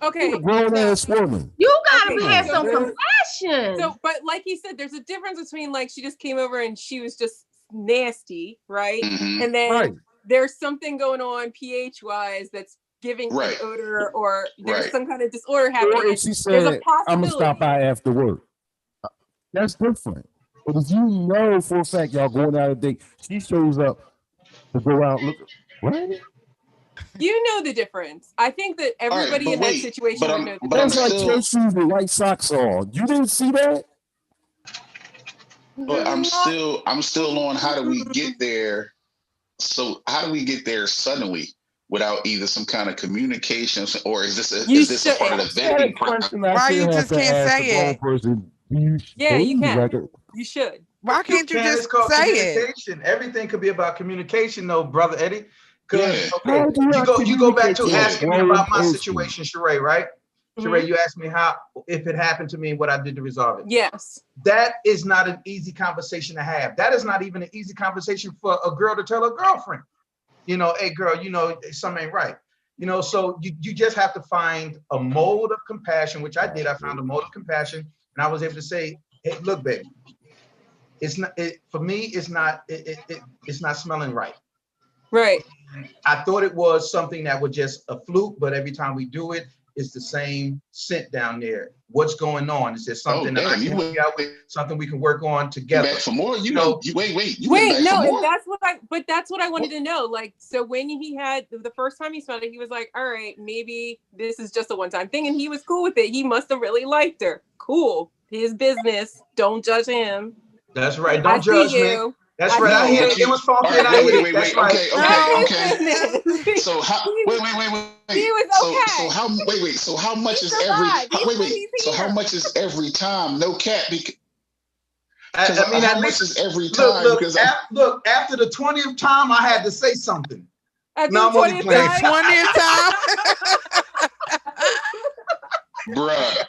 Okay, grown ass woman. You gotta have some compassion. So, but like he said, there's a difference between like she just came over and she was just nasty, right? Mm-hmm. And then there's something going on pH wise that's giving an odor, or there's some kind of disorder happening. Or if she said, "I'm gonna stop by after work." That's different. But if you know for a fact y'all going out a date, she shows up to go out. Look, what? You know the difference. I think that everybody that situation would know the difference. That's like your shoes with white socks on. You didn't see that? But I'm still on how do we get there? So how do we get there suddenly without either some kind of communication, or is this a part of the vetting process? Why you just can't say it? Yeah, you can. You should. Why can't you just say it? Everything could be about communication, though, brother Eddie. Because you go back to asking me about my situation, Sheree, right? Sheree, you asked me if it happened to me, what I did to resolve it. Yes. That is not an easy conversation to have. That is not even an easy conversation for a girl to tell her girlfriend. You know, hey girl, you know, something ain't right. You know, so you just have to find a mode of compassion, which I did. I found a mode of compassion, and I was able to say, hey, look, baby, it's not for me, it's not smelling right. Right. I thought it was something that was just a fluke, but every time we do it, is the same scent down there. What's going on? Is there something that I can help you out with? Something we can work on together. Back for more? Wait, no, that's what I wanted to know. Like, so when he had the first time he smelled it, he was like, all right, maybe this is just a one-time thing, and he was cool with it. He must have really liked her. Cool. His business. Don't judge him. That's right. Don't judge me. That's right. I hear it was funky and I hear it. That's right. Okay. So how? Wait. He was okay. So how? Wait. So how much is every? So how much is every time? No cat. Because I mean, how much is every time? Look, after the 20th time, I had to say something. After the 20th time. Bruh.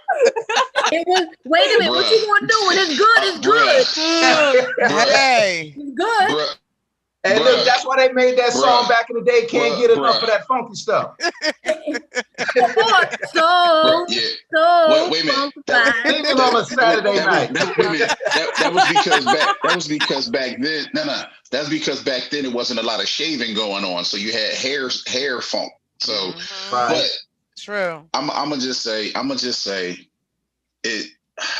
It was, wait a minute, what you gonna do? When it's good, it's good. Hey. It's good. And look, that's why they made that song back in the day. Can't get enough of that funky stuff. Wait a minute. Even on a Saturday night. That was because back then. No. That's because back then it wasn't a lot of shaving going on, so you had hair funk. So, but true. I'm gonna just say it.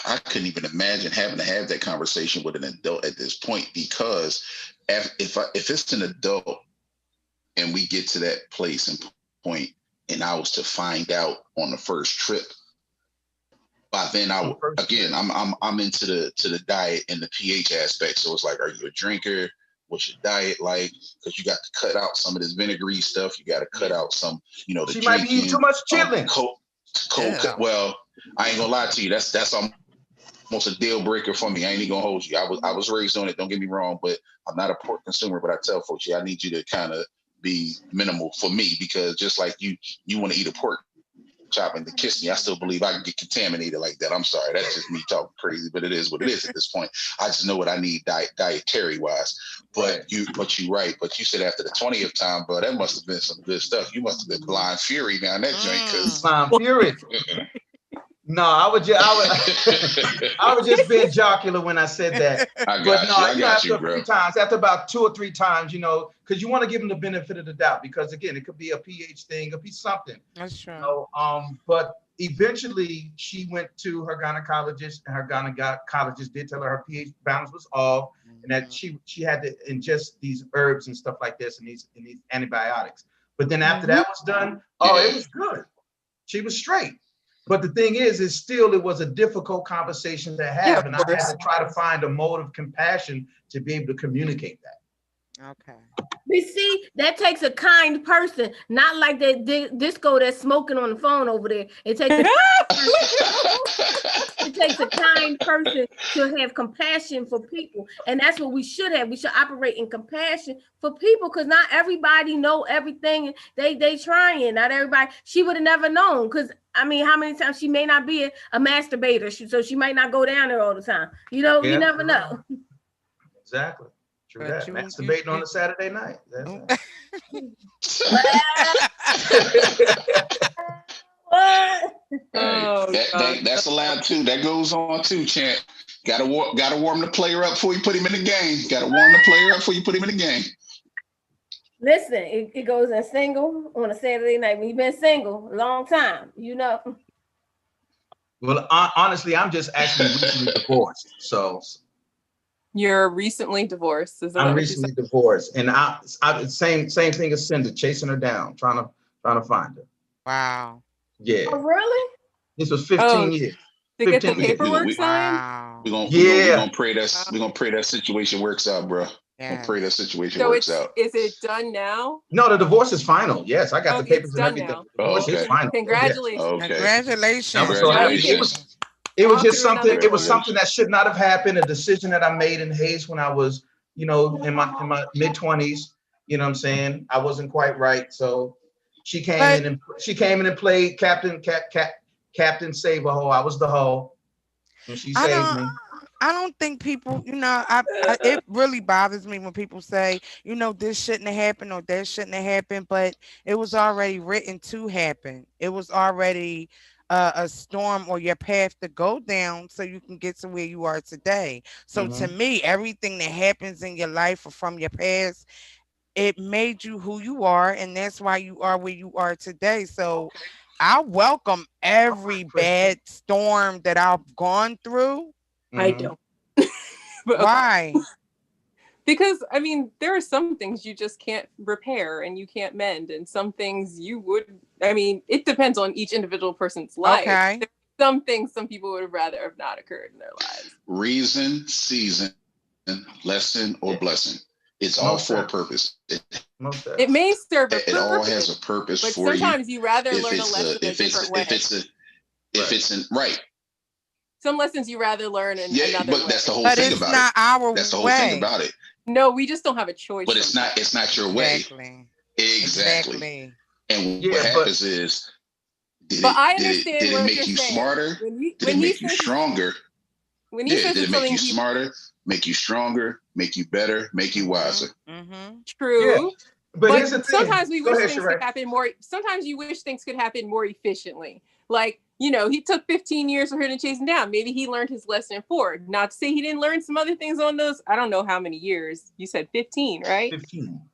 I couldn't even imagine having to have that conversation with an adult at this point, because if it's an adult and we get to that place and point, and I was to find out on the first trip, by then I'm into the diet and the pH aspect. So it's like, are you a drinker? What's your diet like? Because you got to cut out some of this vinegary stuff. You got to cut out some, the she might be eating too much chili. Well, I ain't gonna lie to you. That's almost a deal breaker for me. I ain't even gonna hold you. I was raised on it. Don't get me wrong, but I'm not a pork consumer. But I tell folks, I need you to kind of be minimal for me, because just like you want to eat a pork chop and to kiss me, I still believe I can get contaminated like that. I'm sorry, that's just me talking crazy, but it is what it is at this point. I just know what I need dietary wise. But you're right. But you said after the 20th time, bro, that must have been some good stuff. You must have been blind fury down that joint, because blind fury. No, I was just being jocular when I said that. I got you, bro. After about 2 or 3 times, because you want to give them the benefit of the doubt, because again, it could be a pH thing, it could be something. That's true. But eventually she went to her gynecologist, and her gynecologist did tell her her pH balance was off, and that she had to ingest these herbs and stuff like this, and these antibiotics. But then after that was done, it was good. She was straight. But the thing is still, it was a difficult conversation to have. And I had to try to find a mode of compassion to be able to communicate that. Okay. You see, that takes a kind person, not like that disco that's smoking on the phone over there. It takes a kind person to have compassion for people. And that's what we should have. We should operate in compassion for people, because not everybody know everything. They trying. Not everybody. She would have never known, because I mean, how many times she may not be a masturbator, so she might not go down there all the time. You never know. Exactly. True that. Masturbating on a Saturday night. That's allowed too. That goes on too, champ. Gotta warm the player up before you put him in the game. Gotta warm the player up before you put him in the game. Listen, it goes in single on a Saturday night. When you've been single a long time, Well, honestly, I'm just actually recently divorced. So you're recently divorced. Is that I'm recently divorced, and I same thing as Cinda, chasing her down, trying to find her. Wow. Yeah. Oh, really? This was 15 years. To get the paperwork signed. We're gonna pray that situation works out, bro. I'm pray that situation works out. Is it done now? No, the divorce is final. Yes, I got the papers and everything. Now. The divorce is final. Congratulations. Yes. Okay. Congratulations. I was so happy. It was just something. It was something that should not have happened. A decision that I made in haste when I was, in my mid-20s. You know what I'm saying? I wasn't quite right. So she came in and played Captain Save a Hoe. I was the hoe, and she saved me. I don't think people, it really bothers me when people say, this shouldn't have happened or that shouldn't have happened, but it was already written to happen. It was already a storm or your path to go down so you can get to where you are today. So to me, everything that happens in your life or from your past, it made you who you are, and that's why you are where you are today. So I welcome every bad storm that I've gone through. I don't. Why? Because I mean, there are some things you just can't repair and you can't mend, and some things you would. I mean, it depends on each individual person's life. Okay. There are some things some people would rather have not occurred in their lives. Reason, season, lesson, or blessing. It's all for a purpose. It may serve a purpose. It all has a purpose but for you. Sometimes you rather learn a lesson a different way. Right. Some lessons you rather learn in another but way. that's the whole thing about not it. Our that's the whole way. thing about it. No, we just don't have a choice. But it's not your way. Exactly. And what happens is, did it make you smarter? Did it make you stronger? Did it make you smarter, make you stronger, make you better, make you wiser? True. Yeah. But sometimes we wish things could happen more. Sometimes you wish things could happen more efficiently. Like, he took 15 years for her to chase him down. Maybe he learned his lesson in 4. Not to say he didn't learn some other things on those. I don't know how many years. You said 15, right?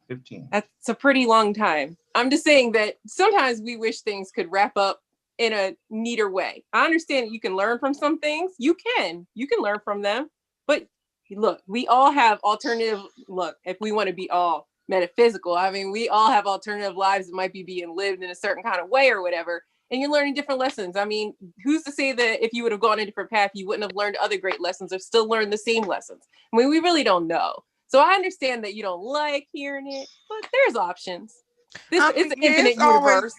15. That's a pretty long time. I'm just saying that sometimes we wish things could wrap up in a neater way. I understand that you can learn from some things. You can learn from them. But look, we all have alternative. Look, if we want to be all metaphysical, I mean, we all have alternative lives that might be being lived in a certain kind of way or whatever. And you're learning different lessons. I mean, who's to say that if you would have gone a different path, you wouldn't have learned other great lessons or still learned the same lessons? I mean, we really don't know. So I understand that you don't like hearing it, but there's options. This is an infinite universe.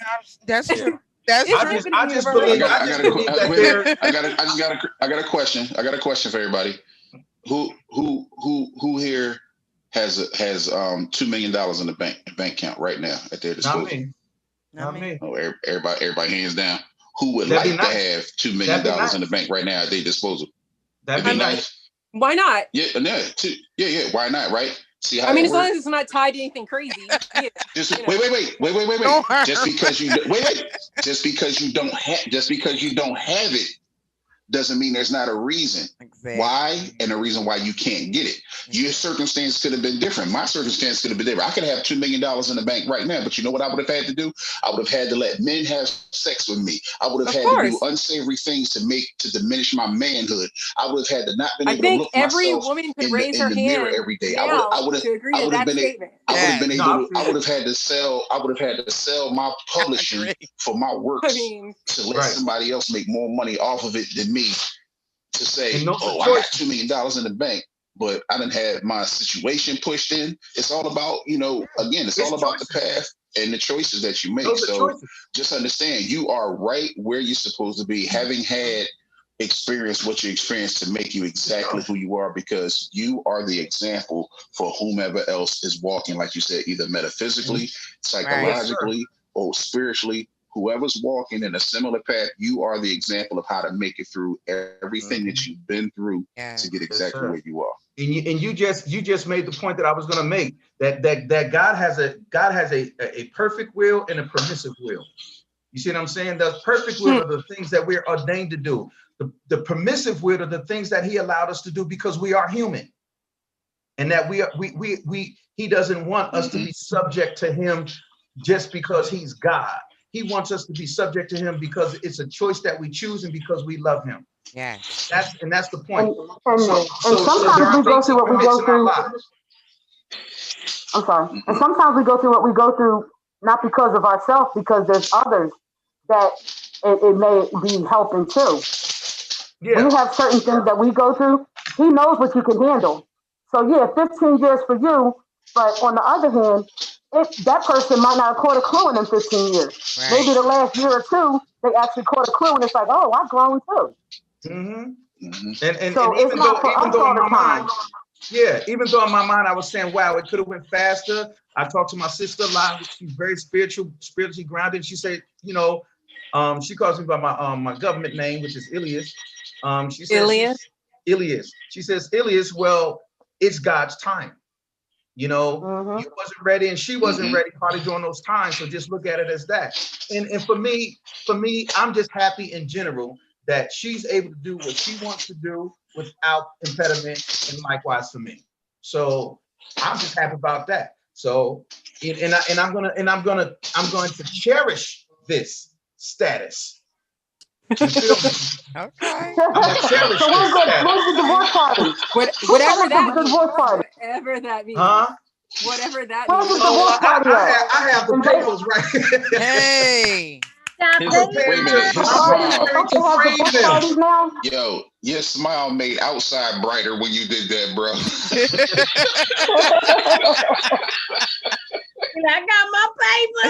That's true. I just believe that I got a question. I got a question for everybody. Who here has $2 million in the bank account right now at their disposal? Not me. Oh, everybody hands down. Who would like to have $2 million in the bank right now at their disposal? That'd be nice. Why not? Yeah. Why not? Right? See how I mean, as long as it's not tied to anything crazy. Yeah, just wait. Just because you just because you don't have it doesn't mean there's not a reason why, and a reason why you can't get it. Your circumstance could have been different. My circumstance could have been different. I could have $2 million in the bank right now, but you know what I would have had to do? I would have had to let men have sex with me. I would have had to do unsavory things to diminish my manhood. I would have had to not been able to look myself woman could in raise her the hand mirror every day. I would have had to sell my publishing for my works to let somebody else make more money off of it than me. To say, I got $2 million in the bank, but I didn't have my situation pushed in. It's all about, again, it's all about the path and the choices that you make. So just understand, you are right where you're supposed to be, having had experience what you experienced to make you exactly who you are, because you are the example for whomever else is walking, like you said, either metaphysically, psychologically, or spiritually. Whoever's walking in a similar path, you are the example of how to make it through everything that you've been through to get exactly where you are. And you just made the point that I was going to make, that God has a perfect will and a permissive will. You see what I'm saying? The perfect will are the things that we're ordained to do. The permissive will are the things that He allowed us to do because we are human, and that He doesn't want us to be subject to Him just because He's God. He wants us to be subject to Him because it's a choice that we choose and because we love Him. Yeah. That's the point. And sometimes we go through what we go through. I'm sorry. And sometimes we go through what we go through not because of ourselves, because there's others that it may be helping too. Yeah. We have certain things that we go through. He knows what you can handle. So yeah, 15 years for you, but on the other hand, that person might not have caught a clue in them 15 years. Right. Maybe the last year or two, they actually caught a clue, and it's like, oh, I've grown too. And so even though in my mind, even though in my mind I was saying, wow, it could have went faster. I talked to my sister a lot. She's very spiritually grounded. She said, she calls me by my government name, which is Ilias. She says, Ilias. She says, Ilias, well, it's God's time. You wasn't ready and she wasn't ready probably during those times. So just look at it as that. And for me, I'm just happy in general that she's able to do what she wants to do without impediment, and likewise for me. So I'm just happy about that. So I'm going to cherish this status. You feel me? Okay. I'm gonna cherish So this status. where's the divorce party? Whatever that means. Divorce party? Whatever that means. Huh? Whatever that Where's means. the divorce party at? I have the papers right. Hey. Wait a minute. His smile. Parties now? Yo, your smile made outside brighter when you did that, bro. I got my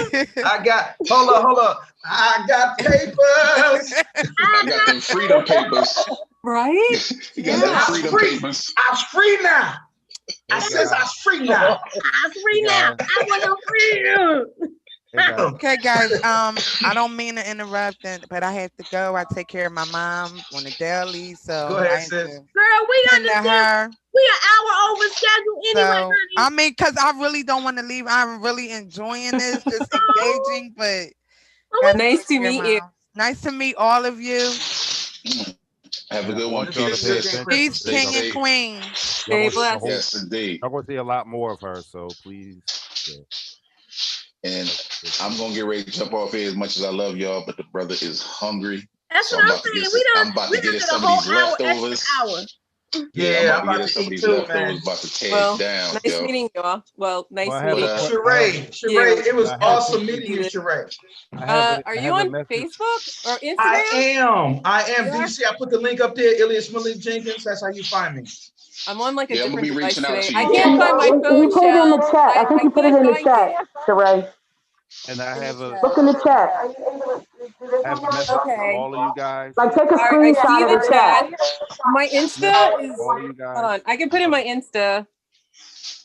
papers. Hold on. I got papers. I got them freedom papers. Right? You got them freedom papers. I'm free now. I says I'm free now. I'm free now. I want to free. Okay, guys. I don't mean to interrupt, but I have to go. I take care of my mom on the daily, so Go ahead, sis. Girl, we understand. We an hour over schedule anyway, honey. I mean, because I really don't want to leave. I'm really enjoying this, just engaging. But nice to meet you. Nice to meet all of you. Have a good one. Peace, king and queen. Stay blessed. Yes, indeed. I'm going to see a lot more of her, so please. Yeah. And I'm gonna get ready to jump off here as much as I love y'all, but the brother is hungry. That's what I'm saying. I'm about to get us some of these leftovers. Yeah, I'm about to eat too, man. About to tear down. Nice meeting you all. Well, nice meeting you. Sheree, it was awesome meeting you, Sheree. Are you on Facebook or Instagram? I am. Do you see I put the link up there, Ilias Malik Jenkins? That's how you find me. I'm on like a different device today. To I can't find my phone. You put it in the chat. I think you put it in the chat, Sheree. And I have a look in the chat. message for all of you guys. Like take a screenshot of the chat. My Insta is all you guys. hold on. I can put in my Insta.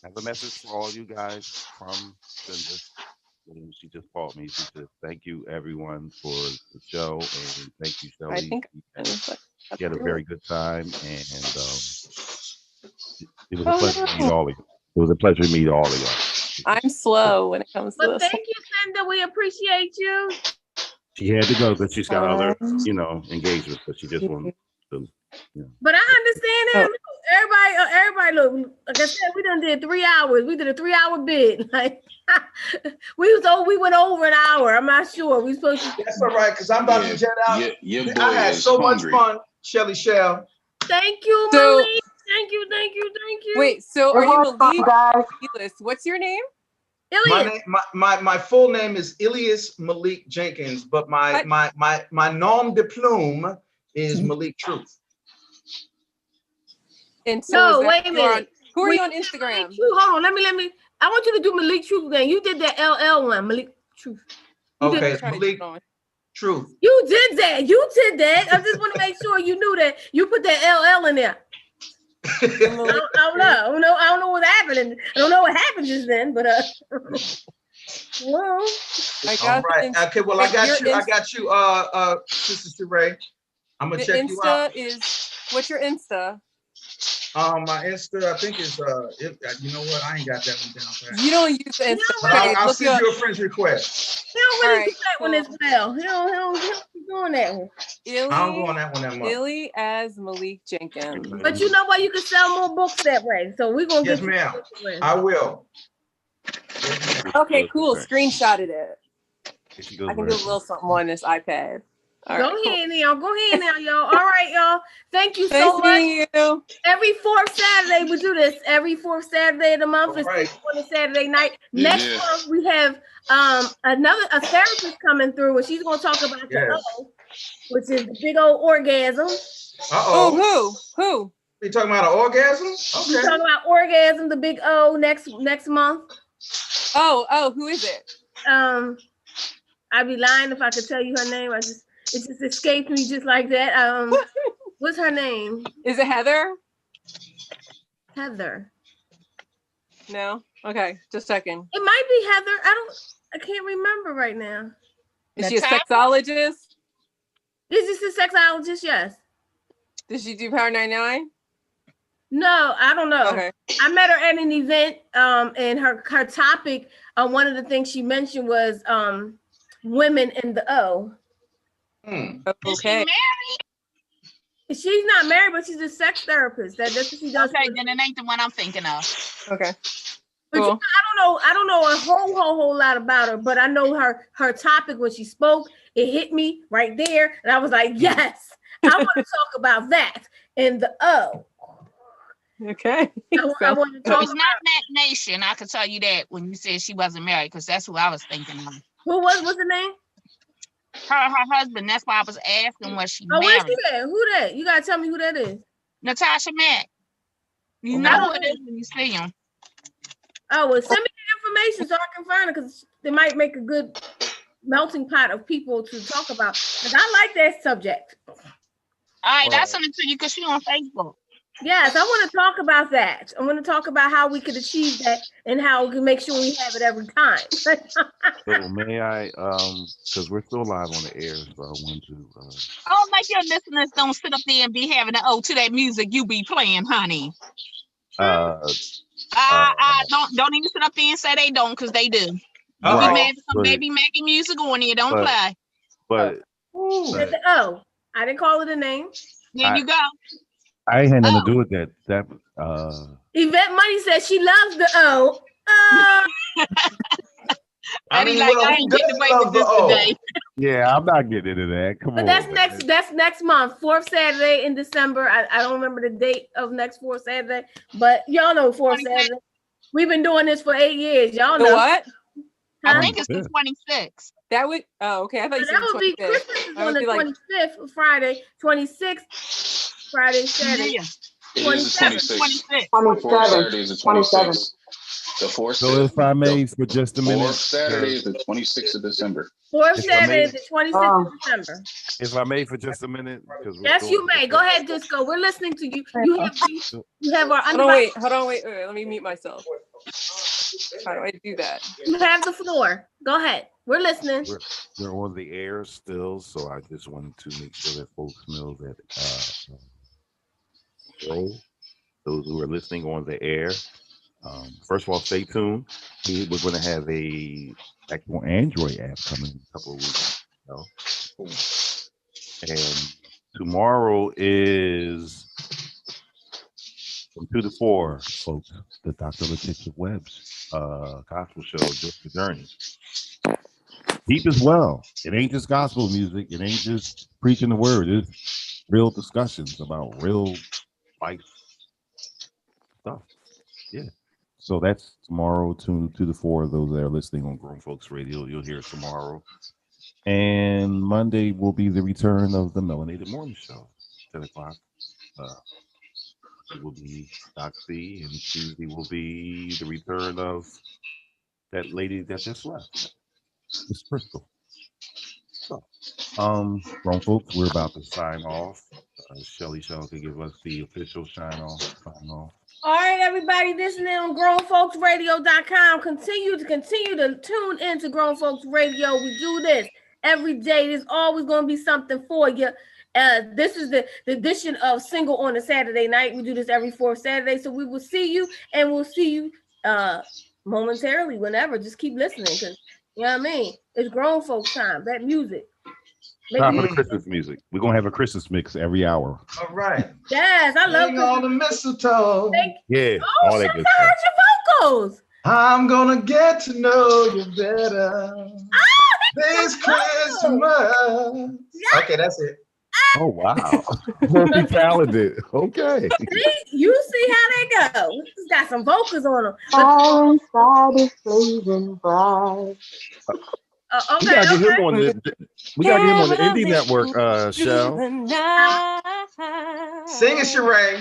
I have a message for all you guys from Cinda. She just called me. She said, "Thank you, everyone, for the show, and thank you, Shelly. I think she had a very good time, and it was a pleasure to meet all of you. It was a pleasure to meet all of y'all." I'm slow when it comes to this. this. Thank you, Cinda. We appreciate you. She had to go because she's got other, engagements, but she just wanted to, But I understand that. Everybody, look. Like I said, we done did 3 hours. We did a 3-hour bid. Like we went over an hour. I'm not sure. We supposed to. That's all right, because I'm about to jet out. I had so much fun, Shelly Shell. Thank you, Malik. Thank you. Wait, so are you Malik? What's your name? Ilias. My full name is Ilias Malik Jenkins, but my nom de plume is Malik Truth. And so wait a minute. Who are you on Instagram? Hold on, let me. I want you to do Malik Truth again. You did that LL one, Malik Truth. Okay, Malik Truth. You did that. I just want to make sure you knew that. You put that LL in there. I don't know what's happening. I don't know what happened just then, but well, I got right. Okay, well I got you, Sister Sheree. I'm gonna check you out. What's your Insta? My Insta, I think is you know what? I ain't got that one down. You don't use Insta. I'll send you a friend's request. He don't really do that one as well. He don't keep doing that one. I don't go on that one that much. Illy as Malik Jenkins. But you know what? You can sell more books that way. So we're gonna get ma'am. I will. Okay, cool. Screenshotted it. I can do a little something on this iPad. Go ahead now, y'all. All right, y'all. Thank you so much. Every fourth Saturday we do this. Every fourth Saturday of the month is on a Saturday night. Next month we have a therapist coming through, and she's gonna talk about the O, which is the big old orgasm. Who? You talking about an orgasm? Okay. We're talking about orgasm, the big O next month. Who is it? I'd be lying if I could tell you her name. It just escaped me just like that. What's her name? Is it Heather? Heather. No? Okay, just checking. It might be Heather. I can't remember right now. Is she a sexologist? Is this a sexologist? Yes. Did she do Power 99? No, I don't know. Okay. I met her at an event, and her topic, one of the things she mentioned was women in the O. Okay. Is she married? She's not married, but she's a sex therapist. That's what she does. Okay, then it ain't the one I'm thinking of. Okay. Cool. I don't know a whole lot about her, but I know her topic when she spoke. It hit me right there, and I was like, yes, I want to talk about that. And the okay, I want to talk. It was not Mac Nation. I could tell you that when you said she wasn't married, because that's who I was thinking of. What's the name? Her husband. That's why I was asking, was she Oh, married? where's she at? Who that? You gotta tell me who that is. Natasha Mack. You know who it is when you see him. Oh, well, send me the information so I can find it, because they might make a good melting pot of people to talk about. Because I like that subject. All right, I'll send it to you because she's on Facebook. Yes, I want to talk about that. I want to talk about how we could achieve that and how we can make sure we have it every time. So may I, because we're still live on the air, so I want to. Oh, like your listeners don't sit up there and be having to that music you be playing, honey. Don't even sit up there and say they don't, because they do. You be mad at some baby making music on here, don't play. But I didn't call it a name. There you go. I ain't had nothing to do with that. Yvette Money said she loves the O. I ain't getting away with this today. Yeah, I'm not getting into that. Come on. But that's next month, fourth Saturday in December. I don't remember the date of next fourth Saturday, but y'all know fourth Saturday. We've been doing this for 8 years. Y'all know what? I think it's the 26th. That would okay. I thought you said that would be Christmas is on the 25th, Friday, 26th, Friday, Saturday. It is the 26th. Fourth Saturday is the 26th. The fourth. So if I may, for just a minute. Fourth Saturday is the 26th of December. Fourth Saturday is the 26th of December. If I may, for just a minute. Yes, you may. Go ahead, Disco. We're listening to you. You have our Hold on, wait. Let me mute myself. How do I do that? You have the floor. Go ahead. We're listening. We're on the air still, so I just wanted to make sure that folks know that those who are listening on the air, first of all, stay tuned. We're going to have a actual Android app coming in a couple of weeks. And tomorrow is from 2 to 4, folks, the Dr. Letitia Webb's gospel show, Just the Journey. Deep as well. It ain't just gospel music. It ain't just preaching the word. It's real discussions about real life stuff. Yeah. So that's tomorrow, 2 to 4. Those that are listening on Grown Folks Radio, you'll hear it tomorrow. And Monday will be the return of the Melanated Morning Show, 10 o'clock. It will be Doc C, and Tuesday will be the return of that lady that just left, Miss Crystal. So, Grown Folks, we're about to sign off. Shelly Shell can give us the official sign off. All right, everybody listening on grownfolksradio.com. Continue to tune into Grown Folks Radio. We do this every day. There's always going to be something for you. This is the edition of Single on a Saturday night. We do this every fourth Saturday. So we will see you, and we'll see you momentarily, whenever. Just keep listening, because you know what I mean? It's grown folks time. That music. Time for the Christmas music. We're going to have a Christmas mix every hour. All right. Yes, I love all the mistletoe. Yeah, all that good stuff. Your vocals. I'm going to get to know you better this Christmas. Yeah. Okay, that's it. Oh, wow. Multi-talented. Okay. You see how they go. He's got some vocals on them. All inside is blazing bright. We gotta get him on the Indie Network, Shell. Sing it, Sheree.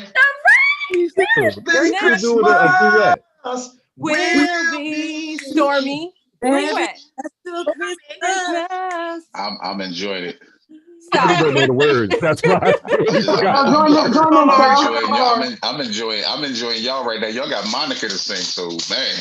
This Christmas will be stormy. I'm enjoying it. I don't know the words. That's right. I'm enjoying y'all right now. Y'all got Monica to sing, so man.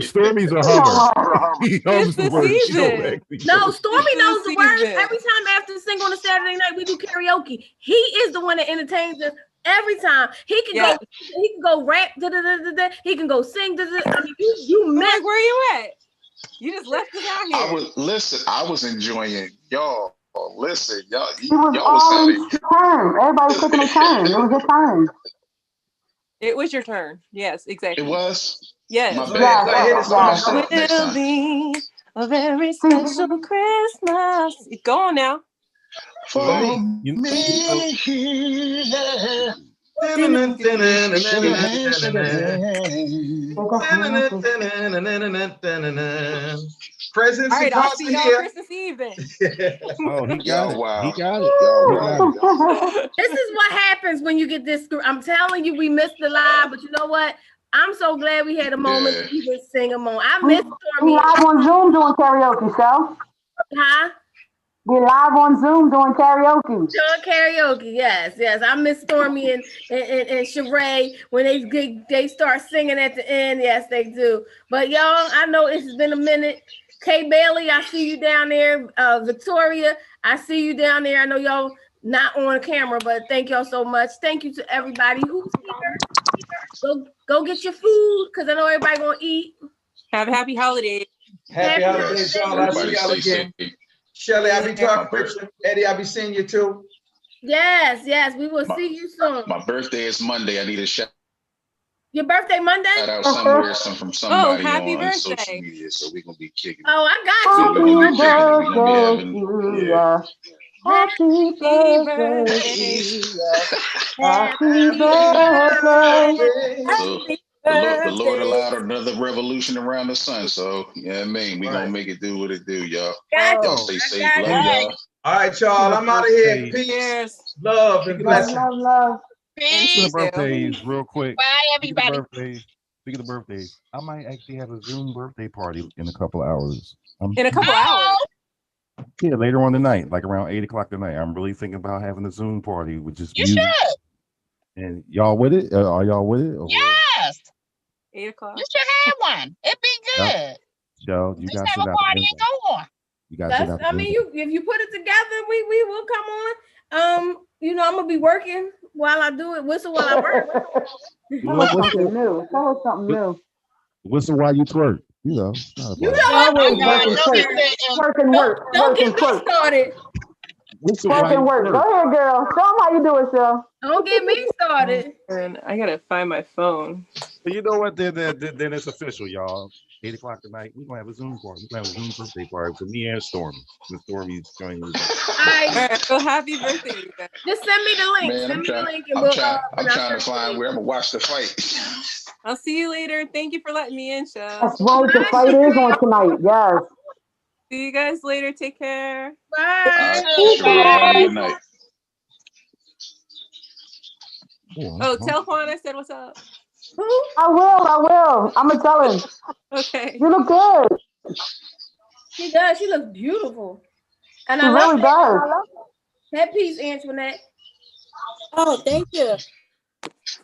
Stormy's a hummer. It's the season. No, Stormy knows the words. Every time after the Sing on a Saturday night, we do karaoke. He is the one that entertains us every time. He can go rap. He can go sing. I mean, you like, where you at? You just left us out here. I was enjoying y'all. Listen, y'all was having turn. Everybody took their turn. It was your turn. It was your turn. Yes, exactly. It was. Yes. My bad. Go ahead. It's next time. Will be a very special Christmas. Go on now. For me. Presents All right, and I'll cards see are y'all here. Christmas Eve then. Oh, he got Y'all it. wow. He got it. Y'all He wow. got it. This is what happens when you get this. I'm telling you, we missed the live, but you know what? I'm so glad we had a moment to even sing a moment. I missed We Stormy. live on Zoom doing karaoke, Shell. Huh? We're live on Zoom doing karaoke. Doing karaoke, yes. I miss Stormy and Sheree when they start singing at the end. Yes, they do. But y'all, I know it's been a minute. Kay Bailey, I see you down there. Victoria, I see you down there. I know y'all not on camera, but thank y'all so much. Thank you to everybody who's here. Go get your food because I know everybody gonna eat. Have a happy holiday. Happy holidays, y'all. I'll see y'all again. Shelly, I'll be talking with you. Eddie, I'll be seeing you too. Yes. We will see you soon. My birthday is Monday. I need a shout Your birthday Monday? out somewhere from somebody happy on birthday. social media. So we're gonna be kicking. Oh, I got you. We're gonna be kicking it. We're gonna be having Happy birthday. Happy birthday. So the Lord allowed another revolution around the sun. So yeah, I mean, we gonna make it do what it do, y'all. Y'all stay safe. Love y'all. All right, y'all. I'm out of here. Peace, love, and blessings. Love. Speaking of birthdays, real quick. Bye, everybody. Speaking of birthdays, I might actually have a Zoom birthday party in a couple of hours. In a couple hours? Yeah, later on tonight, like around 8 o'clock tonight. I'm really thinking about having a Zoom party with just music. Should. And y'all with it? Are y'all with it? Yes. 8 o'clock. You should have one. It'd be good. Joe, you Just got have a party and go on. You got. I mean, if you put it together, we will come on. I'm gonna be working while I do it. Whistle while I work. Tell us something new. Tell us something new. Whistle while you twerk. You know what? Don't get me started. Work and work. Go ahead, girl. Show them how you do it, Shell. Don't get me started. And I gotta find my phone. But you know what? Then it's official, y'all. 8 o'clock tonight, we're gonna have a Zoom party. We're gonna have a Zoom birthday party for me and Stormy. Miss Stormy's joining us. All right, so happy birthday, you guys. Just send me the link. Man, I'm trying to find where I'm gonna watch the fight. I'll see you later. Thank you for letting me in, Shell. That's right. The fight is on tonight. Yes. See you guys later. Take care. Bye. Good night. Oh, tell Juan I said what's up. Who? I will. I'm gonna tell him. Okay. You look good. She does. She looks beautiful. And She really does. That piece, Antoinette. Oh, thank you.